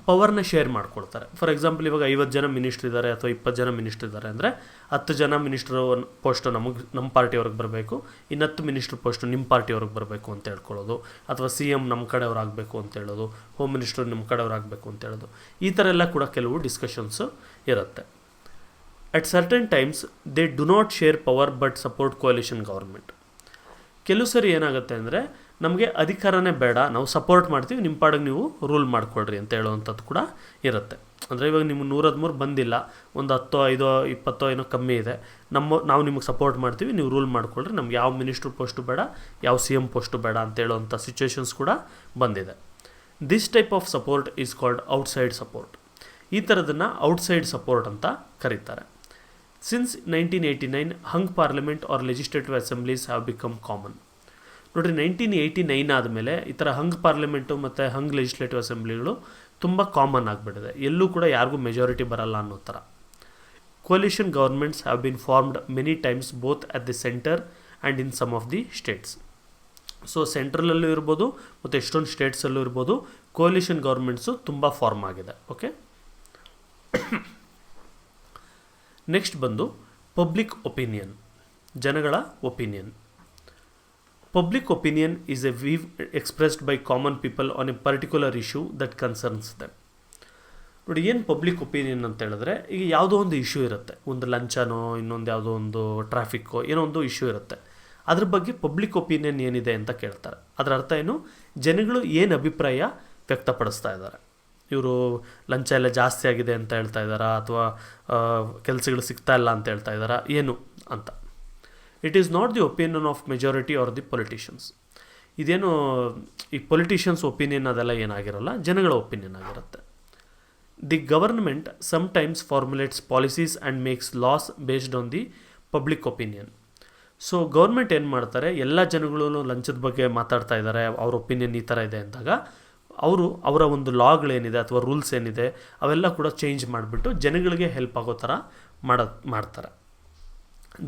ಪವರ್ನ ಶೇರ್ ಮಾಡ್ಕೊಳ್ತಾರೆ. ಫಾರ್ ಎಕ್ಸಾಂಪಲ್, ಇವಾಗ 50 ಜನ ಮಿನಿಸ್ಟ್ರ್ ಇದ್ದಾರೆ ಅಥವಾ 20 ಜನ ಮಿನಿಸ್ಟ್ರ್ ಇದ್ದಾರೆ ಅಂದರೆ 10 ಜನ ಮಿನಿಸ್ಟ್ರು ಪೋಸ್ಟು ನಮ್ಮ ಪಾರ್ಟಿಯವ್ರಿಗೆ ಬರಬೇಕು, ಇನ್ನು 10 ಮಿನಿಸ್ಟ್ರ್ ಪೋಸ್ಟು ನಿಮ್ಮ ಪಾರ್ಟಿಯವ್ರಿಗೆ ಬರಬೇಕು ಅಂತ ಹೇಳ್ಕೊಳ್ಳೋದು, ಅಥವಾ CM ನಮ್ಮ ಕಡೆಯವ್ರಾಗಬೇಕು ಅಂತ ಹೇಳೋದು, ಹೋಮ್ ಮಿನಿಸ್ಟ್ರು ನಿಮ್ಮ ಕಡೆಯವ್ರಾಗಬೇಕು ಅಂತ ಹೇಳೋದು. ಈ ಥರ ಎಲ್ಲ ಕೂಡ ಕೆಲವು ಡಿಸ್ಕಷನ್ಸು ಇರುತ್ತೆ. At certain times they do not share power but support coalition government. ಕೆಲವು ಸರಿ ಏನಾಗುತ್ತೆ ಅಂದರೆ, ನಮಗೆ ಅಧಿಕಾರನೇ ಬೇಡ, ನಾವು ಸಪೋರ್ಟ್ ಮಾಡ್ತೀವಿ, ನಿಮ್ಮ ಪಾಡಿಗೆ ನೀವು ರೂಲ್ ಮಾಡಿಕೊಡ್ರಿ ಅಂತ ಹೇಳುವಂಥದ್ದು ಕೂಡ ಇರುತ್ತೆ. ಅಂದರೆ ಇವಾಗ ನಿಮ್ಗೆ 113 ಬಂದಿಲ್ಲ, ಒಂದು 10, 5, 20 ಏನೋ ಕಮ್ಮಿ ಇದೆ, ನಾವು ನಿಮಗೆ ಸಪೋರ್ಟ್ ಮಾಡ್ತೀವಿ, ನೀವು ರೂಲ್ ಮಾಡಿಕೊಡ್ರಿ, ನಮ್ಗೆ ಯಾವ ಮಿನಿಸ್ಟ್ರ್ ಪೋಸ್ಟು ಬೇಡ, ಯಾವ CM ಪೋಸ್ಟು ಬೇಡ ಅಂತ ಹೇಳುವಂಥ ಸಿಚುವೇಶನ್ಸ್ ಕೂಡ ಬಂದಿದೆ. This type of support is called outside support. ಈ ಥರದನ್ನು ಔಟ್ಸೈಡ್ ಸಪೋರ್ಟ್ ಅಂತ ಕರೀತಾರೆ. Since 1989 hung parliament or legislative assemblies have become common. ನೋಡಿರಿ, 1989 ಆದಮೇಲೆ ಈ ಥರ ಹಂಗ್ ಪಾರ್ಲಿಮೆಂಟು ಮತ್ತು ಹಂಗ್ ಲೆಜಿಸ್ಲೇಟಿವ್ ಅಸೆಂಬ್ಲಿಗಳು ತುಂಬ ಕಾಮನ್ ಆಗಿಬಿಟ್ಟಿದೆ. ಎಲ್ಲೂ ಕೂಡ ಯಾರಿಗೂ ಮೆಜಾರಿಟಿ ಬರಲ್ಲ ಅನ್ನೋ ಥರ. Coalition governments have been formed many times both at the centre and in some of the states. So ಸೆಂಟ್ರಲಲ್ಲೂ ಇರ್ಬೋದು ಮತ್ತು ಎಷ್ಟೊಂದು ಸ್ಟೇಟ್ಸಲ್ಲೂ ಇರ್ಬೋದು ಕೋalition ಗೌರ್ಮೆಂಟ್ಸು ತುಂಬ ಫಾರ್ಮ್ ಆಗಿದೆ. ಓಕೆ, ನೆಕ್ಸ್ಟ್ ಬಂದು ಪಬ್ಲಿಕ್ ಒಪಿನಿಯನ್, ಜನಗಳ opinion. Public opinion is a view expressed by common people on a particular issue that concerns them. ನೋಡಿ, ಏನು ಪಬ್ಲಿಕ್ ಒಪಿನಿಯನ್ ಅಂತ ಹೇಳಿದ್ರೆ, ಈಗ ಯಾವುದೋ ಒಂದು ಇಶ್ಯೂ ಇರುತ್ತೆ, ಒಂದು ಲಂಚನೋ ಇನ್ನೊಂದು ಯಾವುದೋ ಒಂದು ಟ್ರಾಫಿಕ್ಕೋ ಏನೋ ಒಂದು ಇಶ್ಯೂ ಇರುತ್ತೆ, ಅದ್ರ ಬಗ್ಗೆ ಪಬ್ಲಿಕ್ ಒಪಿನಿಯನ್ ಏನಿದೆ ಅಂತ ಕೇಳ್ತಾರೆ. ಅದರ ಅರ್ಥ ಏನು, ಜನಗಳು ಏನು ಅಭಿಪ್ರಾಯ ವ್ಯಕ್ತಪಡಿಸ್ತಾ ಇದ್ದಾರೆ. ಇವರು ಲಂಚ ಎಲ್ಲ ಜಾಸ್ತಿ ಆಗಿದೆ ಅಂತ ಹೇಳ್ತಾ ಇದ್ದಾರಾ, ಅಥವಾ ಕೆಲಸಗಳು ಸಿಗ್ತಾ ಇಲ್ಲ ಅಂತ ಹೇಳ್ತಾ ಇದ್ದಾರಾ, ಏನು ಅಂತ. It is not the opinion of majority or the politicians. ಇದೇನು ಈ ಪೊಲಿಟಿಷಿಯನ್ಸ್ ಒಪಿನಿಯನ್ ಅದೆಲ್ಲ ಏನಾಗಿರಲ್ಲ, ಜನಗಳ ಒಪಿನಿಯನ್ ಆಗಿರುತ್ತೆ. The government sometimes formulates policies and makes laws based on the public opinion. So government ಏನು ಮಾಡ್ತಾರೆ, ಎಲ್ಲ ಜನಗಳು ಲಂಚದ ಬಗ್ಗೆ ಮಾತಾಡ್ತಾ ಇದ್ದಾರೆ, ಅವ್ರ ಒಪಿನಿಯನ್ ಈ ಥರ ಇದೆ ಅಂದಾಗ ಅವರ ಒಂದು ಲಾಗಳೇನಿದೆ ಅಥವಾ ರೂಲ್ಸ್ ಏನಿದೆ ಅವೆಲ್ಲ ಕೂಡ ಚೇಂಜ್ ಮಾಡಿಬಿಟ್ಟು ಜನಗಳಿಗೆ ಹೆಲ್ಪ್ ಆಗೋ ಥರ ಮಾಡ್ತಾರೆ.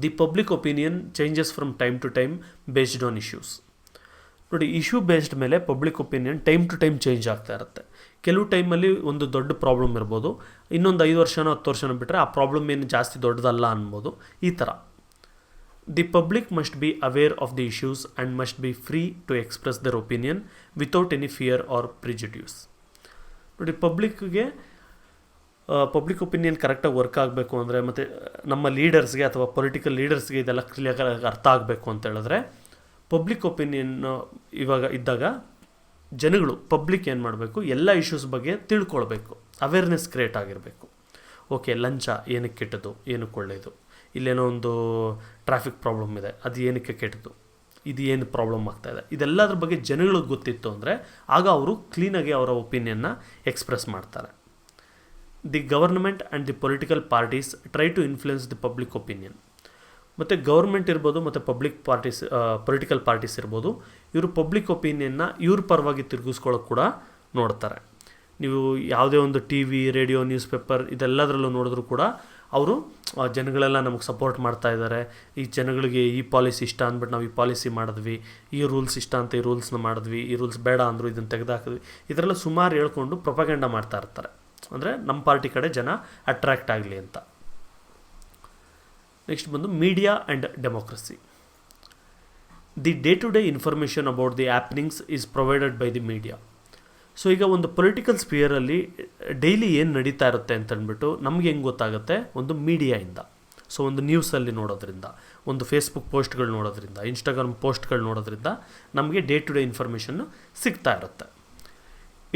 The public opinion changes from time to time based on issues. ನೋಡಿ, ಇಶ್ಯೂ ಬೇಸ್ಡ್ ಮೇಲೆ public opinion time to time change ಆಗ್ತಾ ಇರುತ್ತೆ. ಕೆಲವು ಟೈಮಲ್ಲಿ ಒಂದು ದೊಡ್ಡ ಪ್ರಾಬ್ಲಮ್ ಇರ್ಬೋದು, ಇನ್ನೊಂದು 5 ವರ್ಷನೋ 10 ವರ್ಷನೋ ಬಿಟ್ಟರೆ ಆ ಪ್ರಾಬ್ಲಮ್ ಏನು ಜಾಸ್ತಿ ದೊಡ್ಡದಲ್ಲ ಅನ್ಬೋದು. ಈ ಥರ the public must be aware of the issues and must be free to express their opinion without any fear or prejudices. ನೋಡಿ, ಪಬ್ಲಿಕ್ ಒಪಿನಿಯನ್ ಕರೆಕ್ಟಾಗಿ ವರ್ಕ್ ಆಗಬೇಕು ಅಂದರೆ, ಮತ್ತು ನಮ್ಮ ಲೀಡರ್ಸ್ಗೆ ಅಥವಾ ಪೊಲಿಟಿಕಲ್ ಲೀಡರ್ಸ್ಗೆ ಇದೆಲ್ಲ ಕ್ಲಿಯರಾಗಿ ಅರ್ಥ ಆಗಬೇಕು ಅಂತ ಹೇಳಿದ್ರೆ, ಪಬ್ಲಿಕ್ ಒಪಿನಿಯನ್ ಇವಾಗ ಇದ್ದಾಗ ಜನಗಳು ಪಬ್ಲಿಕ್ ಏನು ಮಾಡಬೇಕು, ಎಲ್ಲ ಇಶ್ಯೂಸ್ ಬಗ್ಗೆ ತಿಳ್ಕೊಳ್ಬೇಕು, ಅವೇರ್ನೆಸ್ ಕ್ರಿಯೇಟ್ ಆಗಿರಬೇಕು. ಓಕೆ, ಲಂಚ ಏನಕ್ಕೆ ಕೆಟ್ಟದ್ದು, ಏನಕ್ಕೆ ಒಳ್ಳೆಯದು, ಇಲ್ಲೇನೋ ಒಂದು ಟ್ರಾಫಿಕ್ ಪ್ರಾಬ್ಲಮ್ ಇದೆ, ಅದು ಏನಕ್ಕೆ ಕೆಟ್ಟದ್ದು, ಇದು ಏನು ಪ್ರಾಬ್ಲಮ್ ಆಗ್ತಾಯಿದೆ, ಇದೆಲ್ಲದ್ರ ಬಗ್ಗೆ ಜನಗಳಿಗೆ ಗೊತ್ತಿತ್ತು ಅಂದರೆ ಆಗ ಅವರು ಕ್ಲೀನಾಗಿ ಅವರ ಒಪಿನಿಯನ್ನ ಎಕ್ಸ್ಪ್ರೆಸ್ ಮಾಡ್ತಾರೆ. The government and the political parties try to influence the public opinion. ಮತ್ತು ಗೌರ್ಮೆಂಟ್ ಇರ್ಬೋದು ಮತ್ತು ಪೊಲಿಟಿಕಲ್ ಪಾರ್ಟೀಸ್ ಇರ್ಬೋದು, ಇವರು ಪಬ್ಲಿಕ್ ಒಪಿನಿಯನ್ನ ಇವ್ರ ಪರವಾಗಿ ತಿರುಗಿಸ್ಕೊಳ್ಳೋಕೆ ಕೂಡ ನೋಡ್ತಾರೆ. ನೀವು ಯಾವುದೇ ಒಂದು TV, ರೇಡಿಯೋ, ನ್ಯೂಸ್ ಪೇಪರ್ ಇದೆಲ್ಲದರಲ್ಲೂ ನೋಡಿದ್ರೂ ಕೂಡ ಅವರು ಜನಗಳೆಲ್ಲ ನಮಗೆ ಸಪೋರ್ಟ್ ಮಾಡ್ತಾ ಇದ್ದಾರೆ, ಈ ಜನಗಳಿಗೆ ಈ ಪಾಲಿಸಿ ಇಷ್ಟ ಅಂದ್ಬಿಟ್ಟು ನಾವು ಈ ಪಾಲಿಸಿ ಮಾಡಿದ್ವಿ, ಈ ರೂಲ್ಸ್ ಇಷ್ಟ ಅಂತ ಈ ರೂಲ್ಸ್ನ ಮಾಡಿದ್ವಿ, ಈ ರೂಲ್ಸ್ ಬೇಡ ಅಂದರು ಇದನ್ನು ತೆಗೆದುಹಾಕಿದ್ವಿ, ಇದರೆಲ್ಲ ಸುಮಾರು ಹೇಳ್ಕೊಂಡು ಪ್ರೊಪಗಂಡ ಮಾಡ್ತಾ ಇರ್ತಾರೆ. ಅಂದರೆ ನಮ್ಮ ಪಾರ್ಟಿ ಕಡೆ ಜನ ಅಟ್ರ್ಯಾಕ್ಟ್ ಆಗಲಿ ಅಂತ. ನೆಕ್ಸ್ಟ್ ಬಂದು media and democracy. The day to day information about the happenings is provided by the media. So ಈಗ ಒಂದು ಪೊಲಿಟಿಕಲ್ ಸ್ಪಿಯರಲ್ಲಿ ಡೈಲಿ ಏನು ನಡೀತಾ ಇರುತ್ತೆ ಅಂತಂದ್ಬಿಟ್ಟು ನಮಗೆ ಹೆಂಗೆ ಗೊತ್ತಾಗುತ್ತೆ, ಒಂದು ಮೀಡಿಯಾಯಿಂದ. ಸೊ ಒಂದು ನ್ಯೂಸಲ್ಲಿ ನೋಡೋದ್ರಿಂದ, ಒಂದು ಫೇಸ್ಬುಕ್ ಪೋಸ್ಟ್ಗಳು ನೋಡೋದ್ರಿಂದ, ಇನ್ಸ್ಟಾಗ್ರಾಮ್ ಪೋಸ್ಟ್ಗಳು ನೋಡೋದ್ರಿಂದ ನಮಗೆ ಡೇ ಟು ಡೇ ಇನ್ಫಾರ್ಮೇಷನ್ನು ಸಿಗ್ತಾ ಇರುತ್ತೆ.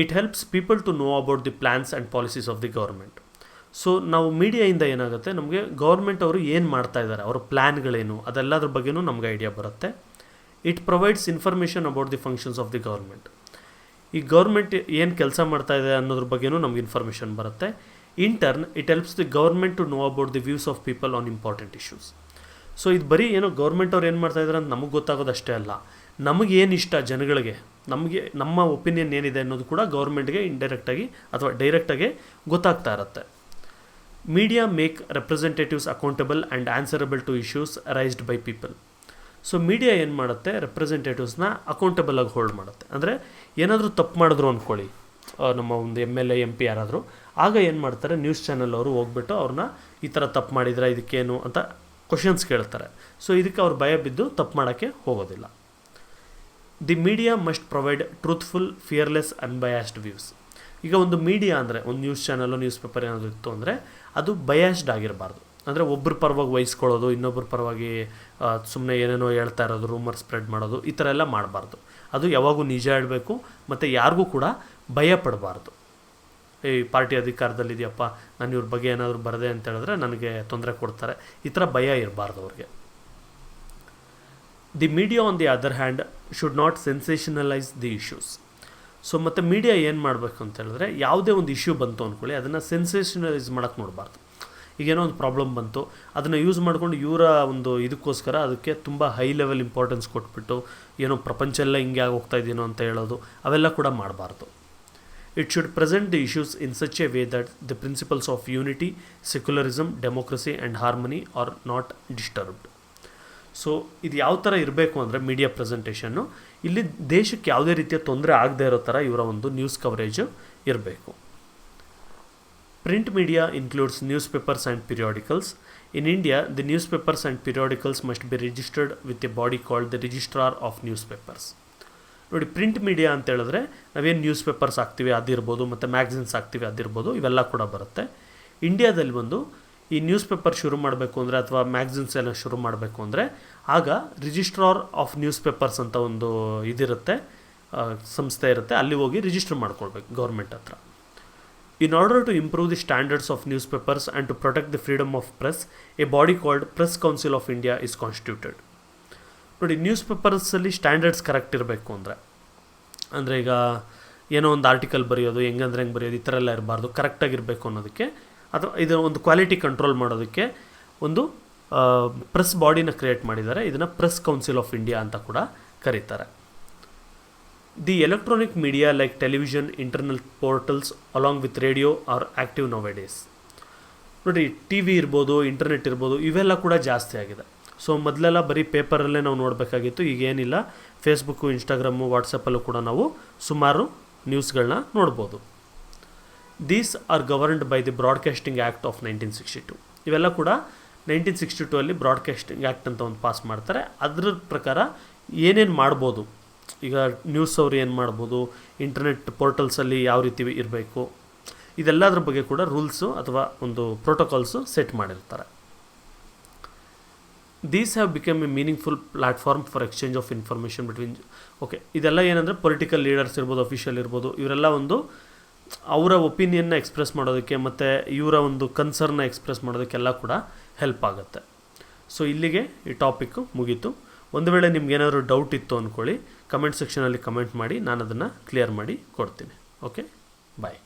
It helps people to know about the plans and policies of the government. So ನಾವು ಮೀಡಿಯಾಯಿಂದ ಏನಾಗುತ್ತೆ, ನಮಗೆ ಗೌರ್ಮೆಂಟ್ ಅವರು ಏನು ಮಾಡ್ತಾ ಇದ್ದಾರೆ, ಅವರ ಪ್ಲ್ಯಾನ್ಗಳೇನು, ಅದೆಲ್ಲದ್ರ ಬಗ್ಗೆನೂ ನಮಗೆ ಐಡಿಯಾ ಬರುತ್ತೆ. It provides information about the functions of the government. ಈ ಗೌರ್ಮೆಂಟ್ ಏನು ಕೆಲಸ ಮಾಡ್ತಾ ಇದೆ ಅನ್ನೋದ್ರ ಬಗ್ಗೆನೂ ನಮ್ಗೆ ಇನ್ಫಾರ್ಮೇಷನ್ ಬರುತ್ತೆ. In turn it helps the government to know about the views of people on important issues. So ಇದು ಬರೀ ಏನೋ ಗೌರ್ಮೆಂಟ್ ಅವ್ರು ಏನು ಮಾಡ್ತಾ ಇದ್ದಾರೆ ಅಂತ ನಮಗೆ ಗೊತ್ತಾಗೋದಷ್ಟೇ ಅಲ್ಲ, ನಮಗೇನು ಇಷ್ಟ ಜನಗಳಿಗೆ, ನಮಗೆ ನಮ್ಮ ಒಪಿನಿಯನ್ ಏನಿದೆ ಅನ್ನೋದು ಕೂಡ ಗೌರ್ಮೆಂಟ್ಗೆ ಇಂಡೈರೆಕ್ಟಾಗಿ ಅಥವಾ ಡೈರೆಕ್ಟಾಗಿ ಗೊತ್ತಾಗ್ತಾ ಇರುತ್ತೆ. Media make representatives accountable and answerable to issues raised by people. So media ಏನು ಮಾಡುತ್ತೆ, ರೆಪ್ರೆಸೆಂಟೇಟಿವ್ಸ್ನ ಅಕೌಂಟಬಲ್ ಆಗಿ ಹೋಲ್ಡ್ ಮಾಡುತ್ತೆ. ಅಂದರೆ ಏನಾದರೂ ತಪ್ಪು ಮಾಡಿದ್ರು ಅಂದ್ಕೊಳ್ಳಿ, ನಮ್ಮ ಒಂದು MLA MP ಯಾರಾದರೂ, ಆಗ ಏನು ಮಾಡ್ತಾರೆ, ನ್ಯೂಸ್ ಚಾನಲ್ ಅವರು ಹೋಗ್ಬಿಟ್ಟು ಅವ್ರನ್ನ ಈ ಥರ ತಪ್ಪು ಮಾಡಿದ್ರೆ ಇದಕ್ಕೇನು ಅಂತ ಕ್ವಶನ್ಸ್ ಕೇಳ್ತಾರೆ. ಸೊ ಇದಕ್ಕೆ ಅವ್ರು ಭಯ ಬಿದ್ದು ತಪ್ಪು ಮಾಡೋಕ್ಕೆ ಹೋಗೋದಿಲ್ಲ. The media must provide truthful, fearless, unbiased views. ಈಗ ಒಂದು ಮೀಡಿಯಾ ಅಂದರೆ ಒಂದು ನ್ಯೂಸ್ ಚಾನಲ್ಲು, ನ್ಯೂಸ್ ಪೇಪರ್ ಏನಾದರೂ ಇತ್ತು ಅಂದರೆ ಅದು ಬಯಾಸ್ಡ್ ಆಗಿರಬಾರ್ದು. ಅಂದರೆ ಒಬ್ಬರ ಪರವಾಗಿ ವಹಿಸ್ಕೊಳ್ಳೋದು, ಇನ್ನೊಬ್ಬರ ಪರವಾಗಿ ಸುಮ್ಮನೆ ಏನೇನೋ ಹೇಳ್ತಾ ಇರೋದು, ರೂಮರ್ ಸ್ಪ್ರೆಡ್ ಮಾಡೋದು, ಈ ಥರ ಎಲ್ಲ ಮಾಡಬಾರ್ದು. ಅದು ಯಾವಾಗೂ ನಿಜ ಹೇಳಬೇಕು ಮತ್ತು ಯಾರಿಗೂ ಕೂಡ ಭಯ ಪಡಬಾರ್ದು. ಈ ಪಾರ್ಟಿ ಅಧಿಕಾರದಲ್ಲಿದೆಯಪ್ಪ, ನಾನು ಇವ್ರ ಬಗ್ಗೆ ಏನಾದರೂ ಬರದೆ ಅಂತ ಹೇಳಿದ್ರೆ ನನಗೆ ತೊಂದರೆ ಕೊಡ್ತಾರೆ, ಈ ಥರ ಭಯ ಇರಬಾರ್ದು ಅವ್ರಿಗೆ. The media on the other hand should not sensationalise the issues. So ಮತ್ತು ಮೀಡಿಯಾ ಏನು ಮಾಡಬೇಕು ಅಂತ ಹೇಳಿದ್ರೆ, ಯಾವುದೇ ಒಂದು ಇಶ್ಯೂ ಬಂತು ಅಂದ್ಕೊಳ್ಳಿ, ಅದನ್ನು ಸೆನ್ಸೇಷನಲೈಸ್ ಮಾಡೋಕ್ಕೆ ನೋಡಬಾರ್ದು. ಈಗೇನೋ ಒಂದು ಪ್ರಾಬ್ಲಮ್ ಬಂತು, ಅದನ್ನು ಯೂಸ್ ಮಾಡಿಕೊಂಡು ಇವರ ಒಂದು ಇದಕ್ಕೋಸ್ಕರ ಅದಕ್ಕೆ ತುಂಬ ಹೈ ಲೆವೆಲ್ ಇಂಪಾರ್ಟೆನ್ಸ್ ಕೊಟ್ಬಿಟ್ಟು ಏನೋ ಪ್ರಪಂಚ ಎಲ್ಲ ಹಿಂಗೆ ಆಗೋಗ್ತಾ ಇದೆಯೋ ಅಂತ ಹೇಳೋದು, ಅವೆಲ್ಲ ಕೂಡ ಮಾಡಬಾರ್ದು. It should present the issues in such a way that the principles of unity, secularism, democracy and harmony are not disturbed. So ಇದು ಯಾವ ಥರ ಇರಬೇಕು ಅಂದರೆ ಮೀಡಿಯಾ ಪ್ರೆಸೆಂಟೇಷನ್ನು, ಇಲ್ಲಿ ದೇಶಕ್ಕೆ ಯಾವುದೇ ರೀತಿಯ ತೊಂದರೆ ಆಗದೇ ಇರೋ ಥರ ಇವರ ಒಂದು ನ್ಯೂಸ್ ಕವರೇಜು ಇರಬೇಕು. Print media includes newspapers and periodicals. In India, the newspapers and periodicals must be registered with a body called the Registrar of Newspapers. ನೋಡಿ, ಪ್ರಿಂಟ್ ಮೀಡಿಯಾ ಅಂತ ಹೇಳಿದ್ರೆ ನಾವೇನು ನ್ಯೂಸ್ ಪೇಪರ್ಸ್ ಹಾಕ್ತೀವಿ ಅದಿರ್ಬೋದು, ಮತ್ತು ಮ್ಯಾಗ್ಝಿನ್ಸ್ ಹಾಕ್ತೀವಿ ಅದಿರ್ಬೋದು, ಇವೆಲ್ಲ ಕೂಡ ಬರುತ್ತೆ. ಇಂಡಿಯಾದಲ್ಲಿ ಬಂದು ಈ ನ್ಯೂಸ್ ಪೇಪರ್ ಶುರು ಮಾಡಬೇಕು ಅಂದರೆ ಅಥವಾ ಮ್ಯಾಗ್ಝಿನ್ಸ್ ಎಲ್ಲ ಶುರು ಮಾಡಬೇಕು ಅಂದರೆ ಆಗ ರಿಜಿಸ್ಟ್ರಾರ್ ಆಫ್ ನ್ಯೂಸ್ ಪೇಪರ್ಸ್ ಅಂತ ಒಂದು ಇದಿರುತ್ತೆ, ಸಂಸ್ಥೆ ಇರುತ್ತೆ, ಅಲ್ಲಿ ಹೋಗಿ ರಿಜಿಸ್ಟರ್ ಮಾಡ್ಕೊಳ್ಬೇಕು ಗೌರ್ಮೆಂಟ್ ಹತ್ರ. In order to improve the standards of newspapers and to protect the freedom of press, a body called Press Council of India is constituted. ನೋಡಿ, ನ್ಯೂಸ್ ಪೇಪರ್ಸಲ್ಲಿ ಸ್ಟ್ಯಾಂಡರ್ಡ್ಸ್ ಕರೆಕ್ಟ್ ಇರಬೇಕು ಅಂದರೆ ಈಗ ಏನೋ ಒಂದು ಆರ್ಟಿಕಲ್ ಬರೆಯೋದು, ಹೆಂಗೆ ಬರೆಯೋದು, ಈ ಥರ ಎಲ್ಲ ಇರಬಾರ್ದು, ಕರೆಕ್ಟಾಗಿರಬೇಕು ಅನ್ನೋದಕ್ಕೆ, ಅಥವಾ ಇದು ಒಂದು ಕ್ವಾಲಿಟಿ ಕಂಟ್ರೋಲ್ ಮಾಡೋದಕ್ಕೆ ಒಂದು ಪ್ರೆಸ್ ಬಾಡಿನ ಕ್ರಿಯೇಟ್ ಮಾಡಿದ್ದಾರೆ. ಇದನ್ನು ಪ್ರೆಸ್ ಕೌನ್ಸಿಲ್ ಆಫ್ ಇಂಡಿಯಾ ಅಂತ ಕೂಡ ಕರೀತಾರೆ. The electronic media like television, internal portals along with radio are active nowadays. ನೋಡಿ, ಟಿ ವಿ ಇರ್ಬೋದು, ಇಂಟರ್ನೆಟ್ ಇರ್ಬೋದು, ಇವೆಲ್ಲ ಕೂಡ ಜಾಸ್ತಿ ಆಗಿದೆ. ಸೊ ಮೊದಲೆಲ್ಲ ಬರೀ ಪೇಪರಲ್ಲೇ ನಾವು ನೋಡಬೇಕಾಗಿತ್ತು, ಈಗೇನಿಲ್ಲ, ಫೇಸ್ಬುಕ್ಕು, ಇನ್ಸ್ಟಾಗ್ರಾಮು, ವಾಟ್ಸಪ್ಪಲ್ಲೂ ಕೂಡ ನಾವು ಸುಮಾರು ನ್ಯೂಸ್ಗಳನ್ನ ನೋಡ್ಬೋದು. These are governed by the broadcasting act of 1962. ಇವೆಲ್ಲ ಕೂಡ 1962 ಅಲ್ಲಿ ಬ್ರಾಡ್ಕಾಸ್ಟಿಂಗ್ ಆ್ಯಕ್ಟ್ ಅಂತ ಒಂದು ಪಾಸ್ ಮಾಡ್ತಾರೆ. ಅದ್ರ ಪ್ರಕಾರ ಏನೇನು ಮಾಡ್ಬೋದು, ಈಗ ನ್ಯೂಸ್ ಅವರು ಏನು ಮಾಡ್ಬೋದು, ಇಂಟರ್ನೆಟ್ ಪೋರ್ಟಲ್ಸಲ್ಲಿ ಯಾವ ರೀತಿ ಇರಬೇಕು, ಇದೆಲ್ಲದ್ರ ಬಗ್ಗೆ ಕೂಡ ರೂಲ್ಸು ಅಥವಾ ಒಂದು ಪ್ರೋಟೋಕಾಲ್ಸು ಸೆಟ್ ಮಾಡಿರ್ತಾರೆ. These have become A meaningful platform for exchange of information between. Okay, ಇದೆಲ್ಲ ಏನಂದರೆ ಪೊಲಿಟಿಕಲ್ ಲೀಡರ್ಸ್ ಇರ್ಬೋದು, ಅಫಿಷಿಯಲ್ ಇರ್ಬೋದು, ಇವರೆಲ್ಲ ಒಂದು ಅವರ ಒಪಿನಿಯನ್ನ ಎಕ್ಸ್ಪ್ರೆಸ್ ಮಾಡೋದಕ್ಕೆ ಮತ್ತು ಇವರ ಒಂದು ಕನ್ಸರ್ನ್ನ ಎಕ್ಸ್ಪ್ರೆಸ್ ಮಾಡೋದಕ್ಕೆಲ್ಲ ಕೂಡ ಹೆಲ್ಪ್ ಆಗುತ್ತೆ. ಸೊ ಇಲ್ಲಿಗೆ ಈ ಟಾಪಿಕ್ಕು ಮುಗೀತು. ಒಂದು ವೇಳೆ ನಿಮ್ಗೇನಾದರೂ ಡೌಟ್ ಇತ್ತು ಅಂದ್ಕೊಳ್ಳಿ, ಕಮೆಂಟ್ ಸೆಕ್ಷನಲ್ಲಿ ಕಮೆಂಟ್ ಮಾಡಿ, ನಾನು ಅದನ್ನು ಕ್ಲಿಯರ್ ಮಾಡಿ ಕೊಡ್ತೀನಿ. ಓಕೆ, ಬಾಯ್.